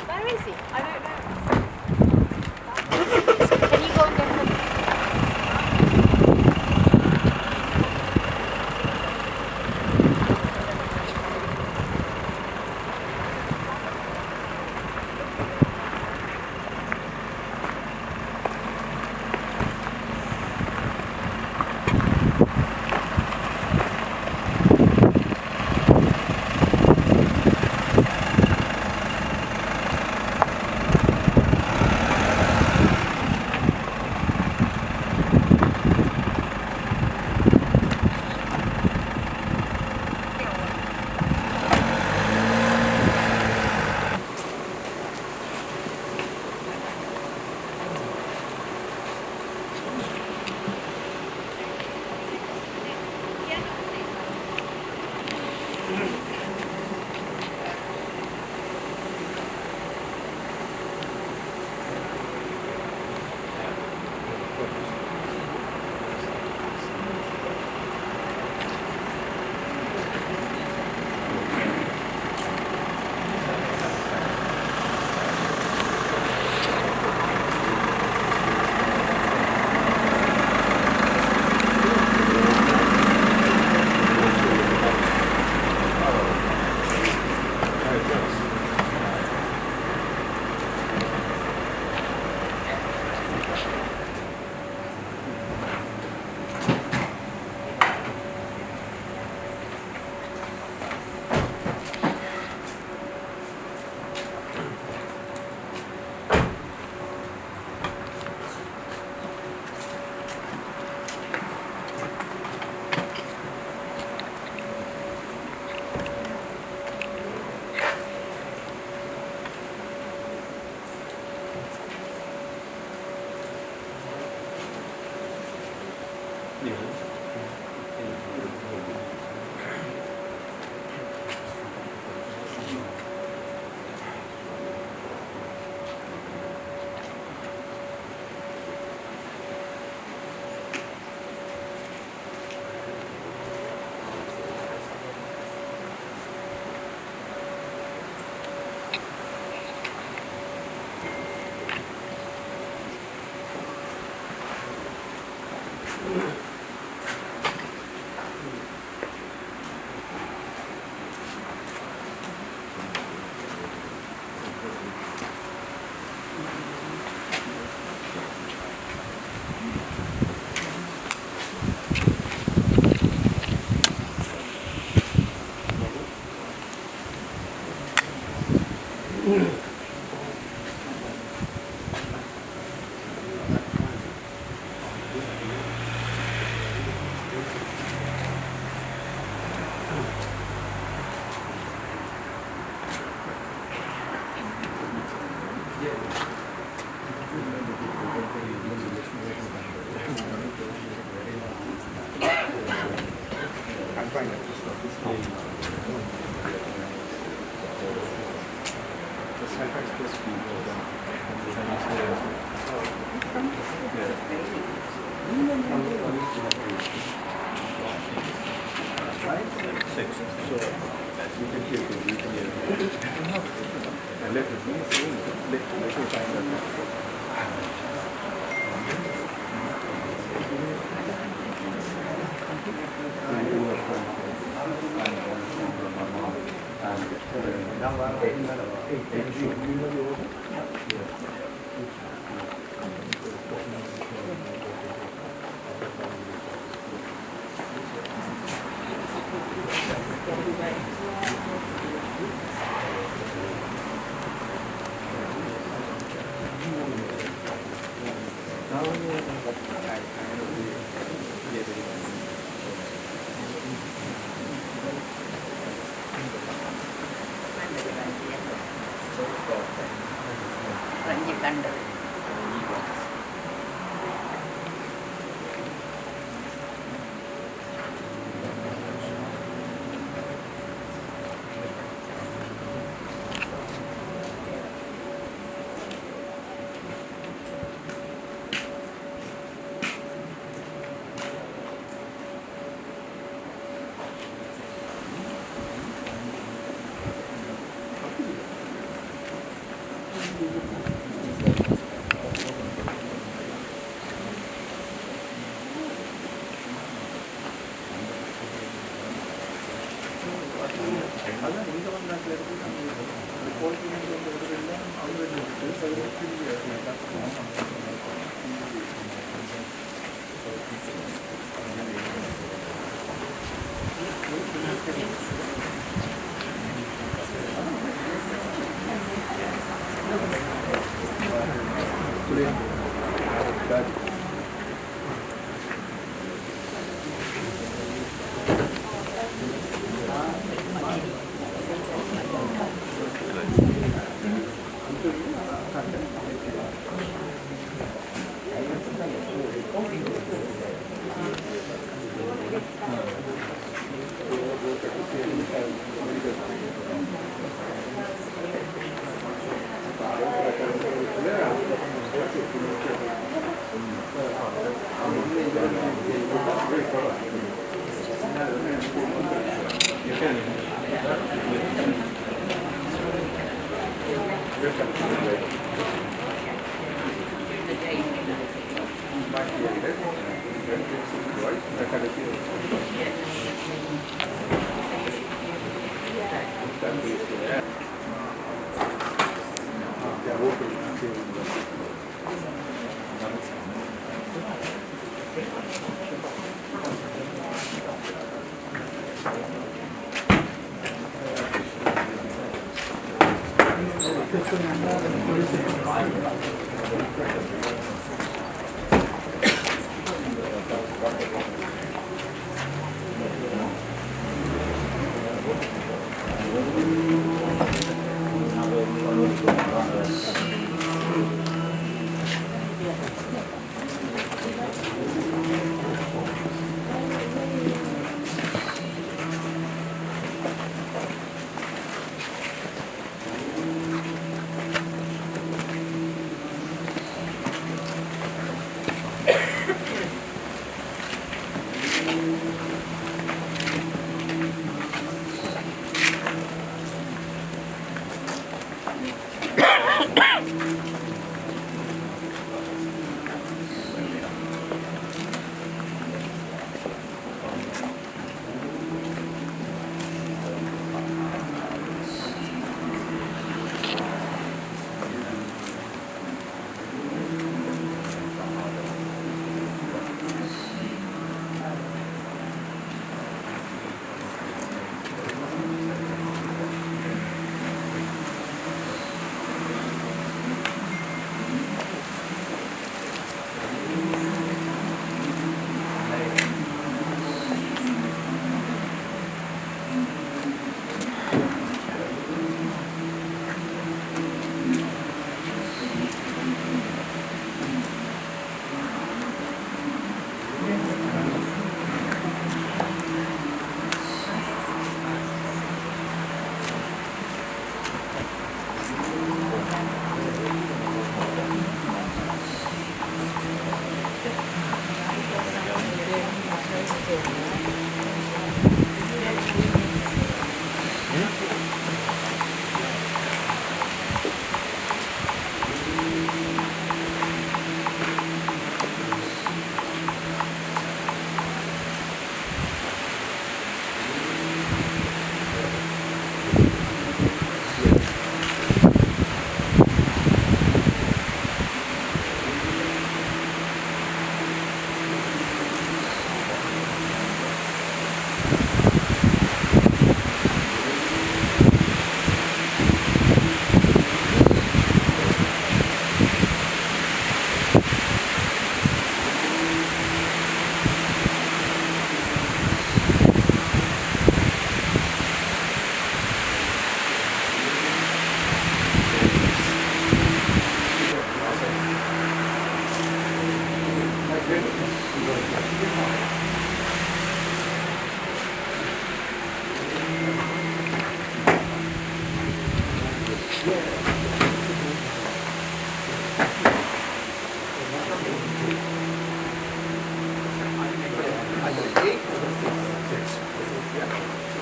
Where is he? I don't know. Can you go and get him?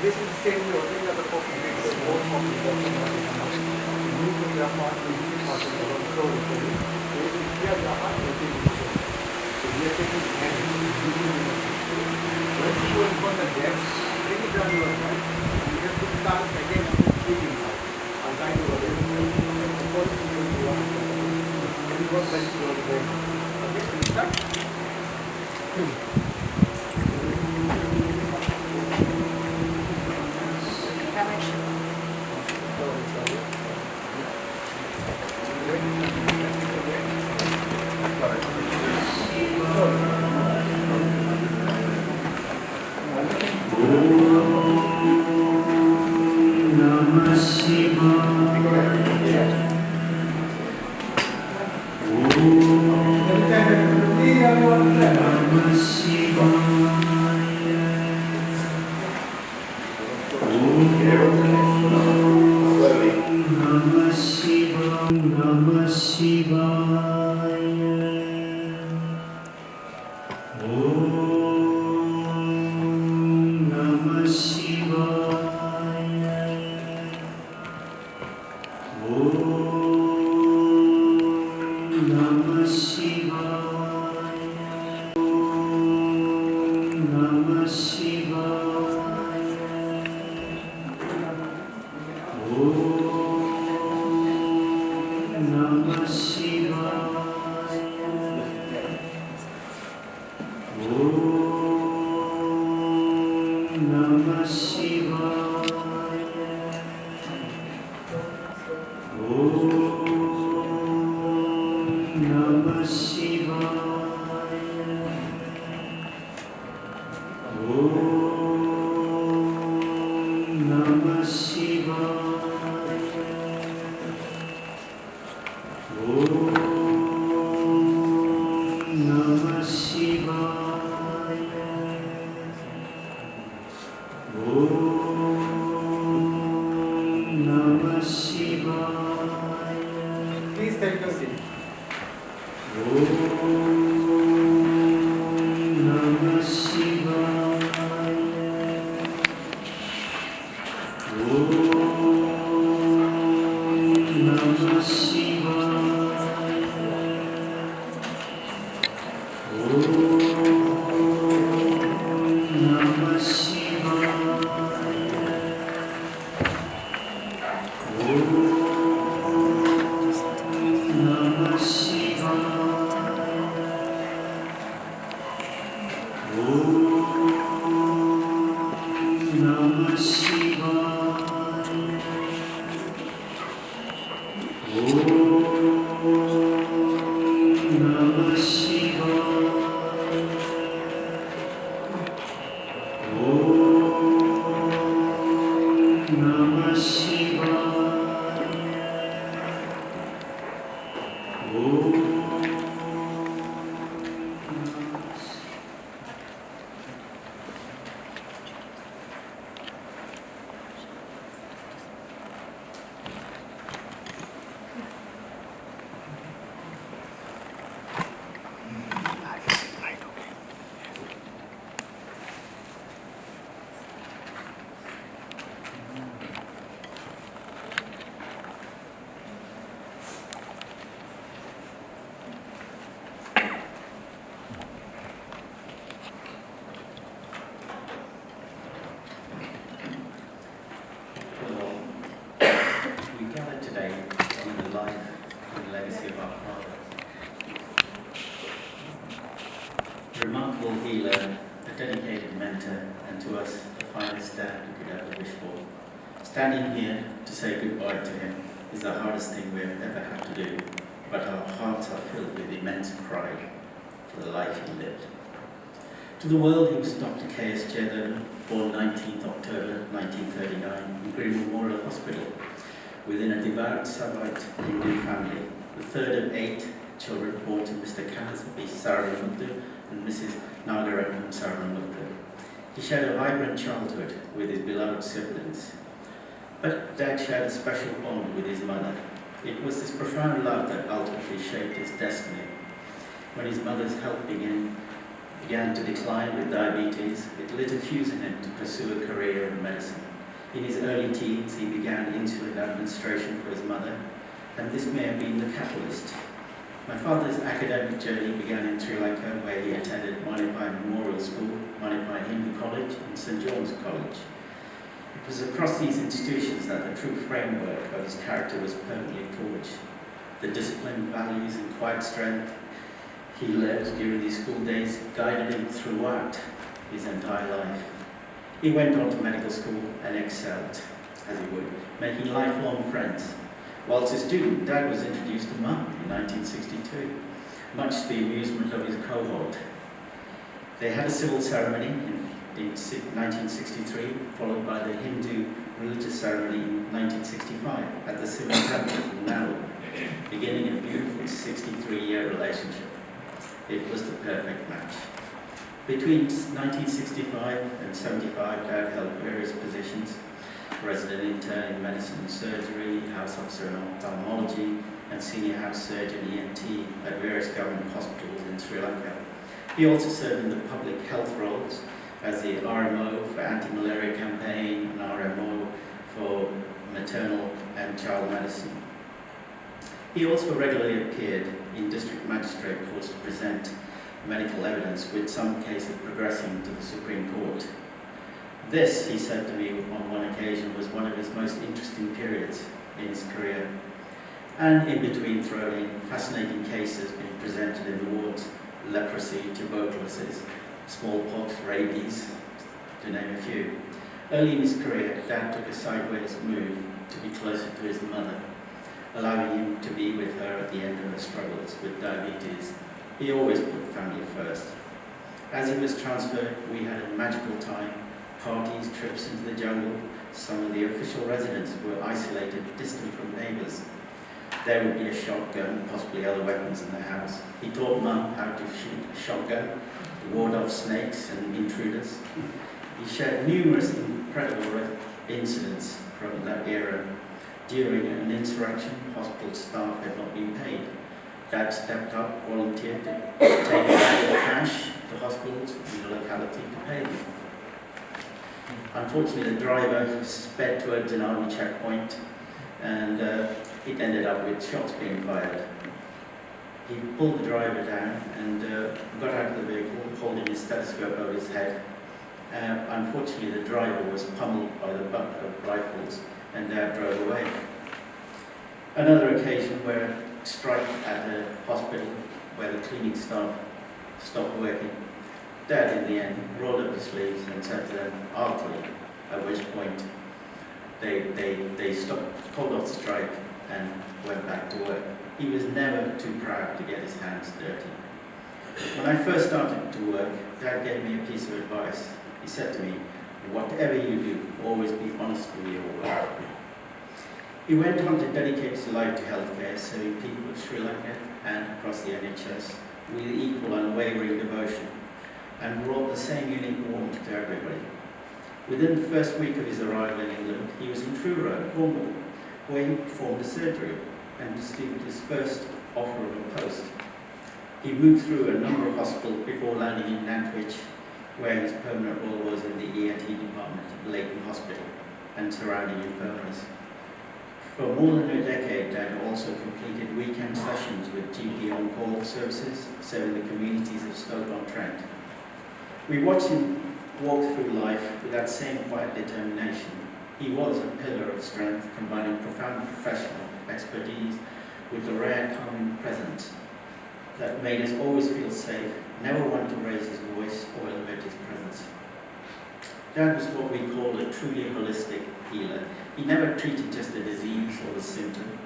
this is the same way, these are the coffee beans, the old coffee beans. You put your apartment, you put your floor, here the apartment is so we are taking hand, once you open the gap, bring it down your side, you have to start again and keep inside. I'll try to do it. And you work like you are there. Okay, so you start. Please take your seat. We gather today on the life and legacy of our father. A remarkable healer, a dedicated mentor, and to us, the finest dad we could ever wish for. Standing here to say goodbye to him is the hardest thing we have ever had to do, but our hearts are filled with immense pride for the life he lived. To the world, he was Dr. K.S. Jethur, born 19th October 1939 in Green Memorial Hospital, within a devout Savite Hindu family, the third of 8 children born to Mr. Kanasby Saranamuthu and Mrs. Nagaratnam Saranamuthu. He shared a vibrant childhood with his beloved siblings, but Dad shared a special bond with his mother. It was this profound love that ultimately shaped his destiny. When his mother's health began began to decline with diabetes, it lit a fuse in him to pursue a career in medicine. In his early teens, he began insulin administration for his mother, and this may have been the catalyst. My father's academic journey began in Sri Lanka, where he attended Manipai Memorial School, Manipai Hindu College, and St. John's College. It was across these institutions that the true framework of his character was permanently forged. The discipline, values, and quiet strength he led during these school days guided him throughout his entire life. He went on to medical school and excelled, as he would, making lifelong friends. Whilst a student, Dad was introduced to Mum in 1962, much to the amusement of his cohort. They had a civil ceremony in 1963, followed by the Hindu religious ceremony in 1965 at the Civil Temple in Nalur, beginning a beautiful 63-year relationship. It was the perfect match. Between 1965 and 75, Dad held various positions: resident intern in medicine and surgery, house officer in ophthalmology, and senior house surgeon ENT at various government hospitals in Sri Lanka. He also served in the public health roles as the RMO for anti-malaria campaign and RMO for maternal and child medicine. He also regularly appeared in district magistrate courts to present medical evidence, with some cases progressing to the Supreme Court. This, he said to me on one occasion, was one of his most interesting periods in his career. And in between, throwing in fascinating cases being presented in the wards: leprosy, tuberculosis, smallpox, rabies, to name a few. Early in his career, Dad took a sideways move to be closer to his mother, allowing him to be with her at the end of her struggles with diabetes. He always put family first. As he was transferred, we had a magical time: parties, trips into the jungle. Some of the official residents were isolated, distant from neighbours. There would be a shotgun, possibly other weapons in the house. He taught Mum how to shoot a shotgun, to ward off snakes and intruders. He shared numerous incredible incidents from that era. During an insurrection, hospital staff had not been paid. Dad stepped up, volunteered to take cash to hospitals in the locality to pay them. Unfortunately, the driver sped towards an army checkpoint, and it ended up with shots being fired. He pulled the driver down and got out of the vehicle, holding his stethoscope over his head. Unfortunately, the driver was pummeled by the butt of rifles, and Dad drove away. Another occasion where a strike at a hospital where the cleaning staff stopped working. Dad, in the end, rolled up his sleeves and said to them, "I'll clean," at which point they stopped, called off the strike, and went back to work. He was never too proud to get his hands dirty. When I first started to work, Dad gave me a piece of advice. He said to me, "Whatever you do, always be honest with your work." He went on to dedicate his life to healthcare, serving people of Sri Lanka and across the NHS with equal unwavering devotion, and brought the same unique warmth to everybody. Within the first week of his arrival in England, he was in Truro, Cornwall, where he performed a surgery and received his first offer of a post. He moved through a number of hospitals before landing in Nantwich, where his permanent role was in the ENT department at Leighton Hospital and surrounding infirmaries. For more than a decade, Dad also completed weekend sessions with GP on-call services, serving the communities of Stoke-on-Trent. We watched him walk through life with that same quiet determination. He was a pillar of strength, combining profound professional expertise with a rare calming presence that made us always feel safe, never want to raise his voice or elevate his presence. Dad was what we call a truly holistic healer. He never treated just a disease or a symptom.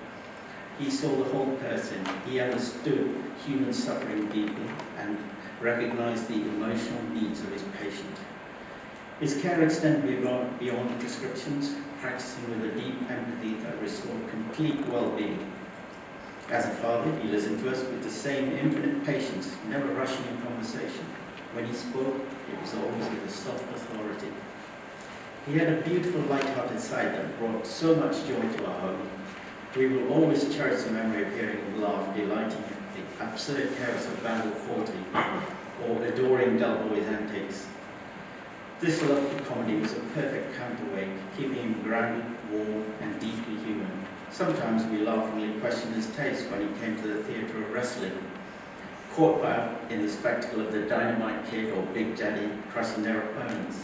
He saw the whole person. He understood human suffering deeply and recognized the emotional needs of his patient. His care extended beyond prescriptions, practicing with a deep empathy that restored complete well-being. As a father, he listened to us with the same infinite patience, never rushing in conversation. When he spoke, it was always with a soft authority. He had a beautiful, light-hearted side that brought so much joy to our home. We will always cherish the memory of hearing him laugh, delighting in the absurd chaos of battle 40, or adoring Del Boy's antics. This love for comedy was a perfect counterweight, keeping him grounded, warm, and deeply human. Sometimes we laughingly questioned his taste when he came to the theatre of wrestling, caught out in the spectacle of the Dynamite Kid or Big Daddy crushing their opponents.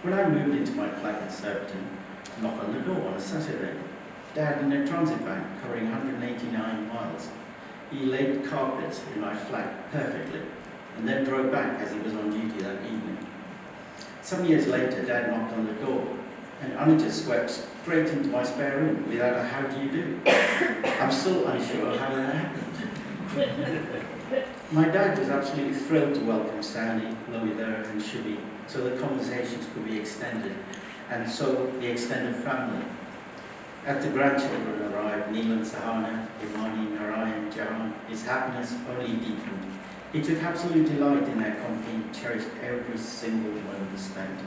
When I moved into my flat in Surbiton, knock on the door on a Saturday, Dad in a transit van covering 189 miles. He laid carpets in my flat perfectly, and then drove back as he was on duty that evening. Some years later, Dad knocked on the door, and Anita swept straight into my spare room without a how do you do. I'm still unsure how that happened. My dad was absolutely thrilled to welcome Sandy, Louisa, and Shubi, so the conversations could be extended, and so the extended family. As the grandchildren arrived, Neil and Sahana, Imani, Narayan, Jahan, his happiness only deepened. He took absolute delight in their company and cherished every single moment spent.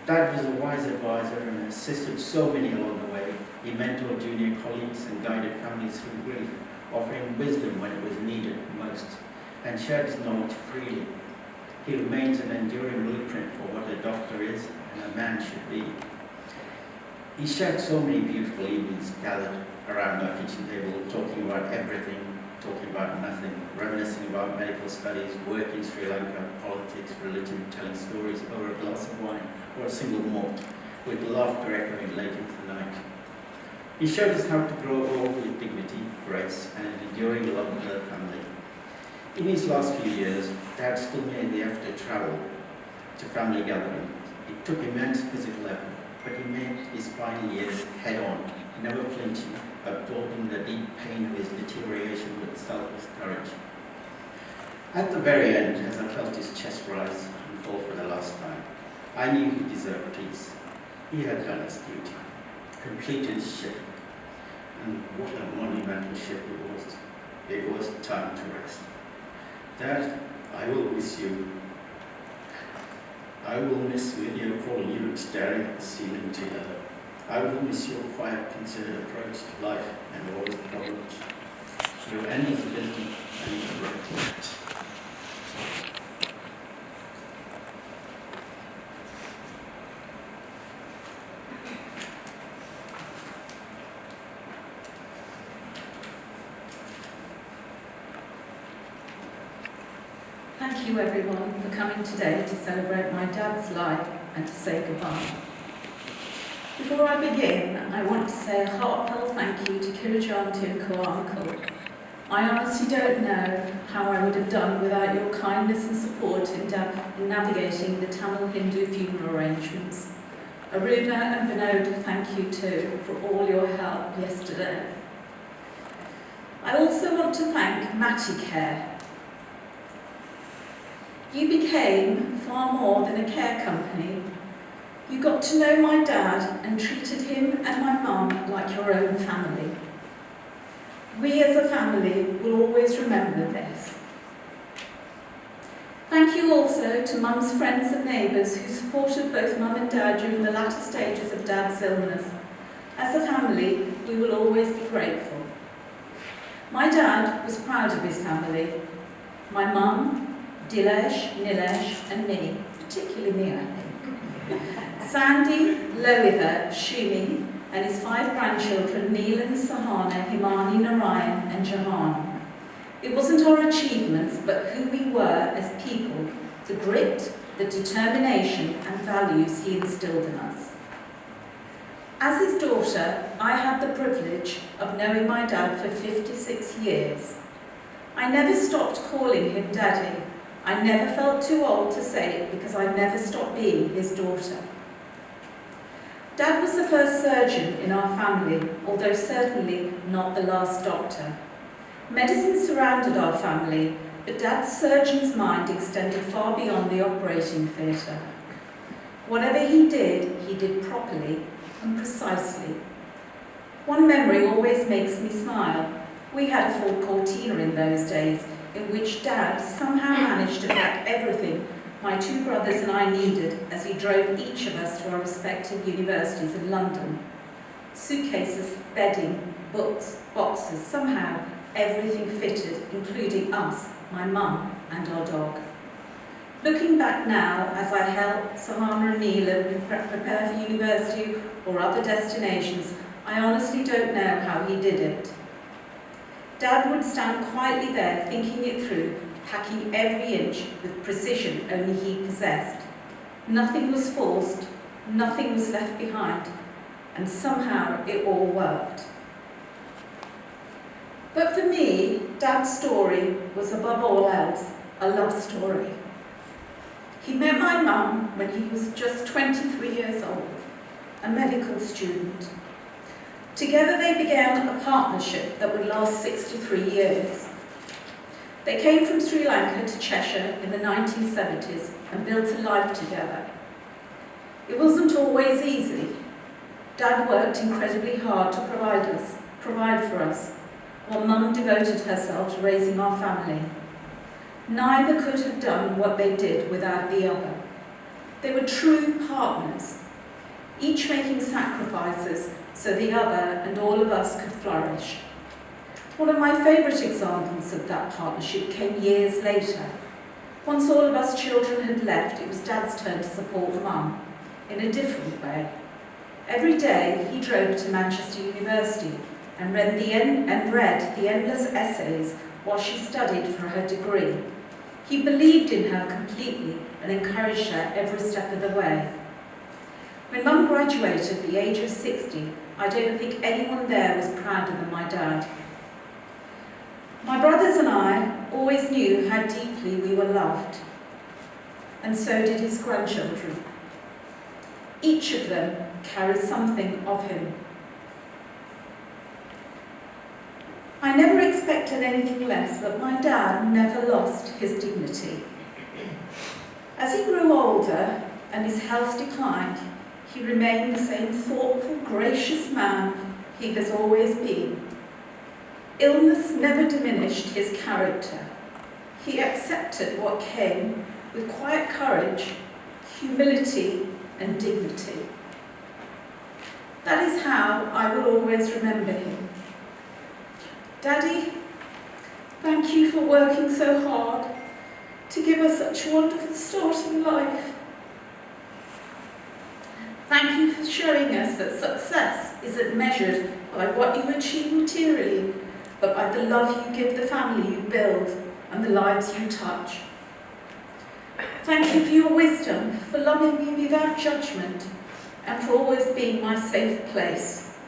Dad was a wise advisor and assisted so many along the way. He mentored junior colleagues and guided families through grief, offering wisdom when it was needed most, and shared his knowledge freely. He remains an enduring blueprint for what a doctor is and a man should be. He shared so many beautiful evenings gathered around our kitchen table, talking about everything, talking about nothing, reminiscing about medical studies, work in Sri Lanka, politics, religion, telling stories over a glass of wine or a single malt, with laughter echoing late into the night. He showed us how to grow old with dignity, grace, and an enduring love for the family. In his last few years, Dad still made the effort to travel to family gatherings. It took immense physical effort, but he made his final years head-on, never flinching, absorbing the deep pain of his deterioration with selfless courage. At the very end, as I felt his chest rise and fall for the last time, I knew he deserved peace. He had done his duty, completed his shift, and what a monumental shift it was. It was time to rest. Dad, I will miss you. I will miss video calling you and staring at the ceiling together. I will miss your quiet, considered approach to life and all its problems. Your endless wisdom and your regret. Thank you everyone for coming today to celebrate my dad's life and to say goodbye. Before I begin, I want to say a heartfelt thank you to Kirajanti and Co-Uncle. I honestly don't know how I would have done without your kindness and support in navigating the Tamil Hindu funeral arrangements. Aruna and Vinod, thank you too for all your help yesterday. I also want to thank Maticare. You became far more than a care company. You got to know my dad and treated him and my mum like your own family. We as a family will always remember this. Thank you also to Mum's friends and neighbours who supported both Mum and Dad during the latter stages of Dad's illness. As a family, we will always be grateful. My dad was proud of his family. My mum, Dilesh, Nilesh and me, particularly me I think. Sandy, Lohitha, Shumi and his 5 grandchildren, Neelan, Sahana, Himani, Narayan and Jahan. It wasn't our achievements, but who we were as people, the grit, the determination and values he instilled in us. As his daughter, I had the privilege of knowing my dad for 56 years. I never stopped calling him Daddy. I never felt too old to say it because I never stopped being his daughter. Dad was the first surgeon in our family, although certainly not the last doctor. Medicine surrounded our family, but Dad's surgeon's mind extended far beyond the operating theatre. Whatever he did properly and precisely. One memory always makes me smile. We had a Ford Cortina in those days, in which Dad somehow managed to pack everything my 2 brothers and I needed as he drove each of us to our respective universities in London. Suitcases, bedding, books, boxes, somehow everything fitted, including us, my mum and our dog. Looking back now, as I help Sahana and Neelam prepare for university or other destinations, I honestly don't know how he did it. Dad would stand quietly there, thinking it through, packing every inch with precision only he possessed. Nothing was forced, nothing was left behind, and somehow it all worked. But for me, Dad's story was above all else a love story. He met my mum when he was just 23 years old, a medical student. Together they began a partnership that would last 63 years. They came from Sri Lanka to Cheshire in the 1970s and built a life together. It wasn't always easy. Dad worked incredibly hard to provide for us, while Mum devoted herself to raising our family. Neither could have done what they did without the other. They were true partners, each making sacrifices so the other and all of us could flourish. One of my favourite examples of that partnership came years later. Once all of us children had left, it was Dad's turn to support Mum in a different way. Every day he drove to Manchester University and read the endless essays while she studied for her degree. He believed in her completely and encouraged her every step of the way. When Mum graduated at the age of 60, I don't think anyone there was prouder than my dad. My brothers and I always knew how deeply we were loved, and so did his grandchildren. Each of them carries something of him. I never expected anything less, but my dad never lost his dignity. As he grew older and his health declined, he remained the same thoughtful, gracious man he has always been. Illness never diminished his character. He accepted what came with quiet courage, humility, and dignity. That is how I will always remember him. Daddy, thank you for working so hard to give us such a wonderful start in life. Thank you for showing us that success isn't measured by what you achieve materially, but by the love you give the family you build and the lives you touch. Thank you for your wisdom, for loving me without judgment, and for always being my safe place.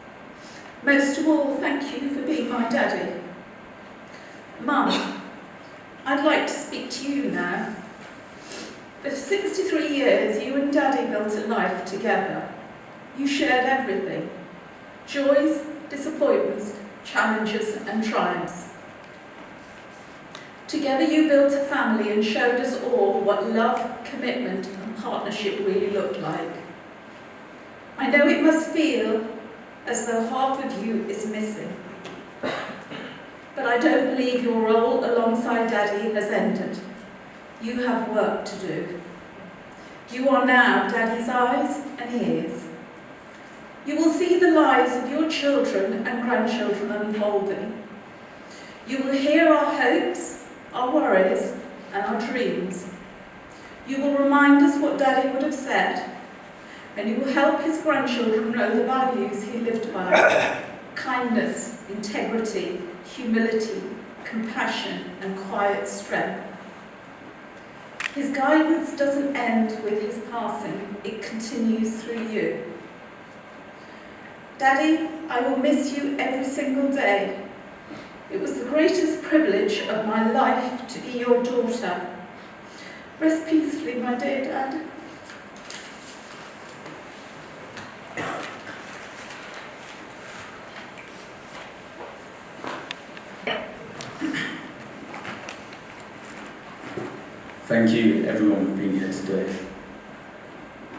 Most of all, thank you for being my daddy. Mum, I'd like to speak to you now. For 63 years, you and Daddy built a life together. You shared everything: joys, disappointments, challenges and triumphs. Together you built a family and showed us all what love, commitment and partnership really looked like. I know it must feel as though half of you is missing. But I don't believe your role alongside Daddy has ended. You have work to do. You are now Daddy's eyes and ears. You will see the lives of your children and grandchildren unfolding. You will hear our hopes, our worries, and our dreams. You will remind us what Daddy would have said, and you will help his grandchildren know the values he lived by: kindness, integrity, humility, compassion, and quiet strength. His guidance doesn't end with his passing, it continues through you. Daddy, I will miss you every single day. It was the greatest privilege of my life to be your daughter. Rest peacefully, my dear Dad. Thank you everyone for being here today.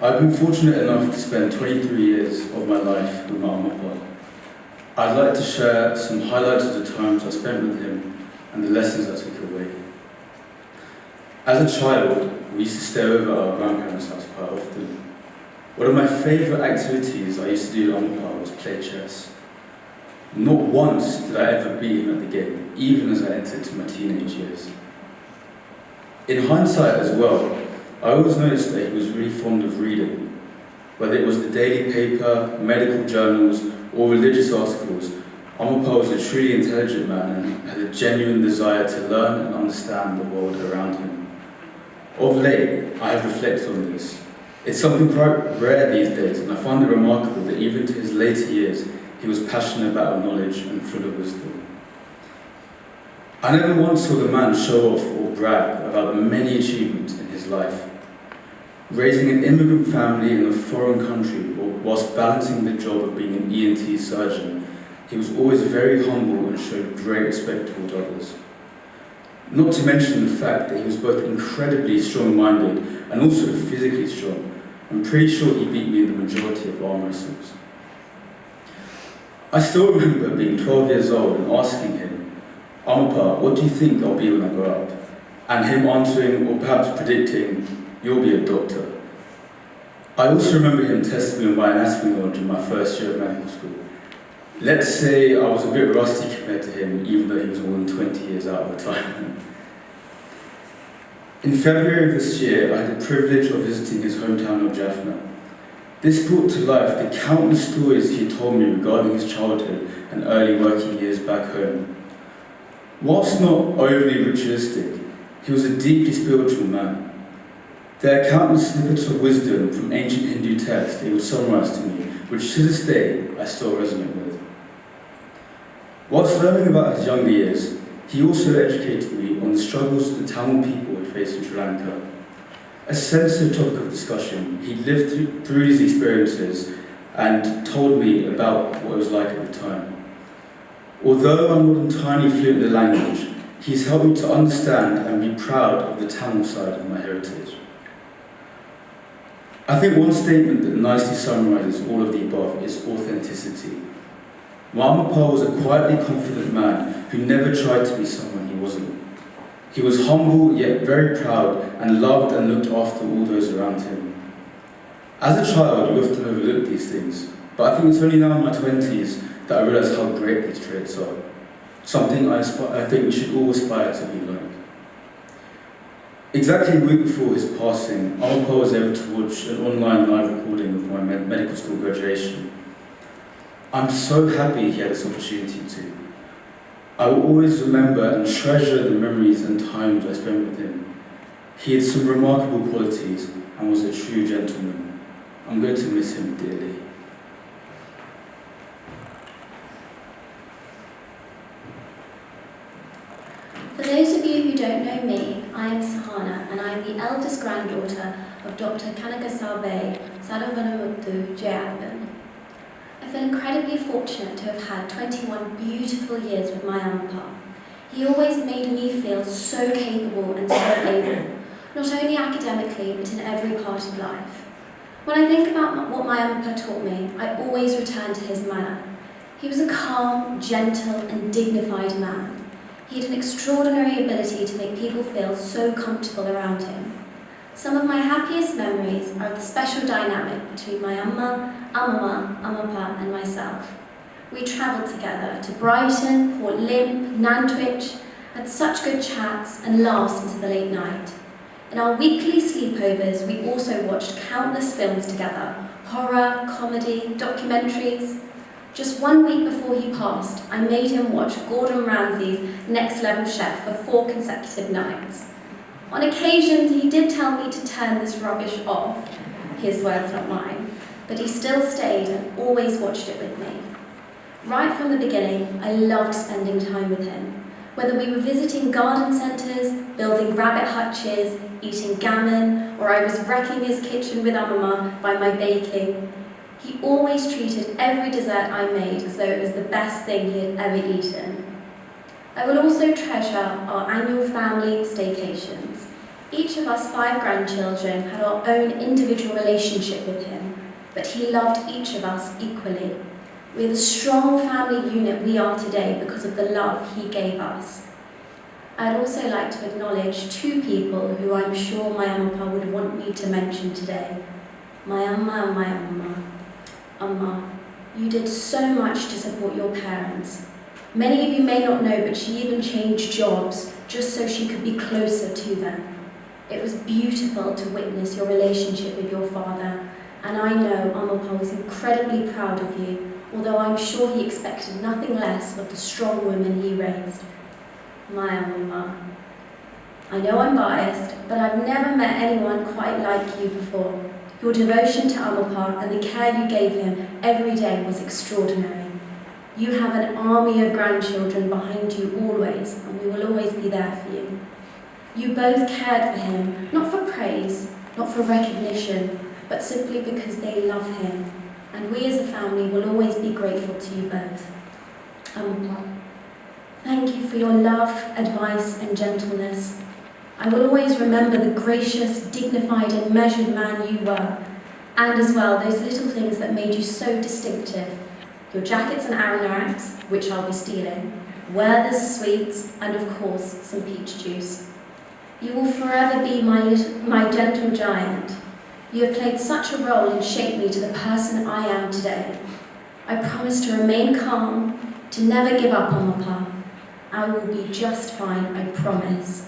I've been fortunate enough to spend 23 years of my life with my Amma. I'd like to share some highlights of the times I spent with him and the lessons I took away. As a child, we used to stay over at our grandparents' house quite often. One of my favourite activities I used to do at Amma was play chess. Not once did I ever beat him at the game, even as I entered my teenage years. In hindsight as well, I always noticed that he was really fond of reading. Whether it was the daily paper, medical journals, or religious articles, Amapa was a truly intelligent man and had a genuine desire to learn and understand the world around him. Of late, I have reflected on this. It's something quite rare these days, and I find it remarkable that even to his later years, he was passionate about knowledge and full of wisdom. I never once saw the man show off or brag about the many achievements in his life. Raising an immigrant family in a foreign country whilst balancing the job of being an ENT surgeon, he was always very humble and showed great respect towards others. Not to mention the fact that he was both incredibly strong-minded and also physically strong. I'm pretty sure he beat me in the majority of arm wrestles. I still remember being 12 years old and asking him, "Amapa, what do you think I'll be when I grow up?" And him answering, or perhaps predicting, "You'll be a doctor." I also remember him testing me on my anatomy knowledge in my first year of medical school. Let's say I was a bit rusty compared to him, even though he was more than 20 years out of retirement. In February of this year, I had the privilege of visiting his hometown of Jaffna. This brought to life the countless stories he told me regarding his childhood and early working years back home. Whilst not overly ritualistic, he was a deeply spiritual man. There are countless snippets of wisdom from ancient Hindu texts he would summarize to me, which to this day I still resonate with. Whilst learning about his younger years, he also educated me on the struggles the Tamil people had faced in Sri Lanka. A sensitive topic of discussion, he lived through these experiences and told me about what it was like at the time. Although I'm not entirely fluent in the language, he's helped me to understand and be proud of the Tamil side of my heritage. I think one statement that nicely summarizes all of the above is authenticity. Amapa was a quietly confident man who never tried to be someone he wasn't. He was humble yet very proud and loved and looked after all those around him. As a child, we often overlook these things, but I think it's only now in my 20s that I realise how great these traits are. Something I think we should all aspire to be like. Exactly a week before his passing, Amapa was able to watch an online live recording of my medical school graduation. I'm so happy he had this opportunity to. I will always remember and treasure the memories and times I spent with him. He had some remarkable qualities and was a true gentleman. I'm going to miss him dearly. For those of you who don't know me, I am Sahana and I am the eldest granddaughter of Dr. Kanagasabe Sadavanamuttu Jayadavan. I feel incredibly fortunate to have had 21 beautiful years with my Amapa. He always made me feel so capable and so able, not only academically but in every part of life. When I think about what my Amapa taught me, I always return to his manner. He was a calm, gentle and dignified man. He had an extraordinary ability to make people feel so comfortable around him. Some of my happiest memories are of the special dynamic between my Amma, Amama, Amapa and myself. We travelled together to Brighton, Port Limp, Nantwich, had such good chats and laughs into the late night. In our weekly sleepovers, we also watched countless films together, horror, comedy, documentaries. Just 1 week before he passed, I made him watch Gordon Ramsay's Next Level Chef for 4 consecutive nights. On occasions, he did tell me to turn this rubbish off, his words, not mine, but he still stayed and always watched it with me. Right from the beginning, I loved spending time with him. Whether we were visiting garden centres, building rabbit hutches, eating gammon, or I was wrecking his kitchen with Amama by my baking, he always treated every dessert I made as though it was the best thing he had ever eaten. I will also treasure our annual family staycations. Each of us 5 grandchildren had our own individual relationship with him, but he loved each of us equally. We are the strong family unit we are today because of the love he gave us. I'd also like to acknowledge 2 people who I'm sure my Amapa would want me to mention today. My Amma and my Amma. Amma, you did so much to support your parents. Many of you may not know, but she even changed jobs just so she could be closer to them. It was beautiful to witness your relationship with your father, and I know Amapa was incredibly proud of you, although I'm sure he expected nothing less of the strong woman he raised. My Amapa. I know I'm biased, but I've never met anyone quite like you before. Your devotion to Amapa and the care you gave him every day was extraordinary. You have an army of grandchildren behind you always, and we will always be there for you. You both cared for him, not for praise, not for recognition, but simply because they love him. And we as a family will always be grateful to you both. Amapa, thank you for your love, advice, and gentleness. I will always remember the gracious, dignified, and measured man you were, and as well those little things that made you so distinctive. Your jackets and aranaraks, which I'll be stealing, Werther's sweets, and of course, some peach juice. You will forever be my gentle giant. You have played such a role in shaping me to the person I am today. I promise to remain calm, to never give up on Amapa. I will be just fine, I promise.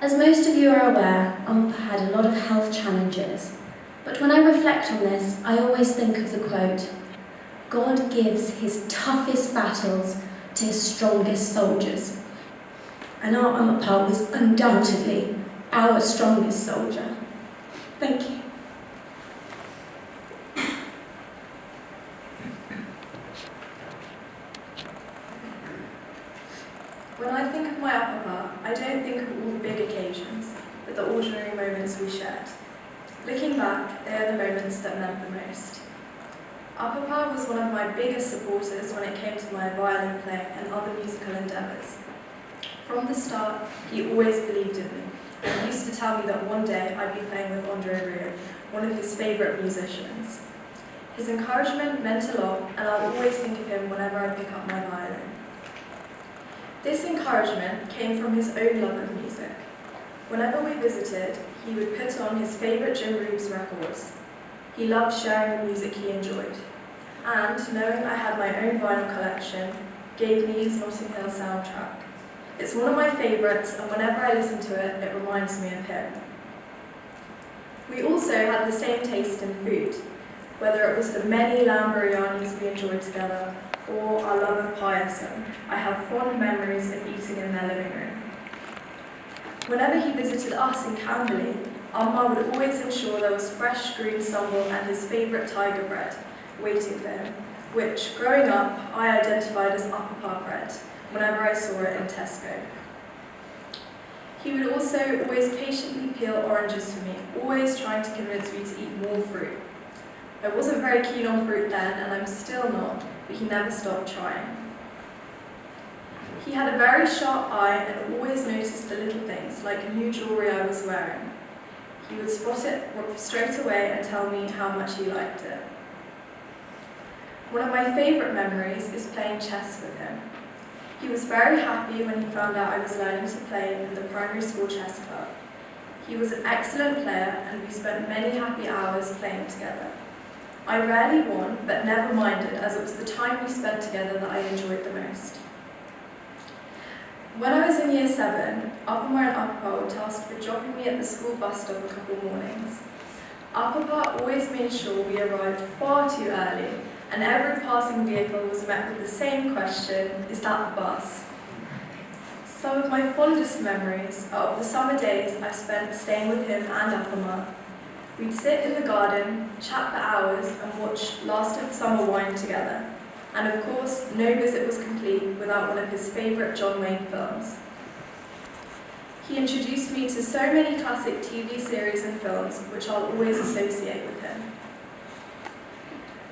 As most of you are aware, Amapa had a lot of health challenges, but when I reflect on this, I always think of the quote, God gives his toughest battles to his strongest soldiers. And our Amapa was undoubtedly our strongest soldier. Thank you. When I think of my Amapa, I don't think of all the big occasions, but the ordinary moments we shared. Looking back, they are the moments that meant the most. Amapa was one of my biggest supporters when it came to my violin playing and other musical endeavours. From the start, he always believed in me, and he used to tell me that one day I'd be playing with Andre Rieu, one of his favourite musicians. His encouragement meant a lot, and I'll always think of him whenever I pick up my violin. This encouragement came from his own love of music. Whenever we visited, he would put on his favourite Jim Reeves records. He loved sharing the music he enjoyed, and knowing I had my own vinyl collection, gave me his Notting Hill soundtrack. It's one of my favourites, and whenever I listen to it, it reminds me of him. We also had the same taste in food, whether it was the many lamb biryanis we enjoyed together, or our love of payasam. I have fond memories of eating in their living room. Whenever he visited us in Camberley, Amma would always ensure there was fresh green sambal and his favourite tiger bread waiting for him, which, growing up, I identified as Amapa bread whenever I saw it in Tesco. He would also always patiently peel oranges for me, always trying to convince me to eat more fruit. I wasn't very keen on fruit then, and I'm still not, but he never stopped trying. He had a very sharp eye and always noticed the little things, like new jewellery I was wearing. He would spot it straight away and tell me how much he liked it. One of my favourite memories is playing chess with him. He was very happy when he found out I was learning to play in the primary school chess club. He was an excellent player, and we spent many happy hours playing together. I rarely won, but never minded, as it was the time we spent together that I enjoyed the most. When I was in year 7, Apapa and Apapa were tasked with dropping me at the school bus stop a couple mornings. Apapa always made sure we arrived far too early, and every passing vehicle was met with the same question, is that the bus? Some of my fondest memories are of the summer days I spent staying with him and Apapa. We'd sit in the garden, chat for hours, and watch Last of the Summer Wine together. And of course, no visit was complete without one of his favourite John Wayne films. He introduced me to so many classic TV series and films, which I'll always associate with him.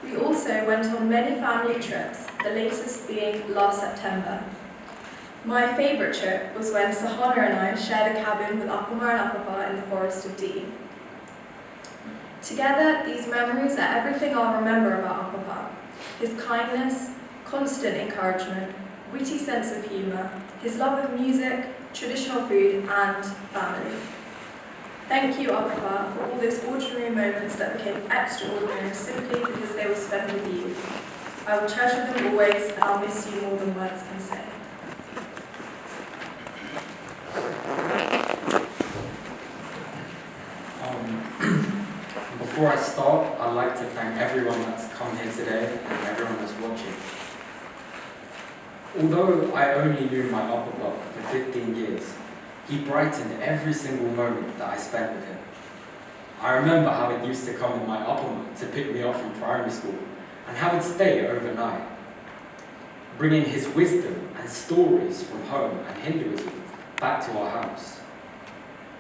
We also went on many family trips, the latest being last September. My favourite trip was when Sahana and I shared a cabin with Apapa and Apapa in the Forest of Dean. Together, these memories are everything I'll remember about Apapa. His kindness, constant encouragement, witty sense of humour, his love of music, traditional food, and family. Thank you, Apapa, for all those ordinary moments that became extraordinary simply because they were spent with you. I will treasure them always, and I'll miss you more than words can say. Before I start, I'd like to thank everyone that's come here today and everyone that's watching. Although I only knew my upper block for 15 years, he brightened every single moment that I spent with him. I remember how he used to come in my upper to pick me up from primary school and how he'd stay overnight, bringing his wisdom and stories from home and Hinduism back to our house.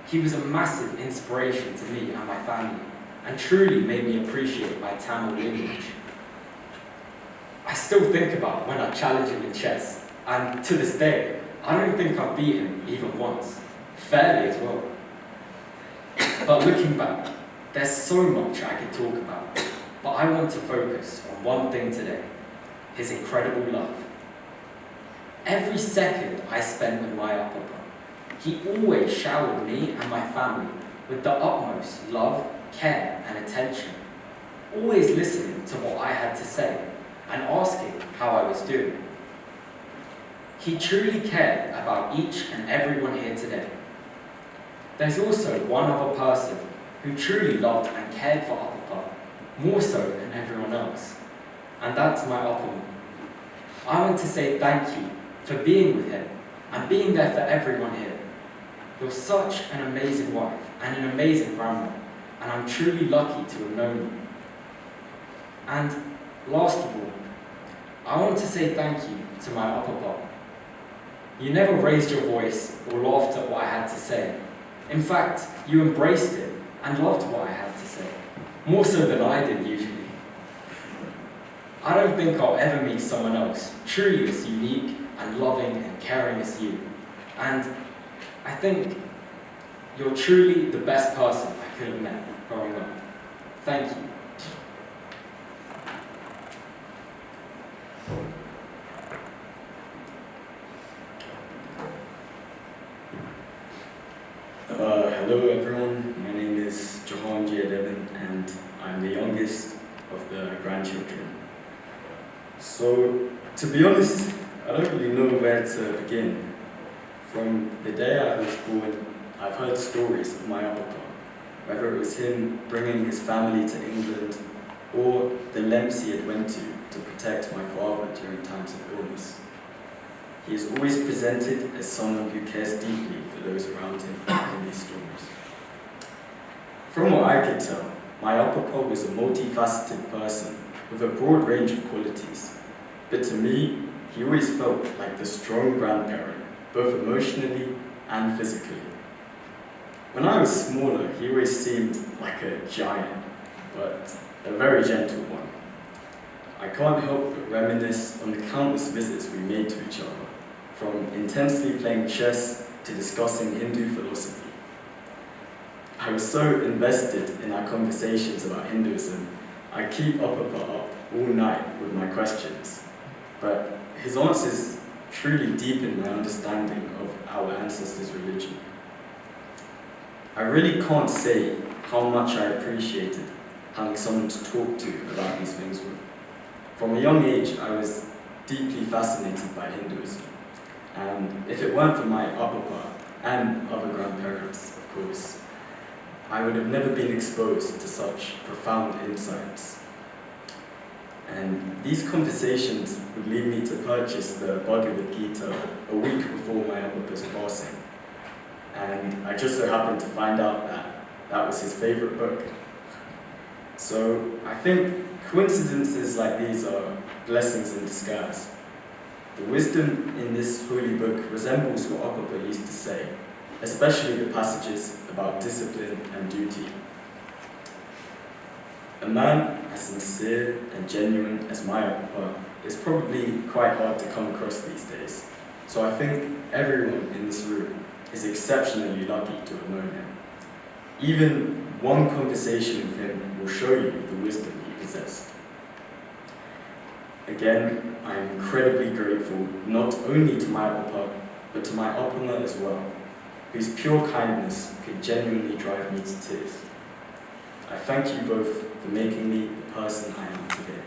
He was a massive inspiration to me and my family, and truly made me appreciate my Tamil lineage. I still think about when I challenged him in chess, and to this day, I don't think I've beaten him even once, fairly as well. But looking back, there's so much I could talk about, but I want to focus on one thing today, his incredible love. Every second I spent with my upper brother, he always showered me and my family with the utmost love, care and attention, always listening to what I had to say and asking how I was doing. He truly cared about each and everyone here today. There's also one other person who truly loved and cared for Upper, more so than everyone else, and that's my Upper. I want to say thank you for being with him and being there for everyone here. You're such an amazing wife and an amazing grandma, and I'm truly lucky to have known you. And last of all, I want to say thank you to my Upper Papa. You never raised your voice or laughed at what I had to say. In fact, you embraced it and loved what I had to say, more so than I did usually. I don't think I'll ever meet someone else truly as unique and loving and caring as you. And I think you're truly the best person I could have met growing up. Thank you. Hello everyone, my name is Johan J. Devon and I'm the youngest of the grandchildren. So, to be honest, I don't really know where to begin. From the day I was born, I've heard stories of my Papa, whether it was him bringing his family to England or the lengths he had went to protect my father during times of illness. He is always presented as someone who cares deeply for those around him in these stories. From what I could tell, my Papa was a multifaceted person with a broad range of qualities. But to me, he always felt like the strong grandparent, both emotionally and physically. When I was smaller, he always seemed like a giant, but a very gentle one. I can't help but reminisce on the countless visits we made to each other, from intensely playing chess to discussing Hindu philosophy. I was so invested in our conversations about Hinduism, I keep up all night with my questions. But his answers truly deepened my understanding of our ancestors' religion. I really can't say how much I appreciated having someone to talk to about these things with. From a young age, I was deeply fascinated by Hinduism. And if it weren't for my Papa and other grandparents, of course, I would have never been exposed to such profound insights. And these conversations would lead me to purchase the Bhagavad Gita a week before my Papa's passing. And I just so happened to find out that that was his favorite book. So I think coincidences like these are blessings in disguise. The wisdom in this holy book resembles what our Papa used to say, especially the passages about discipline and duty. A man as sincere and genuine as my Papa is probably quite hard to come across these days. So I think everyone in this room is exceptionally lucky to have known him. Even one conversation with him will show you the wisdom he possessed. Again, I am incredibly grateful not only to my Papa, but to my Apama as well, whose pure kindness could genuinely drive me to tears. I thank you both for making me the person I am today.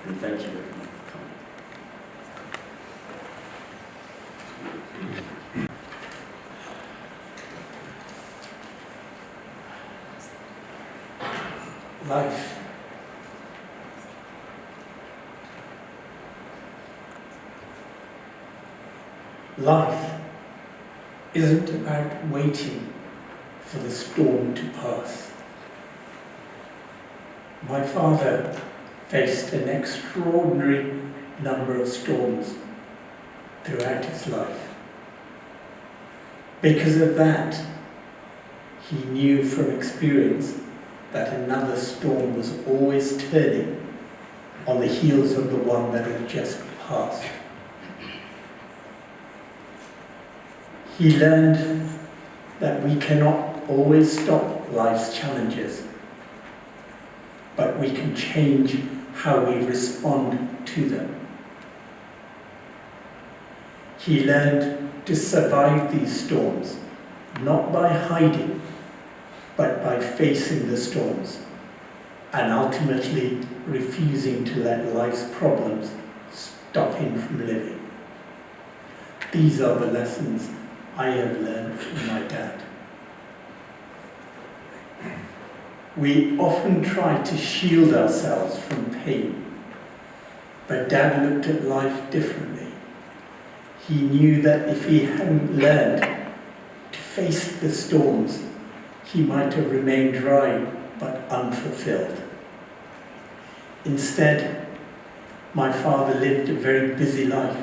And thank you everyone for coming. life. Life isn't about waiting for the storm to pass. My father faced an extraordinary number of storms throughout his life. Because of that, he knew from experience that another storm was always turning on the heels of the one that had just passed. He learned that we cannot always stop life's challenges, but we can change how we respond to them. He learned to survive these storms, not by hiding, but by facing the storms, and ultimately refusing to let life's problems stop him from living. These are the lessons I have learned from my dad. We often try to shield ourselves from pain, but Dad looked at life differently. He knew that if he hadn't learned to face the storms, he might have remained dry but unfulfilled. Instead, my father lived a very busy life,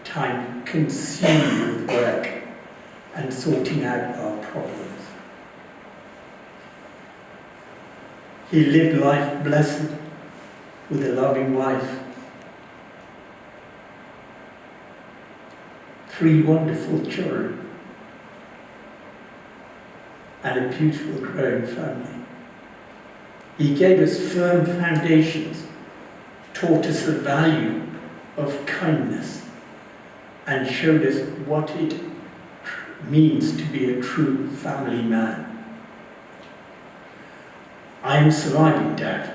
time consumed with work and sorting out our problems. He lived life blessed with a loving wife, 3 wonderful children, and a beautiful growing family. He gave us firm foundations, taught us the value of kindness, and showed us what it means to be a true family man. I am surviving, Dad.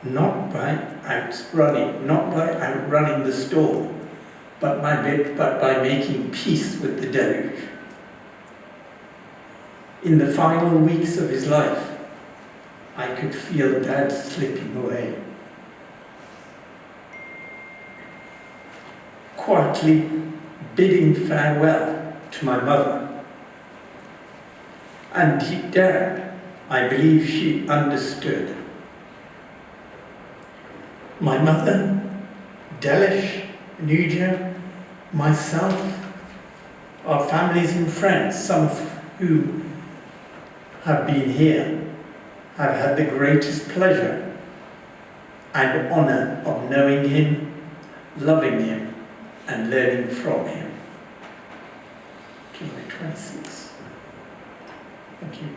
Not by outrunning the storm, but by making peace with the deluge. In the final weeks of his life, I could feel Dad slipping away. Quietly bidding farewell to my mother. And deep down, I believe she understood. My mother, Delish, Nuja, myself, our families and friends, some of whom have been here, have had the greatest pleasure and honour of knowing him, loving him, and learning from him. July 26. Thank you.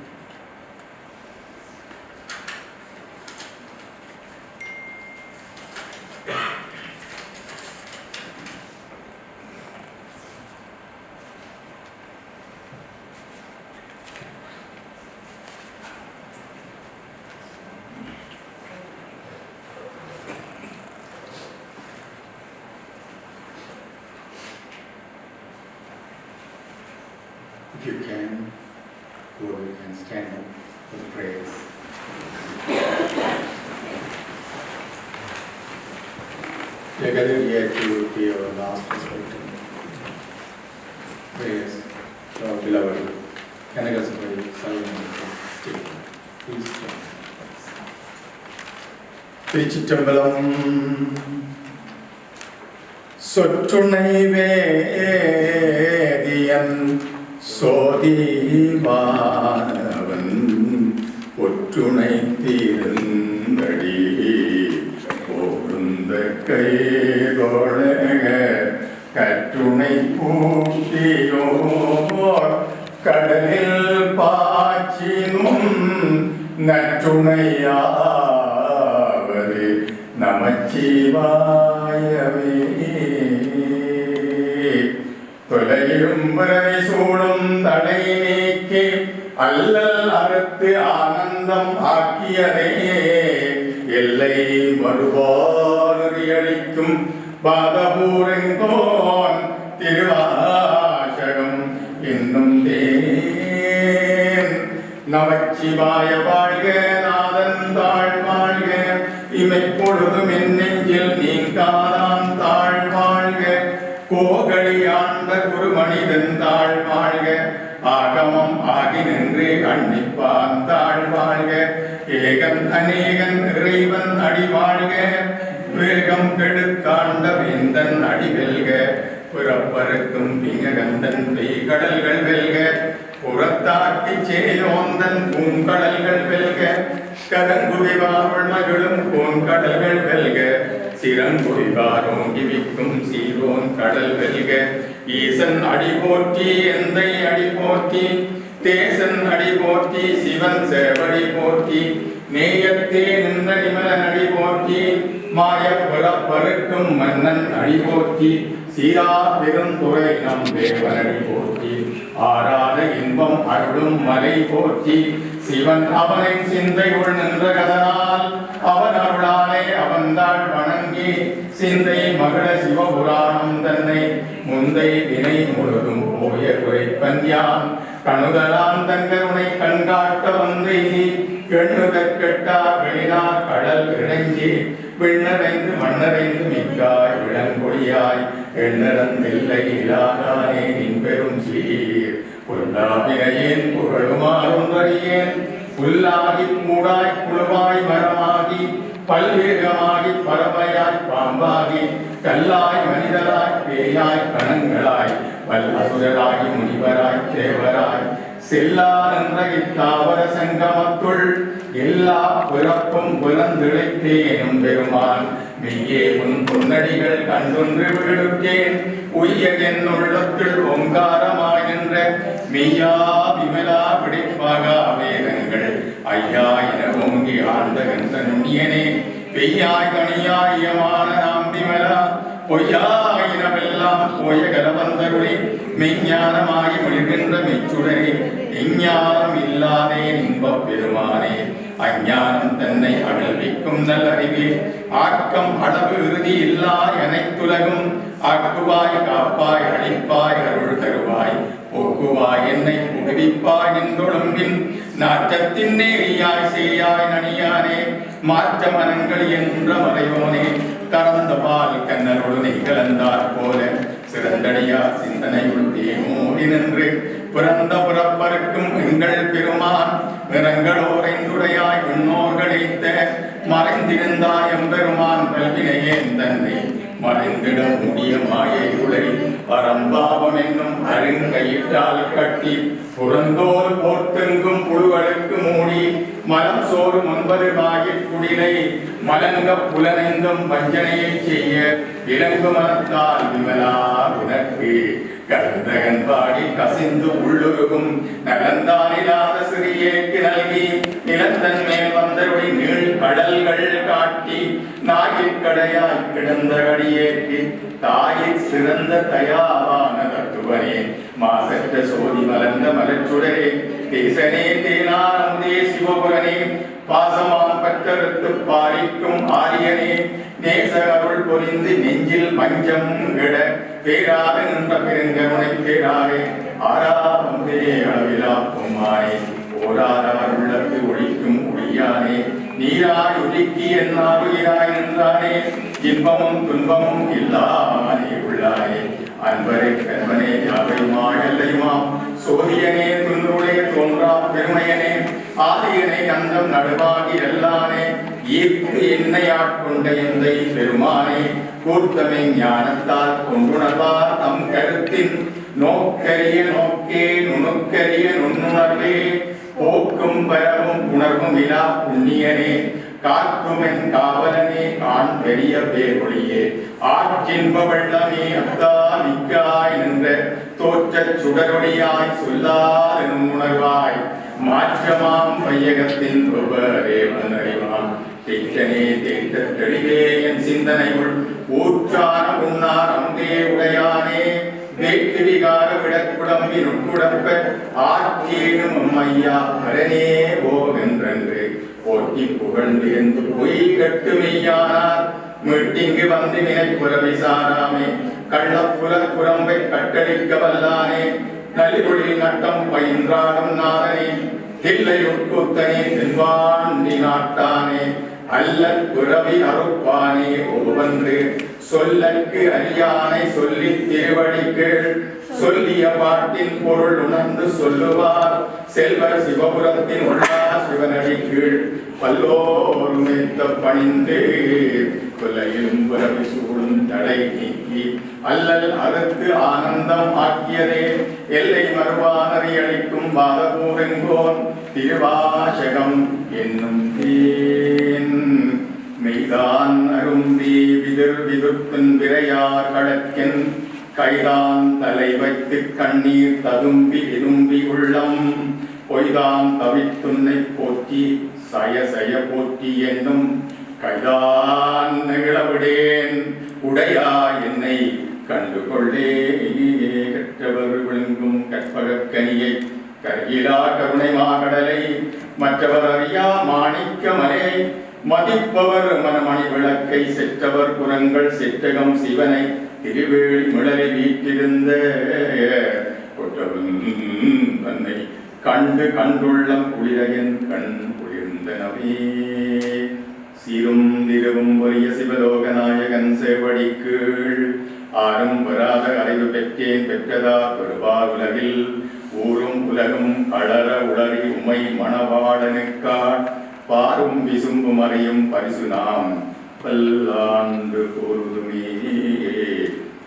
If you can, or you can stand up for the prayers. We are gathered here to pay our last respect. Prayers to our beloved Kanagasabari Salman. Please join. திருச்சிற்றம்பலம் சொற்றுணை வேதியன் சோதிவானவன் ஒற்றுணை தீர்ந்தடி பொருந்த கைகொள கற்றுணை பூட்டியோர் கடலில் பாய்ச்சினும் நற்றுணையாவது நமச்சிவாயவே தொலையும் பிறவி சூடும் தடை நீக்கி அல்லல் அறுத்து ஆனந்தம் ஆக்கியதே எல்லை மறுபாலறியளிக்கும் பாதபூரெங்கோன் திருவாசகம் என்னும் தேன் நமச்சிவாய வாழ்க நாதன் தாழ் வாழ்க இமைப்பொழுதும் என் நெஞ்சில் நீங்காதான் தாழ் வாழ்க கோகலி ஆண்ட குருமனிதன் தாழ் வாழ்க ஆகமம் ஆகி நின்று அன்னிப்பான் தாழ் வாழ்க ஏகன் அநேகன் இறைவன் அடி வாழ்க வேகம் கெடுத்தாண்ட வேந்தன் அடி வெல்க புறப்பருக்கும் பிங்ககந்தன் பெய்கடல்கள் வெல்க புறத்தாக்கி சேயோந்தன் பூங்கடல்கள் வெல்க கரங்குடிவாள் மகளும் பூங்கடல்கள் வெல்க சிறங்குடிவாரோங்கி விக்கும் சீரோன் கடல் வெல்க ஈசன் அடி போற்றி எந்தை அடி போற்றி தேசன் அடி போற்றி சிவன் சேவடி போற்றி நேயத்தே நின்ற நிமலன் அடி போற்றி மாய புறப்பருக்கும் மன்னன் அடி போற்றி சீரா பெருந்துறை நம் தேவனடி போற்றி ஆராத இன்பம் அருளும் மலை போற்றி சிவன் அவனின் சிந்தையுள் நின்ற கதனால் அவன் அருளாலே அவன்தாள் வணங்கி சிந்தை மகள சிவபுராணம் தன்னை முந்தை வினை முழுதும் போய குறைப்பன் யான் கணுதலான் தங்கருணை கண்காட்ட வந்தை எண்ணுதற்கெட்டா வெளினார் கடல் இணைஞ்சி விண்ணறைந்து மண்ணறைந்து மிக்காய் விளங்கொழியாய் எண்ணறந்தில்லை இல்லாதானே நின் பெரும் சீர் புல்லாவினையேன் புகழுமாறும் வரியேன் புல்லாகி மூடாய் புழுவாய் மரமாகி பல்வேகமாகி பறவையாய் பாம்பாகி கல்லாய் மனிதராய் பேயாய் கணங்களாய் வல்லசுரராகி முனிவராய் தேவராய் செல்லா என்ற இத்தாவர சங்கமத்துள் எல்லா பிறப்பும் பிறந்திழைத்தேனும் பெருமான் மெய்யே உன் பொன்னடிகள் கண்டொன்று விழுக்கேன் உய்ய என் உள்ளத்தில் ஓங்காரமாகின்ற மெய்யா விமலா பிடிப்பாகா வேதங்கள் ஐயா என ஓங்கி ஆழ்ந்த நுண்ணியனே பெய்யாய் கனியாயமான நாம் விமலா பொய்யாயினமெல்லாம் போய கலவந்தருளே மெய்ஞானமாகி மொழிகின்ற மெச்சுடரே எஞ்ஞானம் இல்லாதே இன்பப் பெருமானே அஞ்ஞானம் தன்னை அகழ்விக்கும் நல்லறிவே ஆக்கம் அளவு இறுதி இல்லா அனைத்துலகும் ஆக்குவாய் காப்பாய் அழிப்பாய் அருள் தருவாய் போக்குவாய் என்னை புகுவிப்பாய் என்றொழும்பின் நாட்டத்தின் நேரியாய் செய்யாய் நனியானே மாற்ற மனங்கள் என்ற மறைவோனே கறந்த பால் கண்ணரோடு நெய் கலந்தார் போல சிறந்தடியா சிந்தனையுள் தேமோடி நின்று பிறந்த புறப்பருக்கும் எங்கள் பெருமான் நிறங்களோரைந்துடையாய் விண்ணோர்களைத்த மறைந்திருந்தாய் எம்பெருமான் கல்வினையேன் தன்னை மறைந்திட முடிய மாயை உலை பரம்பாவம் என்னும் அருங்கையிட்டால் கட்டி புறந்தோல் போர்த்தெங்கும் புழுகளுக்கு மூடி மலம் சோறு முன்பது வாயிற் குடிலை மலங்க புலனைந்தும் வஞ்சனையை செய்ய இலங்கு மனத்தால் விமலா உனக்கு கந்தகன் பாடி கசிந்து உள்ளுருகும் நலந்தானில்லாத சிறியேக்கு நல்கி நிலந்தன் மேல் வந்தருளி நீள் கடல்கள் காட்டி நாயிற்கடையாய் கிடந்த கடியேற்றி தாயிற் சிறந்த தயாவான தத்துவனே மாசற்ற சோதி மலர்ந்த மலச்சுடரே தேசனே தேனாரந்தே சிவபுரனே பாசமாம் பற்றறுத்து பாரிக்கும் ஆரியனே நேச அருள் பொறிந்து நெஞ்சில் மஞ்சம் விட பேராத நின்ற பெருங்கருணை பேராரே ஆறாவந்தே அளவிலா பொம்மானே ஓராதார் உள்ளத்து ஒழிக்கும் ஒழியானே நீராய் ஒழுக்கி என்னாருயிராய் நின்றானே இன்பமும் துன்பமும் இல்லாமனே உள்ளானே அன்பரே கண்மனே யாவையுமாய் எல்லையுமாம் சோதியனே துன்றுடைய தோன்றா பெருமையனே ஆதியனை அந்தம் நடுவாகி எல்லானே ஈர்ப்பு என்னை ஆட்கொண்ட எந்தை பெருமானே கூர்த்தமை ஞானத்தால் கொண்டுணர்வார் தம் கருத்தின் நோக்கரிய நோக்கே நுணுக்கரிய நுண்ணுணர்வே போக்கும் பரவும் உணர்வும் இலா புண்ணியனே காக்குமென் காவலனே ஆண் பெரிய பேரொழியே ஆற்றின்ப வெள்ளமே அத்தா மிக்காய் நின்ற தோற்றச் சுடரொழியாய் சொல்லாத உணர்வாய் மாற்றமாம் பையகத்தின் ரூபரேவன் அறிவான் தேற்றனே தேற்ற தெளிவே என் சிந்தனையுள் ஊற்றான உன்னார் அங்கே உடையானே வேட்டு விகார விடக்குடம்பி நுட்குடப்ப ஆற்றேனும் அம்மையா அரணே ஓவென்றென்று போட்டி புகழ்ந்திருந்து பொய் கட்டு மெய்யானார் மீட்டிங்கு வந்து நினைப்புறவை சாராமே கள்ளப்புல குரம்பை கட்டளிக்க வல்லானே நலிபொழில் நட்டம் பயின்றாடும் நாதனே தில்லையுட்குத்தனே தென்வாண்டி நாட்டானே அல்லற் புரவி அறுப்பானே ஒவ்வொன்று சொல்லற்கு அறியானை சொல்லித் திருவடிக்கு சொல்லிய பாட்டின் பொருள் உணர்ந்து சொல்லுவார் செல்வர் சிவபுரத்தின் உள்ளார் சிவனடி கீழ் பல்லோரும் மெத்த பணிந்து கொல்லையிலும் புரவி சூழும் தடை நீக்கி அல்லல் அறுத்து ஆனந்தம் ஆக்கியதே எல்லை மறுவானரை அளிக்கும் பாதபூரெங்கோன் திருவாசகம் என்னும் தேன் மெய்தான் அரும்பி விதிர் விதுர்ப்பின் விரையார் கடற்கென் கைதான் தலை வைத்து கண்ணீர் ததும்பி விரும்பி உள்ளம் பொய்தான் தவித்துன்னை போற்றி சய சய போற்றி என்னும் கைதான் நிகழவிடேன் உடையா என்னை கண்டுகொள்ளே கற்றவர் விழுங்கும் கற்பகக்கனியை கருகிலா கருணை மாகடலை மற்றவர் அறியா மாணிக்க மலையை மதிப்பவர் மனமணி விளக்கை செற்றவர் புறங்கள் செற்றகம் சிவனை திருவேழி மிளலை வீட்டிருந்த கொற்றவன் தன்னை கண்டு கண்டுள்ளம் குளிரையன் கண் குளிர்ந்தனவே சீரும் திருவும் பொரிய சிவலோகநாயகன் சேவடி கீழ் ஆறும் வராத அறிவு பெற்றேன் பெற்றதா பெறுவார் உலகில் ஊரும் உலகும் அழற உளறி உமை மணவாளனுக்காட் பாரும் விசும்பும் அறியும் பரிசு நாம் பல்லாண்டு கூறுதுமே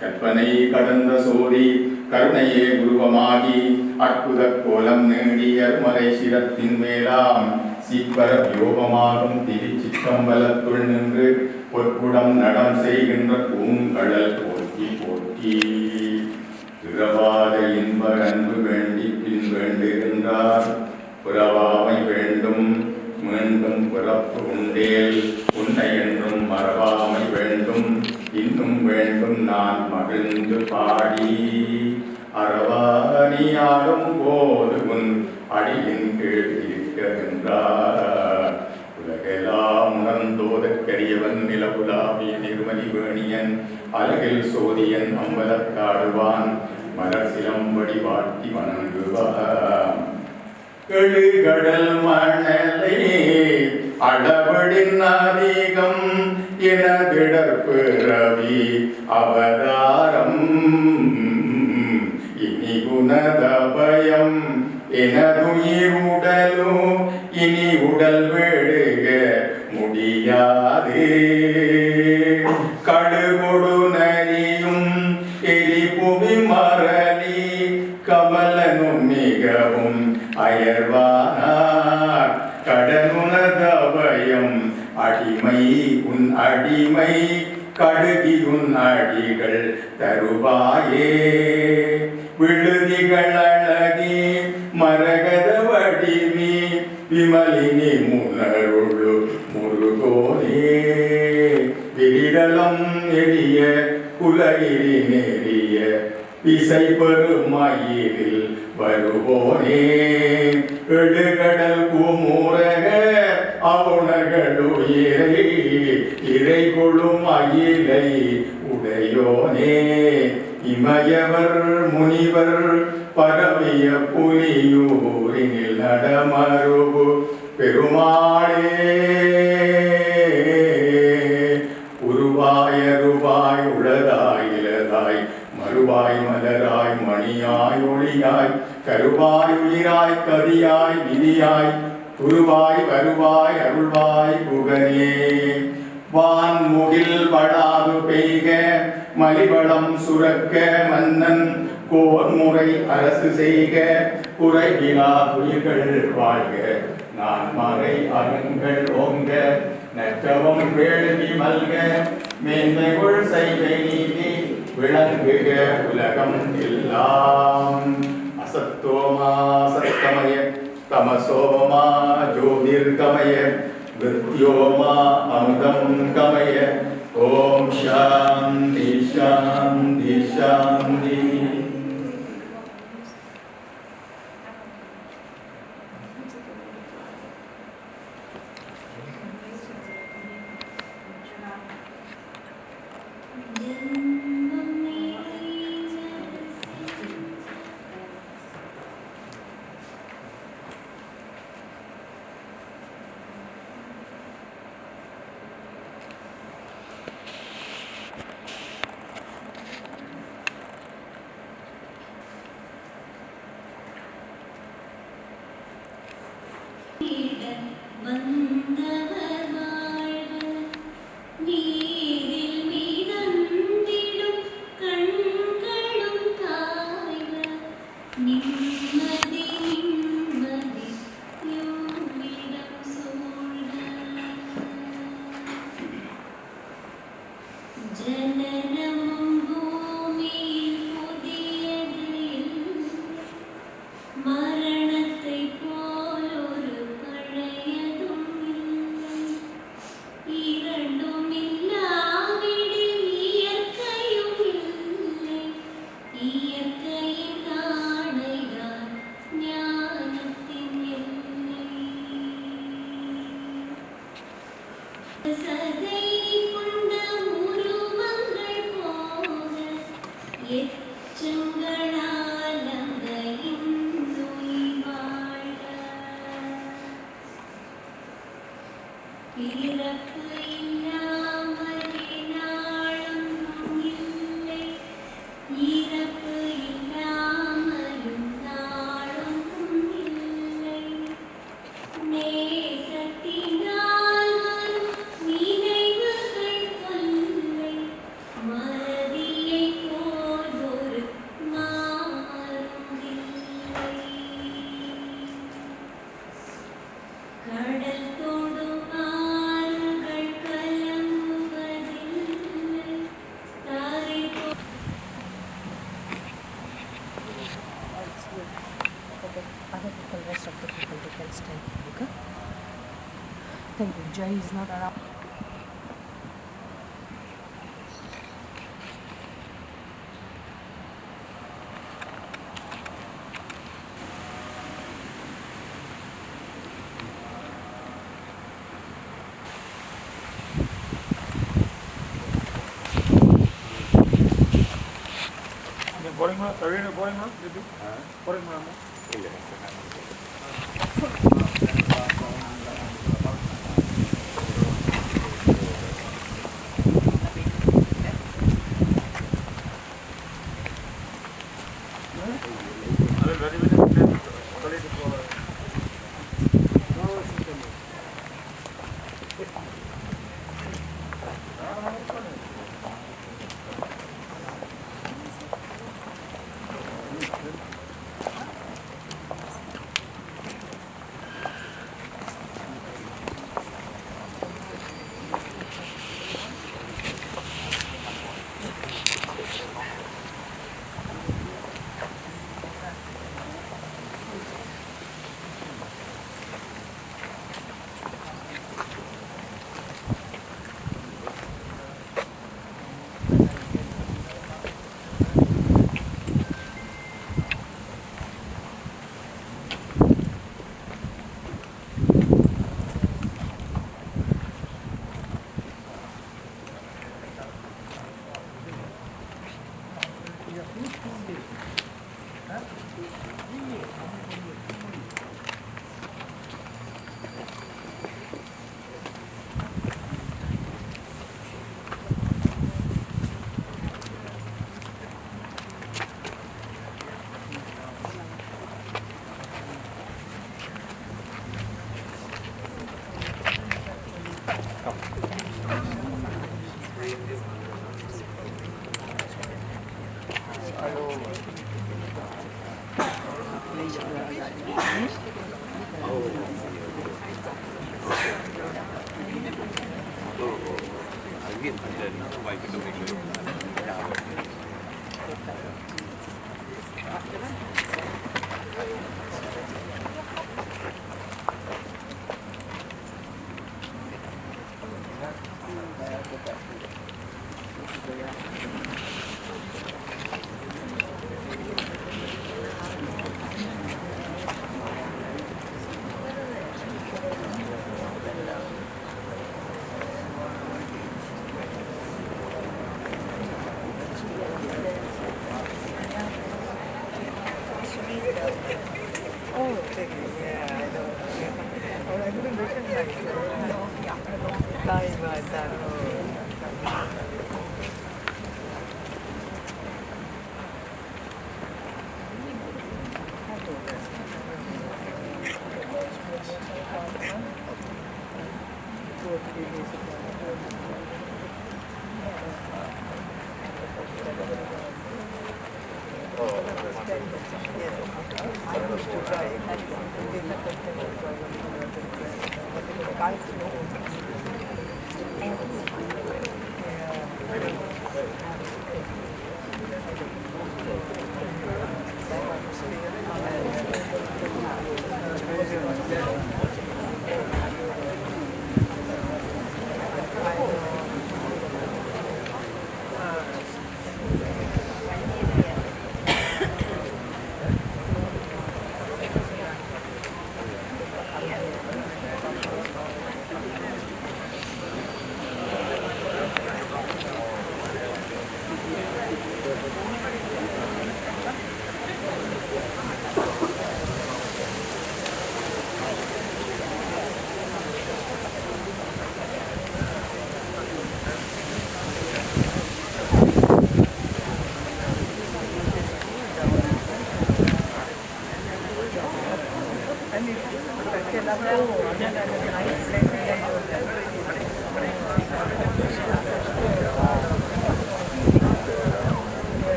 கற்பனை கடந்த சோதி கருணையே உருவமாகி அற்புத கோலம் நேடி அருமலை சிரத்தின் மேலாம் சீப்பர வியோகமாகும் திருச்சிற்றம்பலத்துள் நின்று பொற்குடம் நடம் செய்கின்ற பூங்கடல் போற்றி போற்றி பிறவாத இன்ப அன்பு வேண்டி பின் வேண்டுகின்றார் புறவாமை வேண்டும் மீண்டும் பிறப்பு உண்டேல் உன்னை என்றும் மறவாமை வேண்டும் இன்னும் வேண்டும் நான் மகிழ்ந்து பாடி அறவாணியாடும் போது உன் அடியின் கீழ் இருக்கின்றார் உலகெல்லாம் உணர்ந்தோதற்கரியவன் நிலவுலாவிய நிர்மலி வேணியன் அழகில் சோதியன் அம்பலத்தாடுவான் மலர் சிலம்படி வாழ்த்தி வணங்குவான் கெழுகடல் மணலை அளவடின் அதிகம் எனதிடற்பிறவி அவதாரம் இனி குணதபயம் எனதுயிருடலோ இனி உடல் வேடுக முடியாது கடுகொடு நரியும் எரிபுவி மரளி கமலனும் மிகவும் அயர்வானார் கடனுனதபயம் அடிமை உன் அடிமை கடுகி உன் அடிகள் தருவாயே விழுதிகள் அழகி மரகத வடிவி விமலினி முனருள்ளு முருகோனே விரிடலம் எரிய குலகிரி நெறிய இசை பெருமயிலில் வருவோனே எழுகடல் குமுறக அவுணர்களுயிரை இறை கொள்ளும் அயிலை உடையோனே இமயவர் முனிவர் பரவிய புலியூரினில் நடமருவு பெருமாளே உருவாய ரூபாய் உளதாய் இலதாய் மறுவாய் மலராய் மணியாய் ஒளியாய் கருவாய் உயிராய் கதியாய் விதியாய் குருவாய் வருவாய் அருள்வாய் புகனே வான்முகில் படாது பெய்க மலிவளம் சுரக்க மன்னன் கோன்முறை அரசு செய்க குறைவிலா உயிர்கள் வாழ்க நான் மறை அருங்கள் ஓங்க நற்றவம் வேள்வி மல்க மேன்மைகுள் செய்கை நீதி விளங்குக உலகம் எல்லாம் அசத்தோமா சத்தமய தமசோமா ஜோதிர்கமய விருத்யோமா அமுதம் கமய ஓம் சாந்தி சாந்தி சாந்தி. Thank you. Jay is not around. Boring mah, tadi ni boring mah, jadi boring mah. Iya.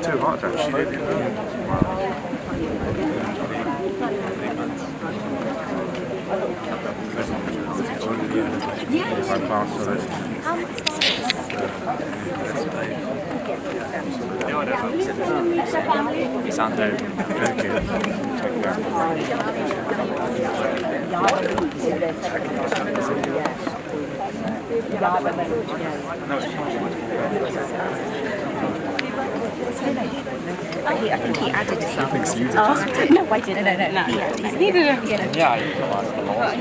Too hot actually. Wow. You sound very good. I think he added something. Thinks you did. Oh, no, I didn't. No. He needed a... Yeah, you come on. The last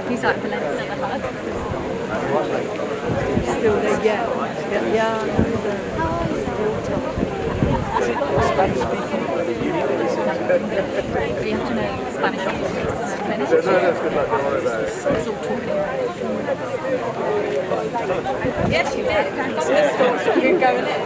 He's like Valencia. Still there, yeah. You have to know Spanish obviously. Yes, you did. You're going in.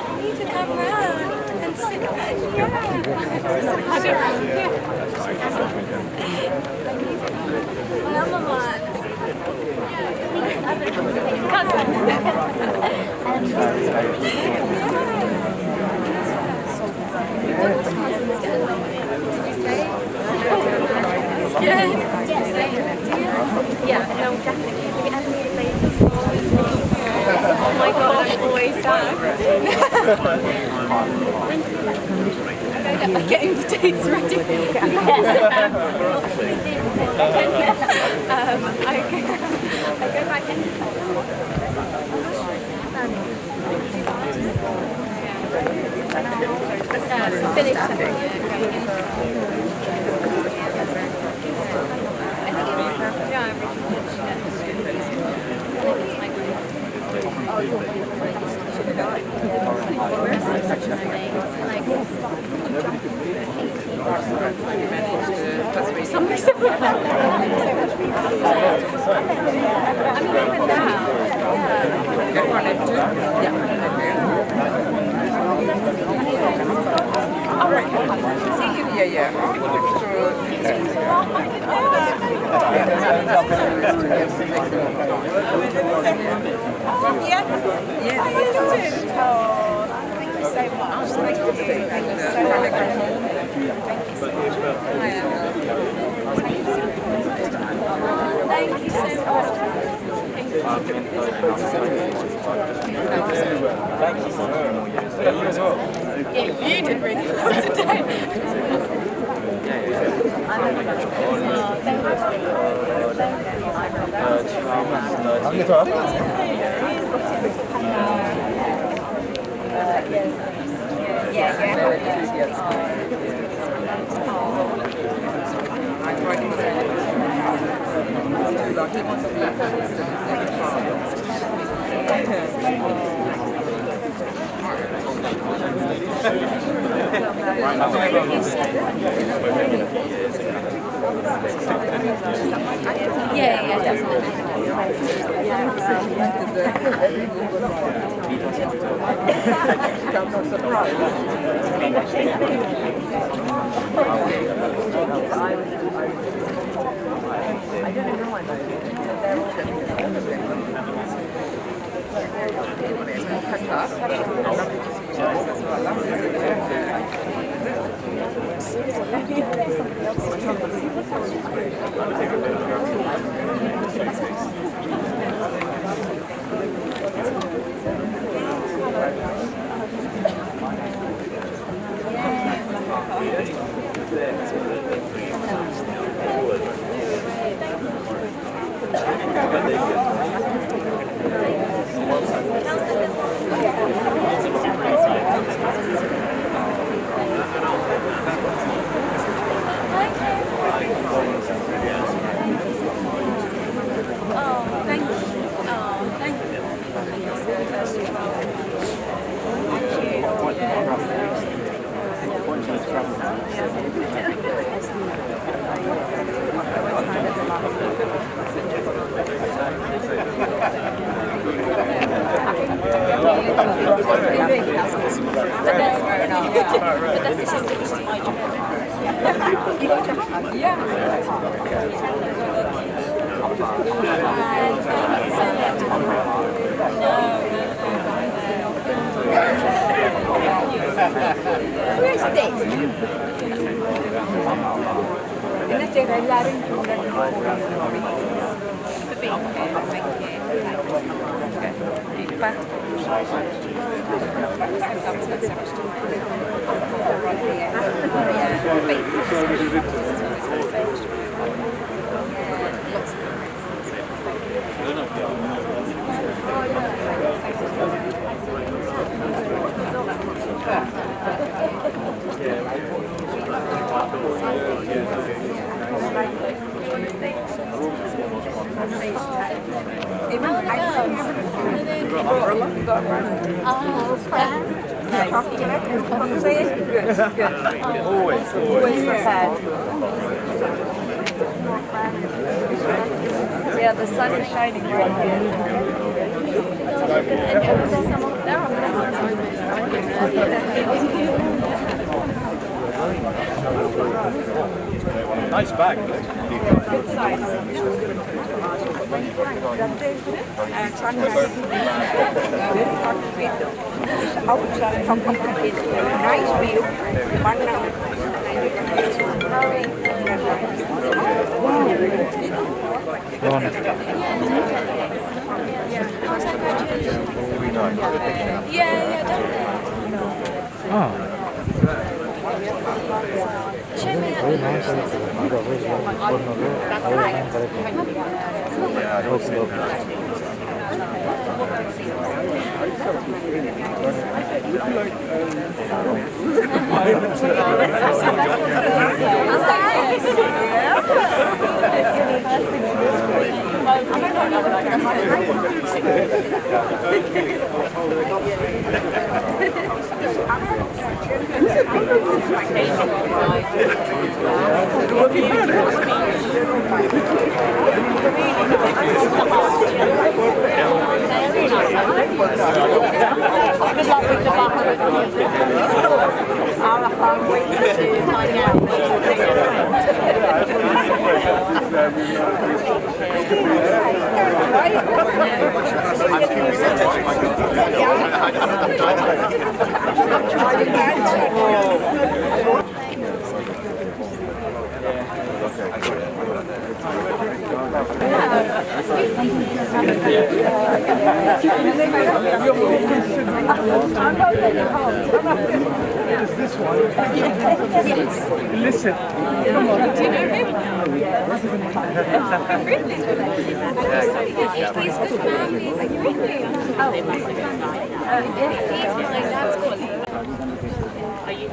You need to come round and sit there. Yeah, no, definitely. Oh my god, I'm always down. I'm getting the dates ready. I go back in. You did really well today. Yeah, Yeah. Always prepared. Yeah, the sun is shining right Nice bag. Good size. Nice view. Yeah, definitely. Oh. Very nice. Is this one? Yes. Listen. Come on. Do you know him? Really? He's good family. Really? Oh, he's my dad's colleague. Are you?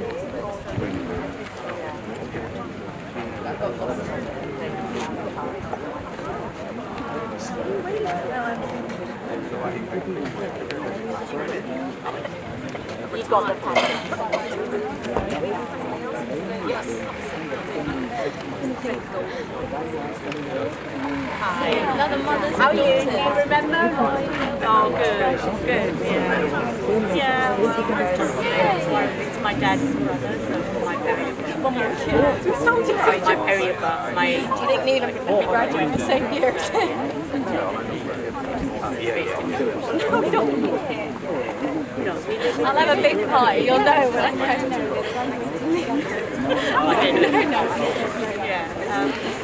He's got the pattern. Yes. Hi. Another mother's How are you? Do you remember? Oh, good. Good. Yeah. It's my dad's brother, so my period. My period, my age. Do you think Neil and Pippi graduate the same year? No, we don't. I'll have a big party. You'll know when I know. Yeah.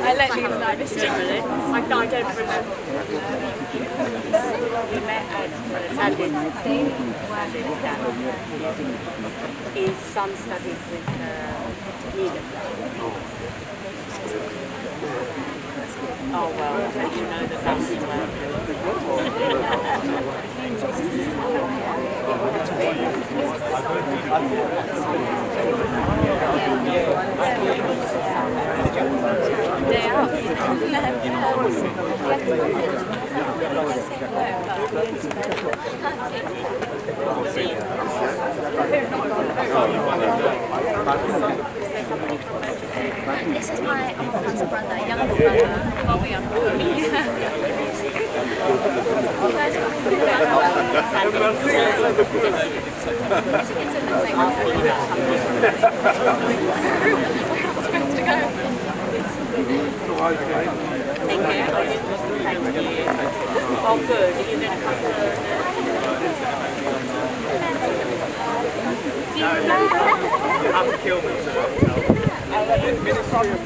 I let you know this generally. I don't remember. We met at Sadin. His son studied with Needham. Oh well, so you know the family well. They are. oldest brother, younger brother, while we are Oh, good. Are you going to come to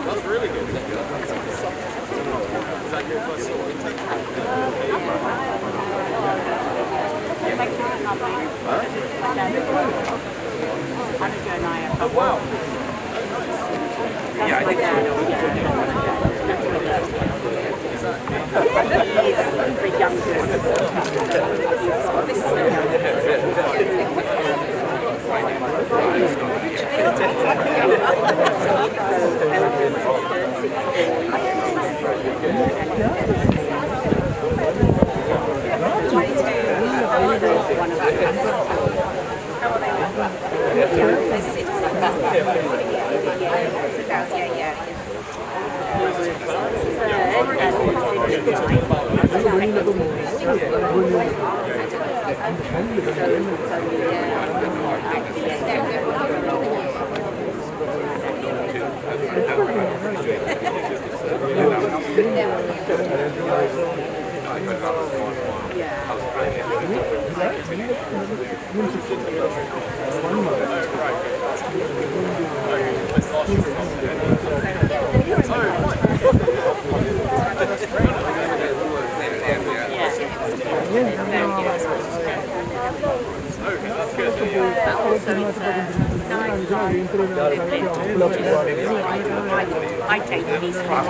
That's really good. Is that your first sort of intake? Oh, wow. Yeah, I think so. I take the least from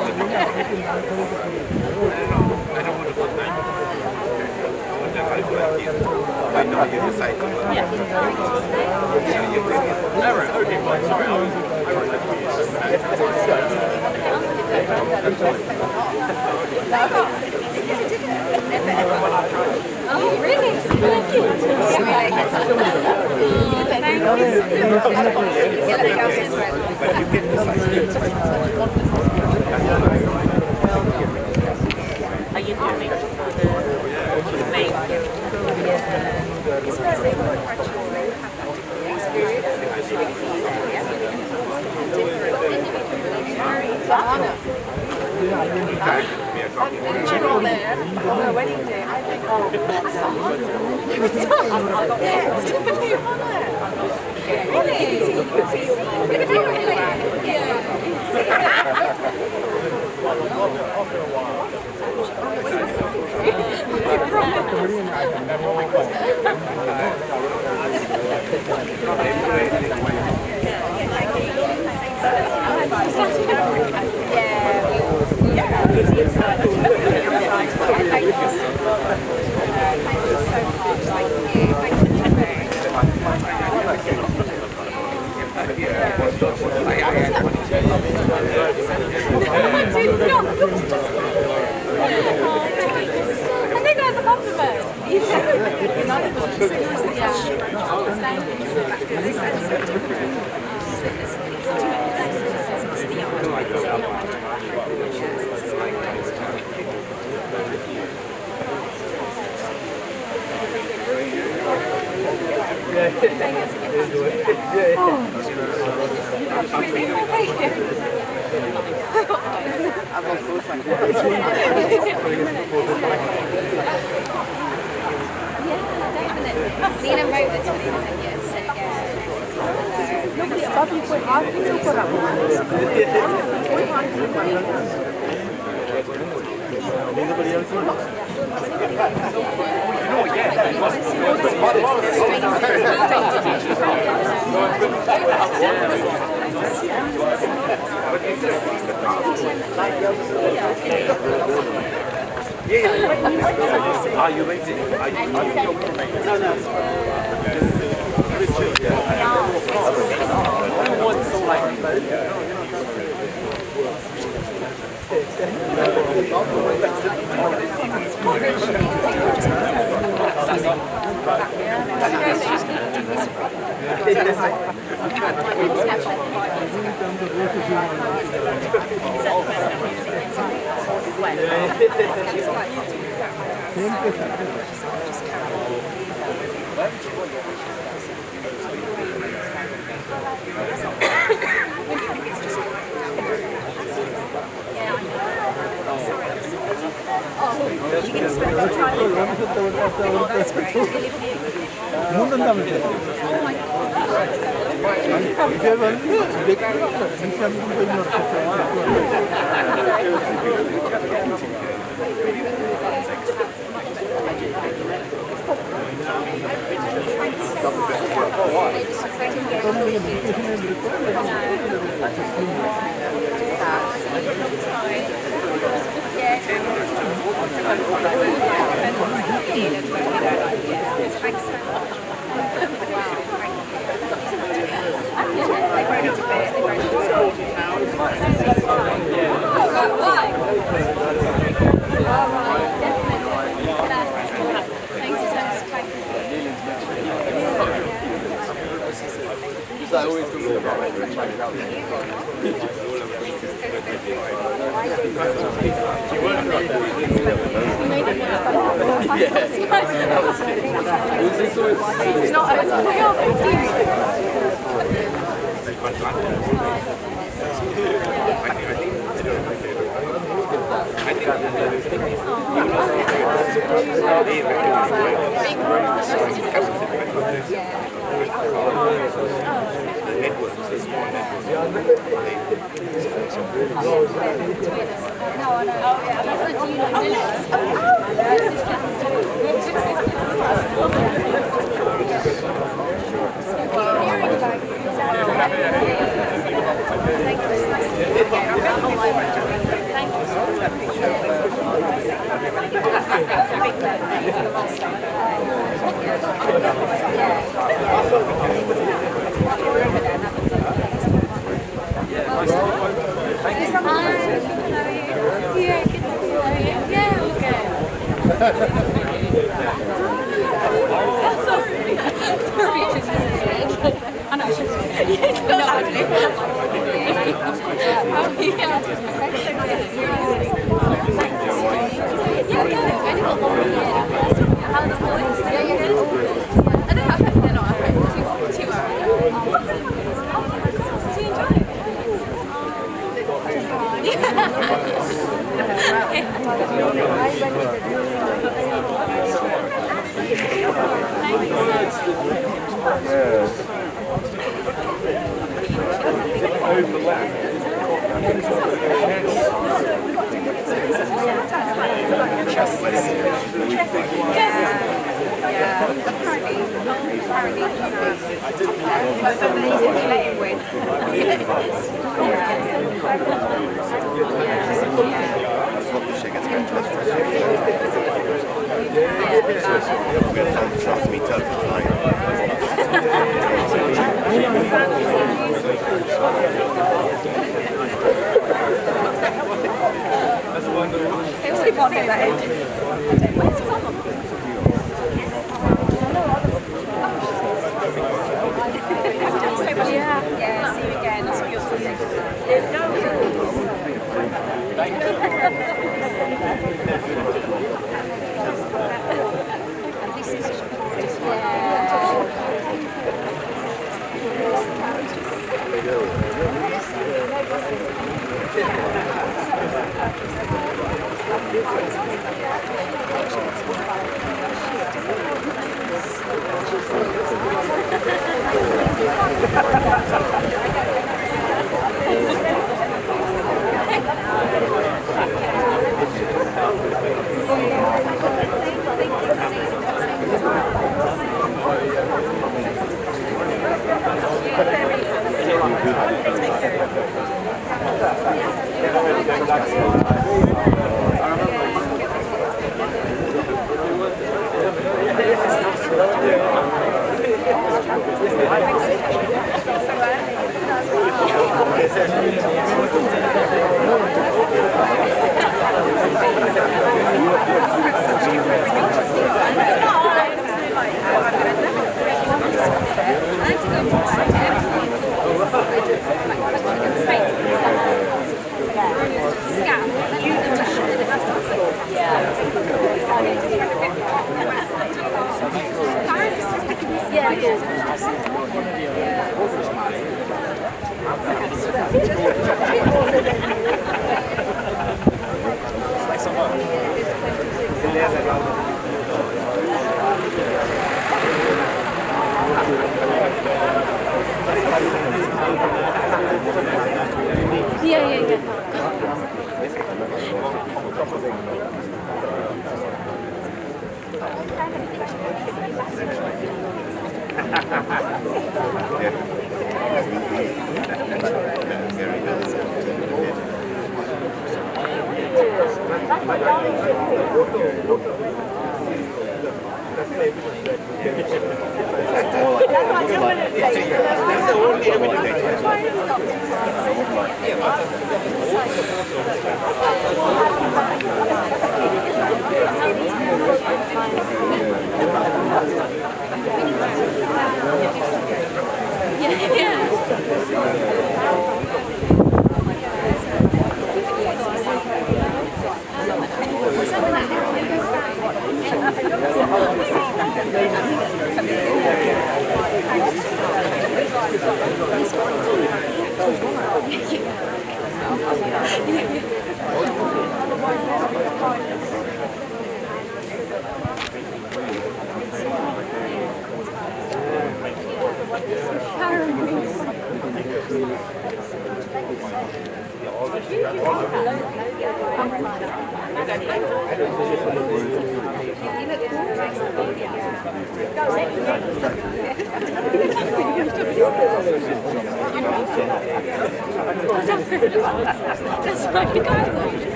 I know you decide. Yeah. Okay, fine. Sorry, I wrote that for Oh, really? Thank you. But you get Are you coming for the main? You're all there. The wedding day. I think, oh, that's someone. Yeah, it's definitely on there. Really? You can see I think that's a compliment. Nina wrote the 20 yes, so Are you waiting? Are you no, no.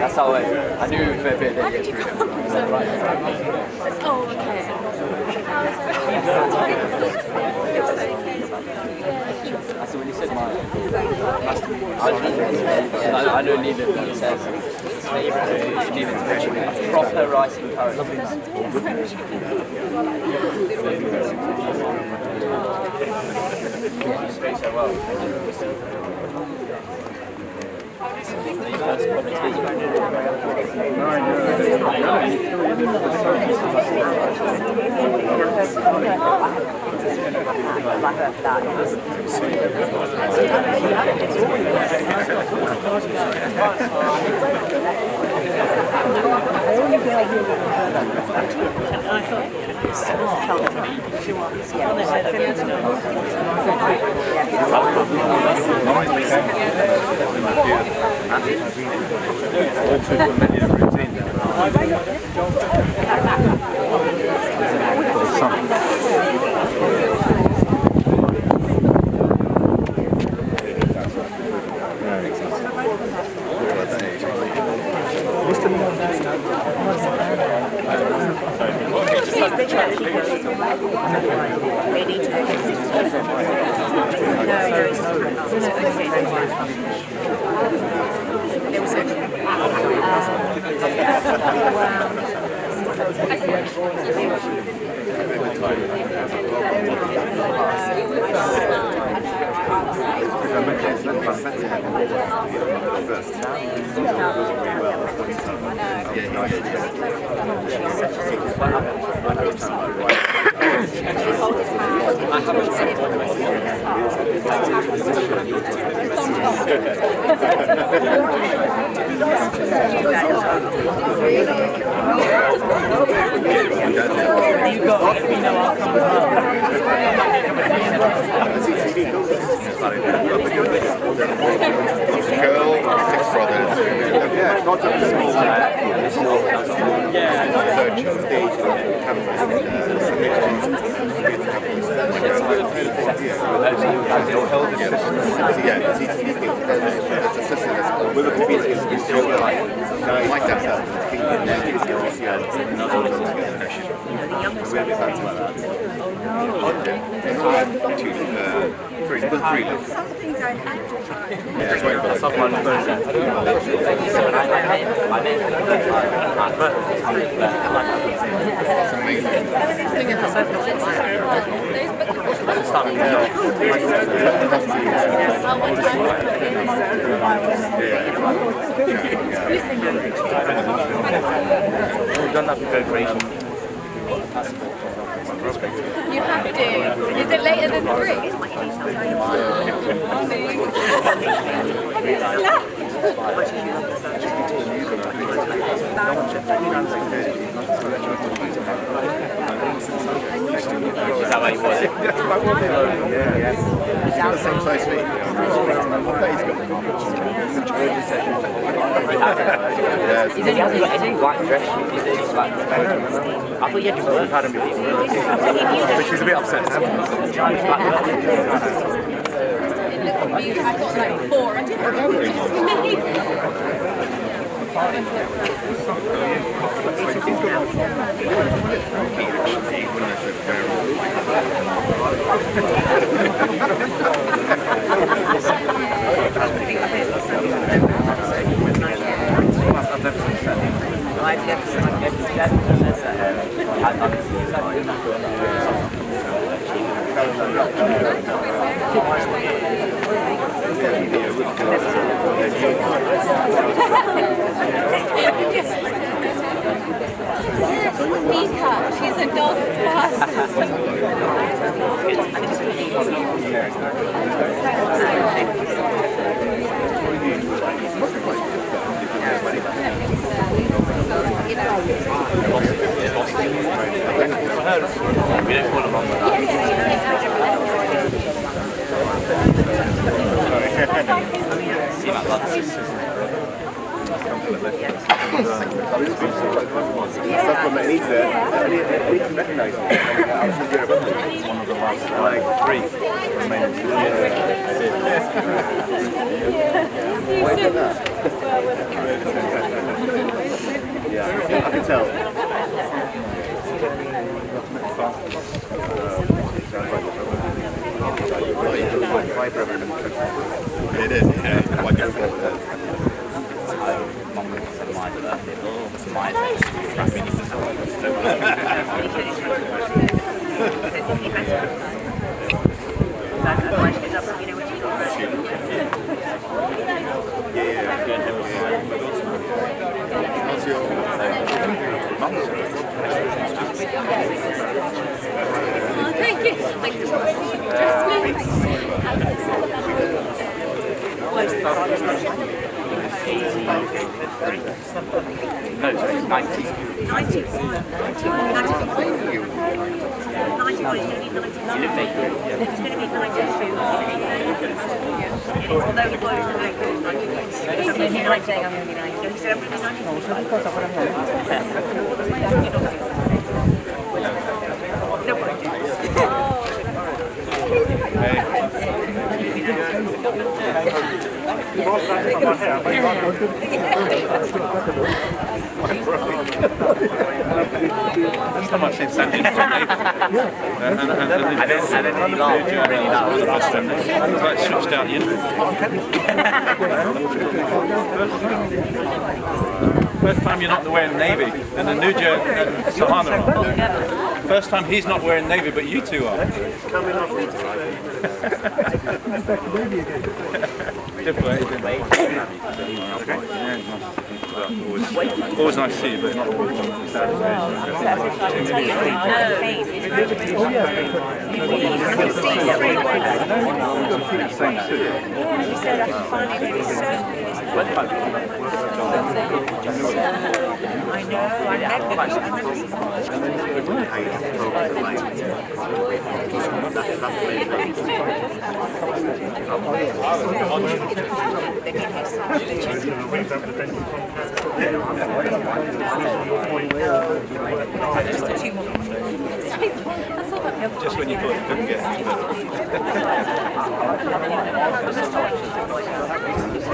That's how I knew for a bit. How did you come? Oh, okay. So when you said mine, I know Leland says favourite proper rice and curry. You speak so well. Just Some things I had to try. We've done that with co-creation. You have to. Is it later than Is that why you want it? The same size as me. He said he hasn't got any black dress. He said it's black. I thought you had to work hard and before. So she's a bit upset now. I've got like 4. I Mika, she's a dog We don't call them on Supplement needs it. It needs to recognise it. It's one of the last like 3 remaining. Why is that? Yeah, I can tell. It is, yeah. Wonderful. Thank you. Thank you. No, it's 90. 90. That's how much I've seen Sandy. And then he laughed. It's like switched out the internet. First time you're not wearing navy, and the Nuja and Sahana are. First time he's not wearing navy, but you two are. Coming off. Always nice to see you, but not always. Just when you thought you couldn't get it.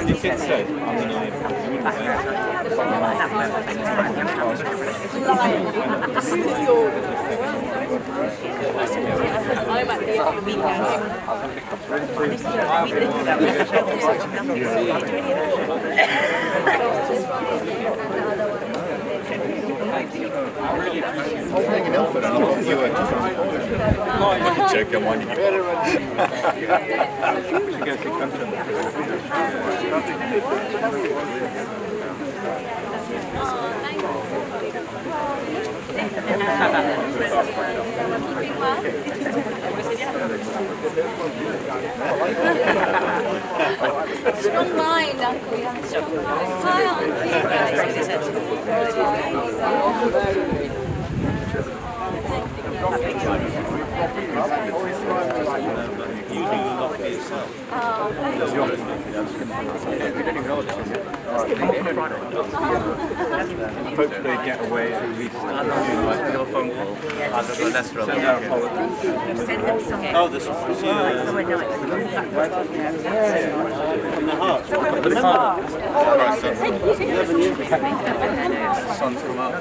You can say, I'm going check them on you. Strong mind, Uncle. Hi, You do a lot for yourself. Hopefully they get away at least. Your phone call. Oh, this one. The heart. The sun's come up.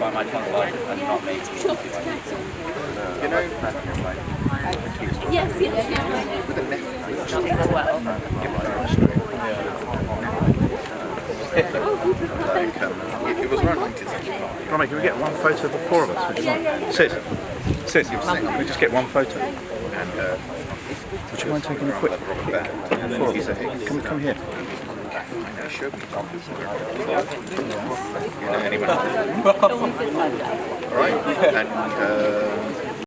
By my tongue light and not me. You know, yes. with a net. It was around 1965. Romy, can we get one photo of the four of us? Would you mind? Sis, can we just get one photo? And would you mind taking a quick pic? Come here. You know anyone? Alright, and